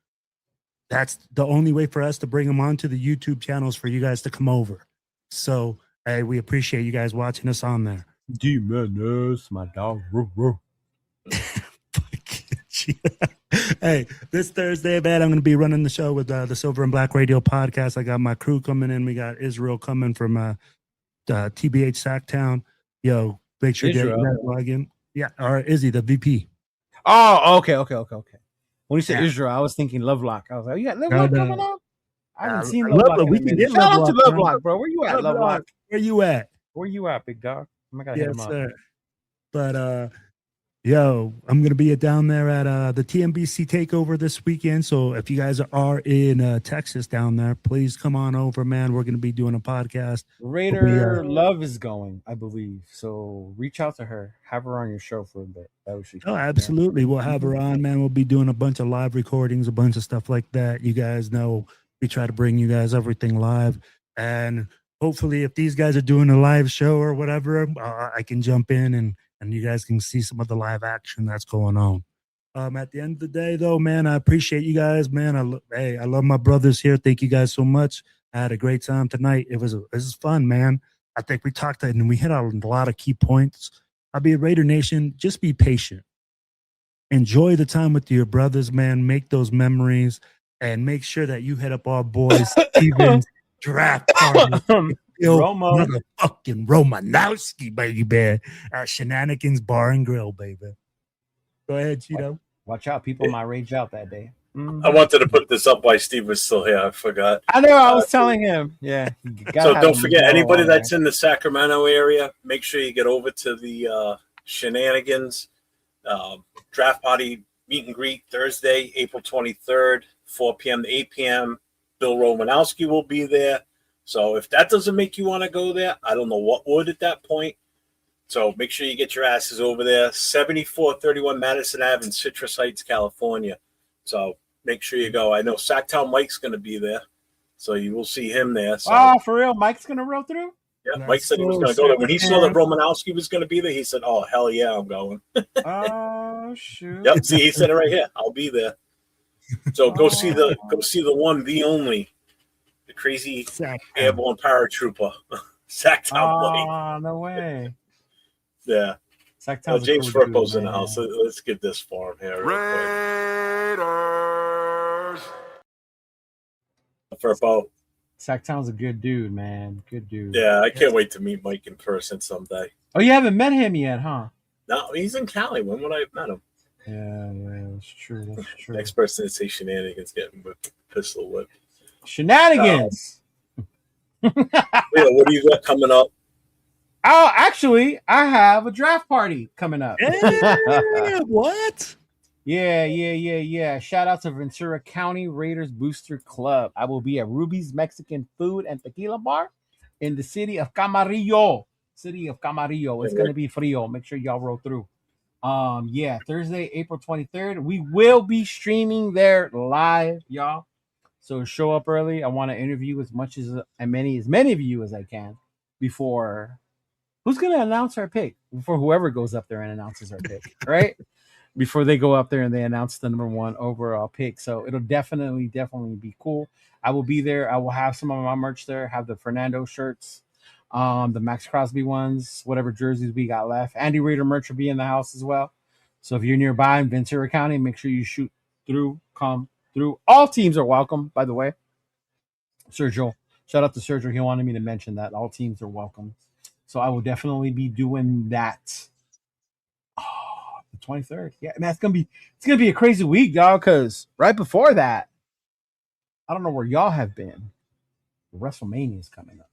that's the only way for us to bring them onto the YouTube channels for you guys to come over. So hey, we appreciate you guys watching us on there. D-Menace, my dog. Hey, this Thursday, man, I'm going to be running the show with the Silver and Black Radio Podcast. I got my crew coming in. We got Israel coming from TBH Sacktown. Yo, make sure you log in. Yeah, or Izzy, the VP. Oh, okay. When you said Israel, I was thinking Lovelock. I was like, you got Lovelock coming up? I haven't seen Lovelock. We can get Shout out to Lovelock, bro. Where you at, Lovelock? Where you at? Where you at, big dog? I gotta hit him up. Sir. But yo, I'm gonna be down there at the TMBC takeover this weekend. So if you guys are in Texas down there, please come on over, man. We're gonna be doing a podcast. Raider Love is going, I believe. So reach out to her, have her on your show for a bit. That would be cool, absolutely. Man. We'll have her on, man. We'll be doing a bunch of live recordings, a bunch of stuff like that. You guys know we try to bring you guys everything live, and hopefully, if these guys are doing a live show or whatever, I can jump in and you guys can see some of the live action that's going on. At the end of the day, though, man, I appreciate you guys, man. I love my brothers here. Thank you guys so much. I had a great time tonight. It was fun, man. I think we talked and we hit on a lot of key points. I'll be a Raider Nation. Just be patient. Enjoy the time with your brothers, man. Make those memories and make sure that you hit up our boys, Steven's draft party. Motherfucking Romanowski, baby. Shenanigans Bar and Grill, baby. Go ahead, Cheeto. Watch out. People might rage out that day. I wanted to put this up while Steve was still here. I forgot. I know. I was telling him. Yeah. So don't forget, anybody that's in the Sacramento area, make sure you get over to the Shenanigans draft party meet and greet Thursday, April 23rd, 4 p.m. to 8 p.m. Bill Romanowski will be there. So if that doesn't make you want to go there, I don't know what would at that point. So make sure you get your asses over there. 7431 Madison Ave in Citrus Heights, California. So make sure you go. I know Sacktown Mike's going to be there. So you will see him there. So. Oh, for real? Mike's going to roll through? Yeah, Mike said he was going to go there. When he saw that Romanowski was going to be there, he said, oh, hell yeah, I'm going. Oh, shoot. Yep, see, he said it right here. I'll be there. So go see the one, the only, the crazy airborne paratrooper, Sacktown Mike. Oh, no way. Yeah. James Firpo's in the house. So let's get this for him here real quick. Firpo. Sacktown's a good dude, man. Good dude. Yeah, I can't wait to meet Mike in person someday. Oh, you haven't met him yet, huh? No, he's in Cali. When would I have met him? Yeah, that's true. That's true. Next person to say shenanigans getting with pistol whip. Shenanigans. What do you got coming up? Oh, actually, I have a draft party coming up. Hey, what? Yeah. Shout out to Ventura County Raiders Booster Club. I will be at Ruby's Mexican Food and Tequila Bar in the city of Camarillo. It's gonna be frio. Make sure y'all roll through. Yeah, Thursday, April 23rd. We will be streaming there live, y'all. So show up early. I want to interview as many of you as I can before. Who's gonna announce our pick? Before whoever goes up there and announces our pick, right? Before they go up there and they announce the number one overall pick. So it'll definitely be cool. I will be there. I will have some of my merch there. Have the Fernando shirts, the Max Crosby ones, whatever jerseys we got left. Andy Reader merch will be in the house as well. So if you're nearby in Ventura County, make sure you shoot through, come through. All teams are welcome, by the way. Sergio, shout out to Sergio. He wanted me to mention that all teams are welcome. So I will definitely be doing that. Oh, the 23rd. Yeah, man, it's gonna be a crazy week, y'all. Because right before that, I don't know where y'all have been. WrestleMania is coming up.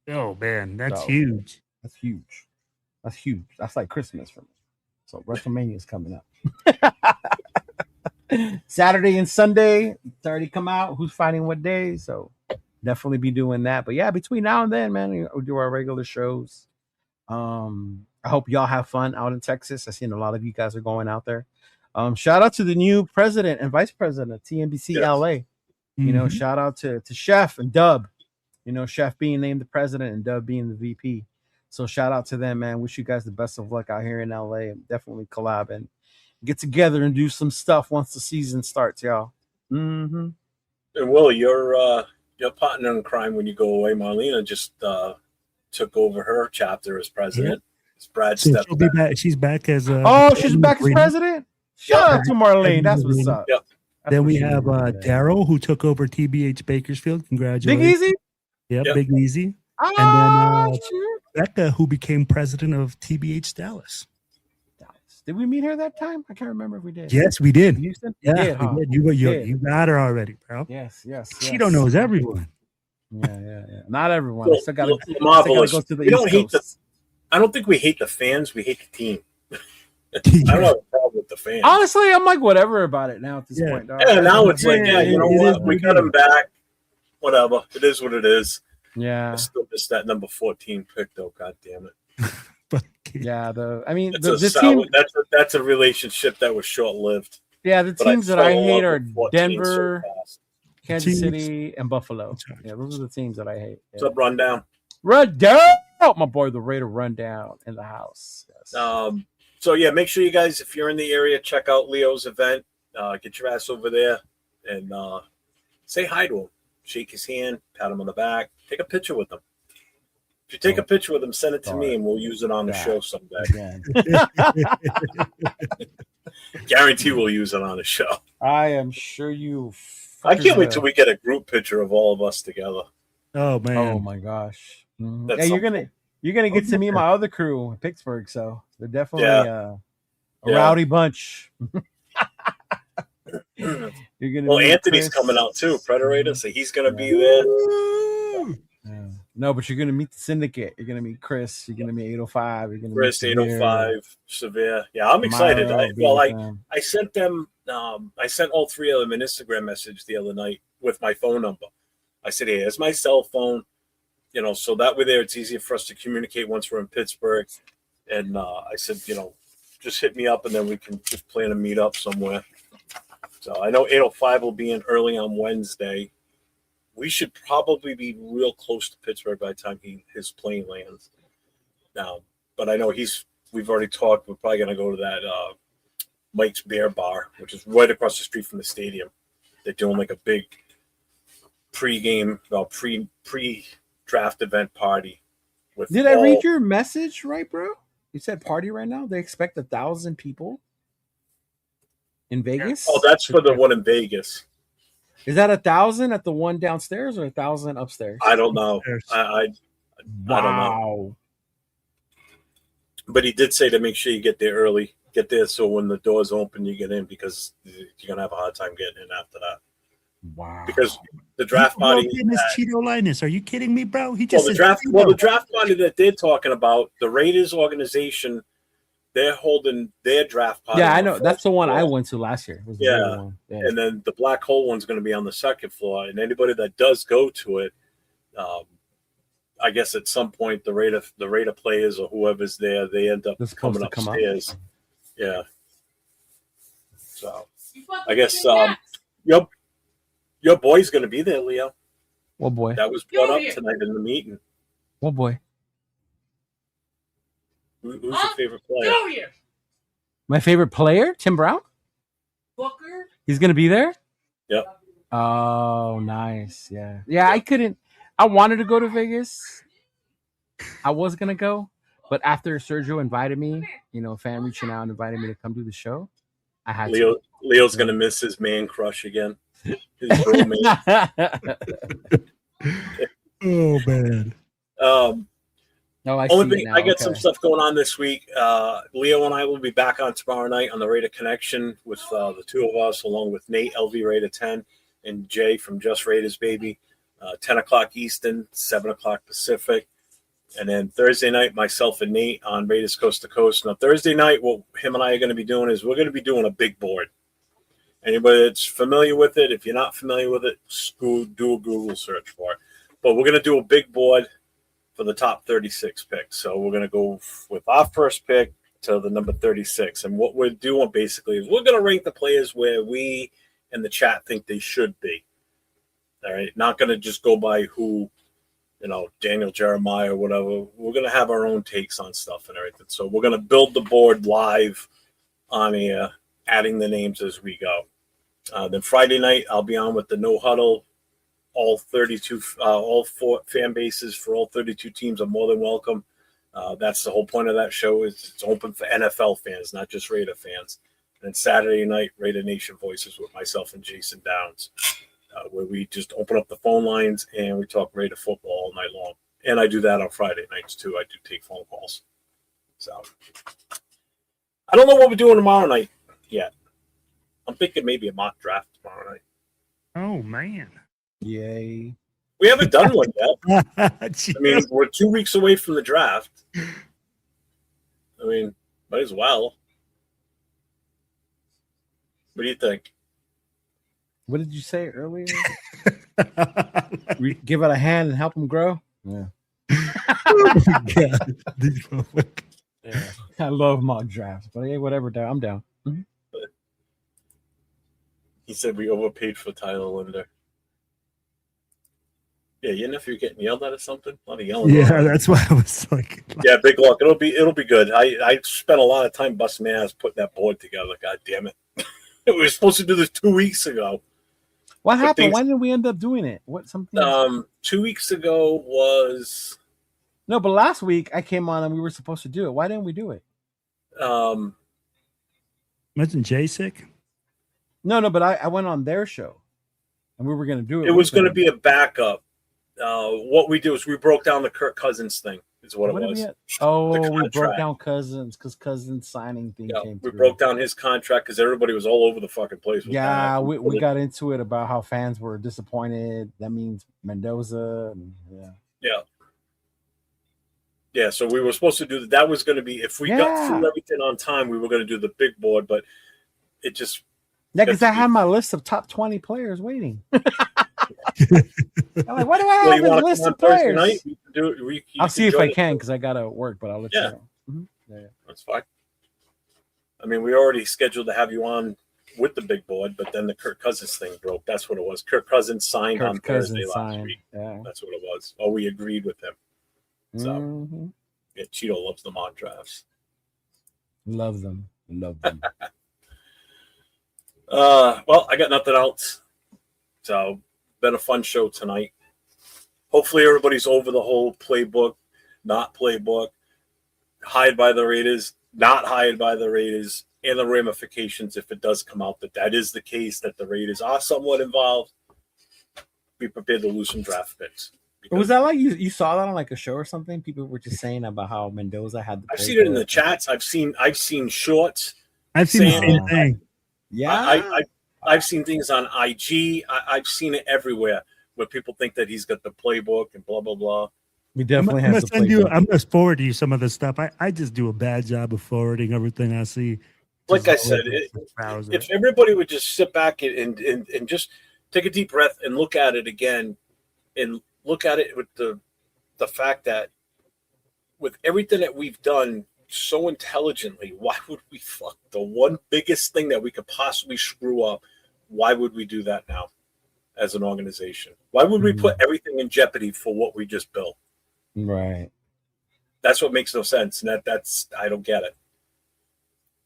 Oh man, that's So, huge. That's huge. That's huge. That's like Christmas for me. So WrestleMania is coming up. Saturday and Sunday, it's already come out. Who's fighting what day? So definitely be doing that. But yeah, between now and then, man, we'll do our regular shows. I hope y'all have fun out in Texas. I've seen a lot of you guys are going out there. Shout out to the new president and vice president of TNBC LA. You know, shout out to Chef and Dub. You know, Chef being named the president and Dub being the VP. So shout out to them, man. Wish you guys the best of luck out here in LA. Definitely collab and get together and do some stuff once the season starts, y'all. Mm-hmm. And Will, your partner in crime when you go away, Marlena, just took over her chapter as president. It's Brad's step. She'll be back. She's back as she's back as president. Shout out to Marlene. That's what's up. Yep. Then we have Daryl, who took over TBH Bakersfield. Congratulations. Big Easy? Yep, Big Easy. And then Becca, who became president of TBH Dallas. Did we meet her that time? I can't remember if we did. Yes, we did. Houston? Yeah, we did. You got her already, bro. Yes. She don't knows everyone. Yeah. Not everyone. Well, still gotta go to the East Coast. I don't think we hate the fans. We hate the team. I don't have a problem with the fans. Honestly, I'm like whatever about it now at this point. Dog. Yeah, now it's like, you know what? We got him back. Whatever. It is what it is. Yeah. I still missed that number 14 pick, though. God damn it. Yeah, that's a relationship that was short-lived. Yeah, the teams that I hate are Denver, Kansas City, and Buffalo. Yeah, those are the teams that I hate. Yeah. What's up, Rundown? Rundown! Oh, my boy, the Raider Rundown in the house. Yes. So, yeah, make sure you guys, if you're in the area, check out Leo's event. Get your ass over there and say hi to him. Shake his hand, pat him on the back, take a picture with him. If you take a picture with him, send it to me, and we'll use it on the show someday. Guarantee we'll use it on the show. I am sure you. I can't wait till we get a group picture of all of us together. Oh man! Oh my gosh! Mm-hmm. Hey, you're gonna get to meet my other crew in Pittsburgh, so they're definitely a rowdy bunch. Anthony's coming out too, Predator, so he's gonna be there. Yeah. No, but you're gonna meet the syndicate. You're gonna meet Chris. You're gonna meet 805. You're gonna Chris, 805, Severe. Yeah, I'm excited. I sent them. I sent all three of them an Instagram message the other night with my phone number. I said, "Hey, here's my cell phone. You know, so that way there, it's easier for us to communicate once we're in Pittsburgh." And I said, you know, just hit me up, and then we can just plan to meet up somewhere. So I know 805 will be in early on Wednesday. We should probably be real close to Pittsburgh by the time his plane lands. Now, but I know we've already talked. We're probably going to go to that Mike's Bear Bar, which is right across the street from the stadium. They're doing like a big pre-game, pre-draft event party. Did I read your message right, bro? You said party right now? They expect 1,000 people in Vegas? Oh, that's for the one in Vegas. Is that 1,000 at the one downstairs or 1,000 upstairs? I don't know. I don't know. But he did say to make sure you get there early. Get there so when the doors open, you get in because you're going to have a hard time getting in after that. Wow. Because the draft party. Cheeto Linus. Are you kidding me, bro? The draft party that they're talking about, the Raiders organization they're holding their draft party. Yeah, I on know. the That's first the one I floor. went to last year. It was the Yeah. regular one. Yeah. And then the black hole one's going to be on the second floor. And anybody that does go to it, I guess at some point the Raider players or whoever's there, they end up coming upstairs. Yeah. So I guess your boy's going to be there, Leo. What boy? That was brought up tonight in the meeting. What boy? Who's your favorite player? My favorite player, Tim Brown. Booker. He's going to be there. Yep. Oh, nice. Yeah. Yeah, I couldn't. I wanted to go to Vegas. I was going to go. But after Sergio invited me, a fan reaching out and invited me to come do the show, I had to. Leo's going to miss his man crush again. His roommate. Oh, man. Only thing, I got some stuff going on this week. Leo and I will be back on tomorrow night on the Raider Connection with the two of us, along with Nate, LV Raider 10, and Jay from Just Raiders Baby. 10 o'clock Eastern, 7 o'clock Pacific. And then Thursday night, myself and Nate on Raiders Coast to Coast. Now, Thursday night, what him and I are going to be doing is we're going to be doing a big board. Anybody that's familiar with it, if you're not familiar with it, do a Google search for it. But we're going to do a big board for the top 36 picks. So we're going to go with our first pick to the number 36. And what we're doing basically is we're going to rank the players where we in the chat think they should be. All right. Not going to just go by who, Daniel Jeremiah or whatever. We're going to have our own takes on stuff and everything. So we're going to build the board live on air, adding the names as we go. Then Friday night, I'll be on with the No Huddle. All 32, all four fan bases for all 32 teams are more than welcome. That's the whole point of that show. Is it's open for NFL fans, not just Raider fans. And Saturday night, Raider Nation Voices with myself and Jason Downs, where we just open up the phone lines and we talk Raider football all night long. And I do that on Friday nights too. I do take phone calls. So I don't know what we're doing tomorrow night yet. I'm thinking maybe a mock draft tomorrow night. Oh, man. Yay. We haven't done one yet. I mean, we're 2 weeks away from the draft. I mean, might as well. What do you think? What did you say earlier? Give it a hand and help them grow? Yeah. Yeah. I love mock drafts, but yeah, whatever. I'm down. Mm-hmm. He said we overpaid for Tyler Linder. Yeah, your nephew getting yelled at or something? A lot of yelling. Yeah, that's why I was like. Yeah, big luck. It'll be good. I spent a lot of time busting my ass putting that board together. God damn it! We were supposed to do this 2 weeks ago. What happened? Why didn't we end up doing it? 2 weeks ago was. No, but last week I came on and we were supposed to do it. Why didn't we do it? Wasn't Jay sick? No, but I went on their show and we were going to do it. It was going to be a backup. What we do is we broke down the Kirk Cousins thing. Is what it was. We broke down Cousins because Cousins signing thing came through. We broke down his contract because everybody was all over the fucking place. Yeah, we got into it about how fans were disappointed. That means Mendoza. Yeah, so we were supposed to do that. That was going to be, if we got through everything on time, we were going to do the big board, but it just. Yeah, because I had my list of top 20 players waiting. I'm like, why do I have a list of players? Night? I'll see if I can because I got to work, but I'll let you know. Mm-hmm. Yeah, that's fine. I mean, we already scheduled to have you on with the big board, but then the Kirk Cousins thing broke. That's what it was. Kirk Cousins signed on Thursday last week. Yeah. That's what it was. Oh, we agreed with him. So, yeah, Cheeto loves the mock drafts. Love them. Well, I got nothing else. So, been a fun show tonight. Hopefully, everybody's over the whole playbook, not playbook, hired by the Raiders, not hired by the Raiders, and the ramifications if it does come out that is the case, that the Raiders are somewhat involved. Be prepared to lose some draft picks. Was that like you saw that on like a show or something? People were just saying about how Mendoza had the. I've seen it in the chats. I've seen shorts. I've seen the same thing. Yeah, I've seen things on IG. I've seen it everywhere where people think that he's got the playbook and blah blah blah. We definitely I'm have gonna to send you. play. I'm gonna forward you some of the stuff. I just do a bad job of forwarding everything I see. Like I said, if everybody would just sit back and just take a deep breath and look at it again, and look at it with the fact that with everything that we've done so intelligently, why would we fuck the one biggest thing that we could possibly screw up? Why would we do that now as an organization? Why would we put everything in jeopardy for what we just built? Right. That's what makes no sense. And that's I don't get it.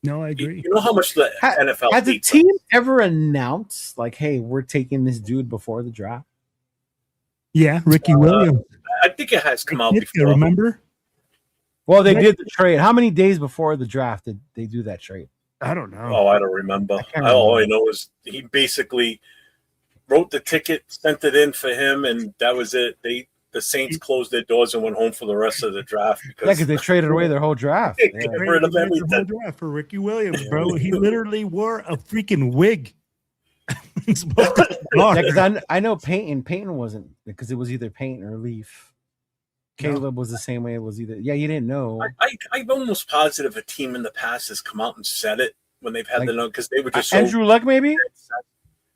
No, I agree. You know how much the NFL has the hates team us? ever announced like, "Hey, we're taking this dude before the draft"? Yeah, Ricky Williams. I think it has come out before. Remember? Well, they did the trade. How many days before the draft did they do that trade? I don't know. Oh, I don't remember. All I know is he basically wrote the ticket, sent it in for him, and that was it. The Saints closed their doors and went home for the rest of the draft because they traded away their whole draft. They got rid of everything. Draft for Ricky Williams, bro. He literally wore a freaking wig. Because I know Peyton. Peyton wasn't, because it was either Peyton or Leaf. Caleb was the same way. It was either. Yeah, you didn't know. I'm almost positive a team in the past has come out and said it when they've had the note, because they were just Andrew Luck, maybe.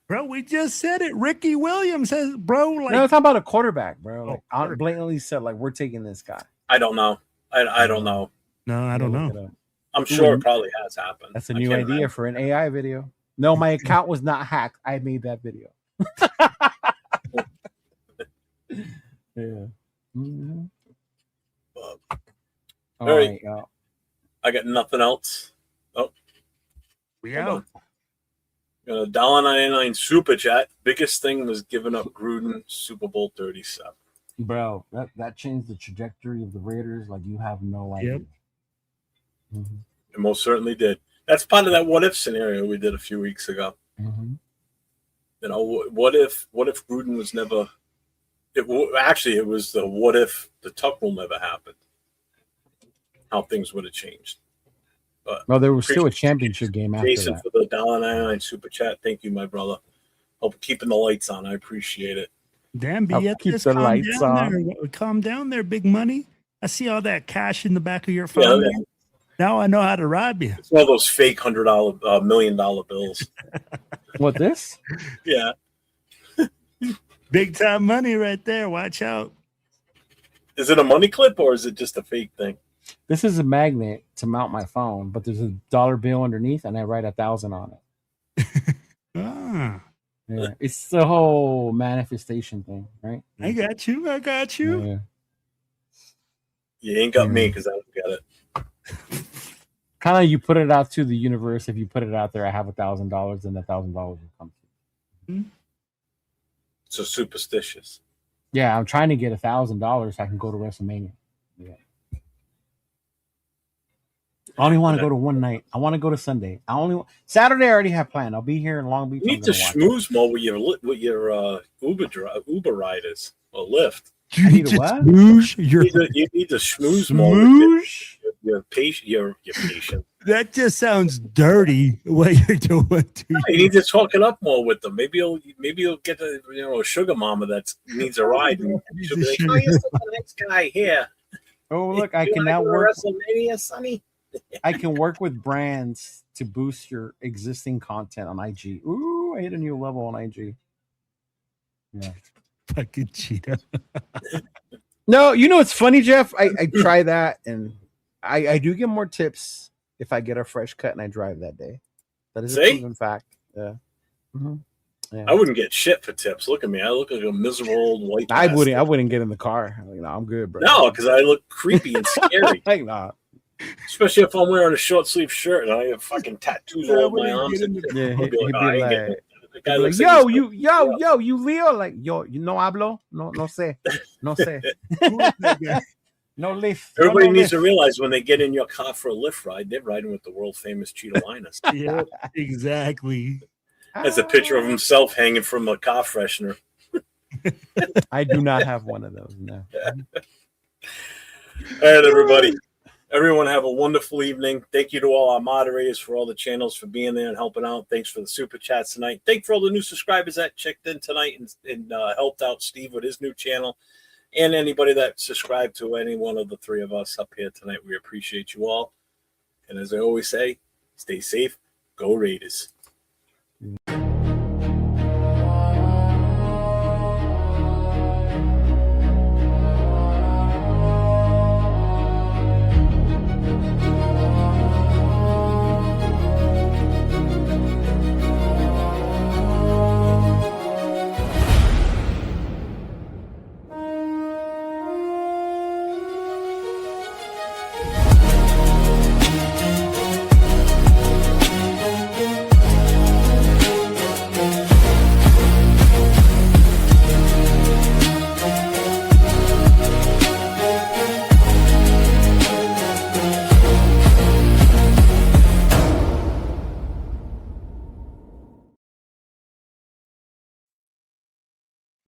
Bro, we just said it. Ricky Williams says, bro. Like, no, I'm talking about a quarterback, bro. Like, blatantly said, like, we're taking this guy. I don't know. I don't know. No, I don't know. I'm sure it probably has happened. That's a new idea for an AI video. No, my account was not hacked. I made that video. Yeah. Mm-hmm. All right. I got nothing else. Oh, we out. $1.99 super chat. Biggest thing was giving up Gruden Super Bowl 37. Bro, that changed the trajectory of the Raiders like you have no idea. Yep. Mm-hmm. It most certainly did. That's part of that what if scenario we did a few weeks ago. Mm-hmm. You know, what if Gruden was never? It was the what if the Tuck rule never happened. How things would have changed. But well, there was still a championship game after Jason that. For the $1.99 super chat. Thank you, my brother. Hope keeping the lights on. I appreciate it. Damn, keep the lights on. Calm down there, big money. I see all that cash in the back of your phone. Yeah, now I know how to rob you. It's one of those fake $100 $1 million bills. What, this? Yeah. Big time money right there. Watch out. Is it a money clip or is it just a fake thing? This is a magnet to mount my phone, but there's a dollar bill underneath, and I write 1,000 on it. Yeah, it's the whole manifestation thing, right? I got you. Yeah. You ain't got me because I don't get it. Kind of, you put it out to the universe. If you put it out there, I have $1,000, then $1,000 will come to you. So superstitious. Yeah, I'm trying to get $1,000 so I can go to WrestleMania. Yeah. I only want to go to one night. I want to go to Sunday. Saturday I already have planned. I'll be here in Long Beach. You need to schmooze more with your Uber riders or Lyft. You need to what? You need to schmooze more with your patient. That just sounds dirty. What you're doing? You need to talk it up more with them. Maybe you'll get a sugar mama that needs a ride. And she'll be like, "Oh, you're such a nice guy here." Oh, look, I can now work WrestleMania, Sonny. I can work with brands to boost your existing content on IG. Ooh, I hit a new level on IG. Yeah. Fucking cheetah. No, it's funny, Jeff. I try that, and I do get more tips if I get a fresh cut and I drive that day. That is a proven fact. Yeah. Mm-hmm. Yeah. I wouldn't get shit for tips. Look at me. I look like a miserable old white bastard. I wouldn't get in the car. Like, no, I'm good, bro. No, because I look creepy and scary. Like, nah. Especially if I'm wearing a short sleeve shirt and I have fucking tattoos all over my arms. Yeah, he'd be like, yo, you Leo, like, yo, you no hablo, no sé. No lift. Everybody needs to realize when they get in your car for a lift ride, they're riding with the world famous Cheetah Linus. Yeah, exactly. Has a picture of himself hanging from a car freshener. I do not have one of those. No. All right, everybody. Everyone have a wonderful evening. Thank you to all our moderators for all the channels for being there and helping out. Thanks for the super chats tonight. Thank you for all the new subscribers that checked in tonight and helped out Steve with his new channel. and anybody that subscribed to any one of the three of us up here tonight. We appreciate you all. And as I always say, stay safe. Go Raiders.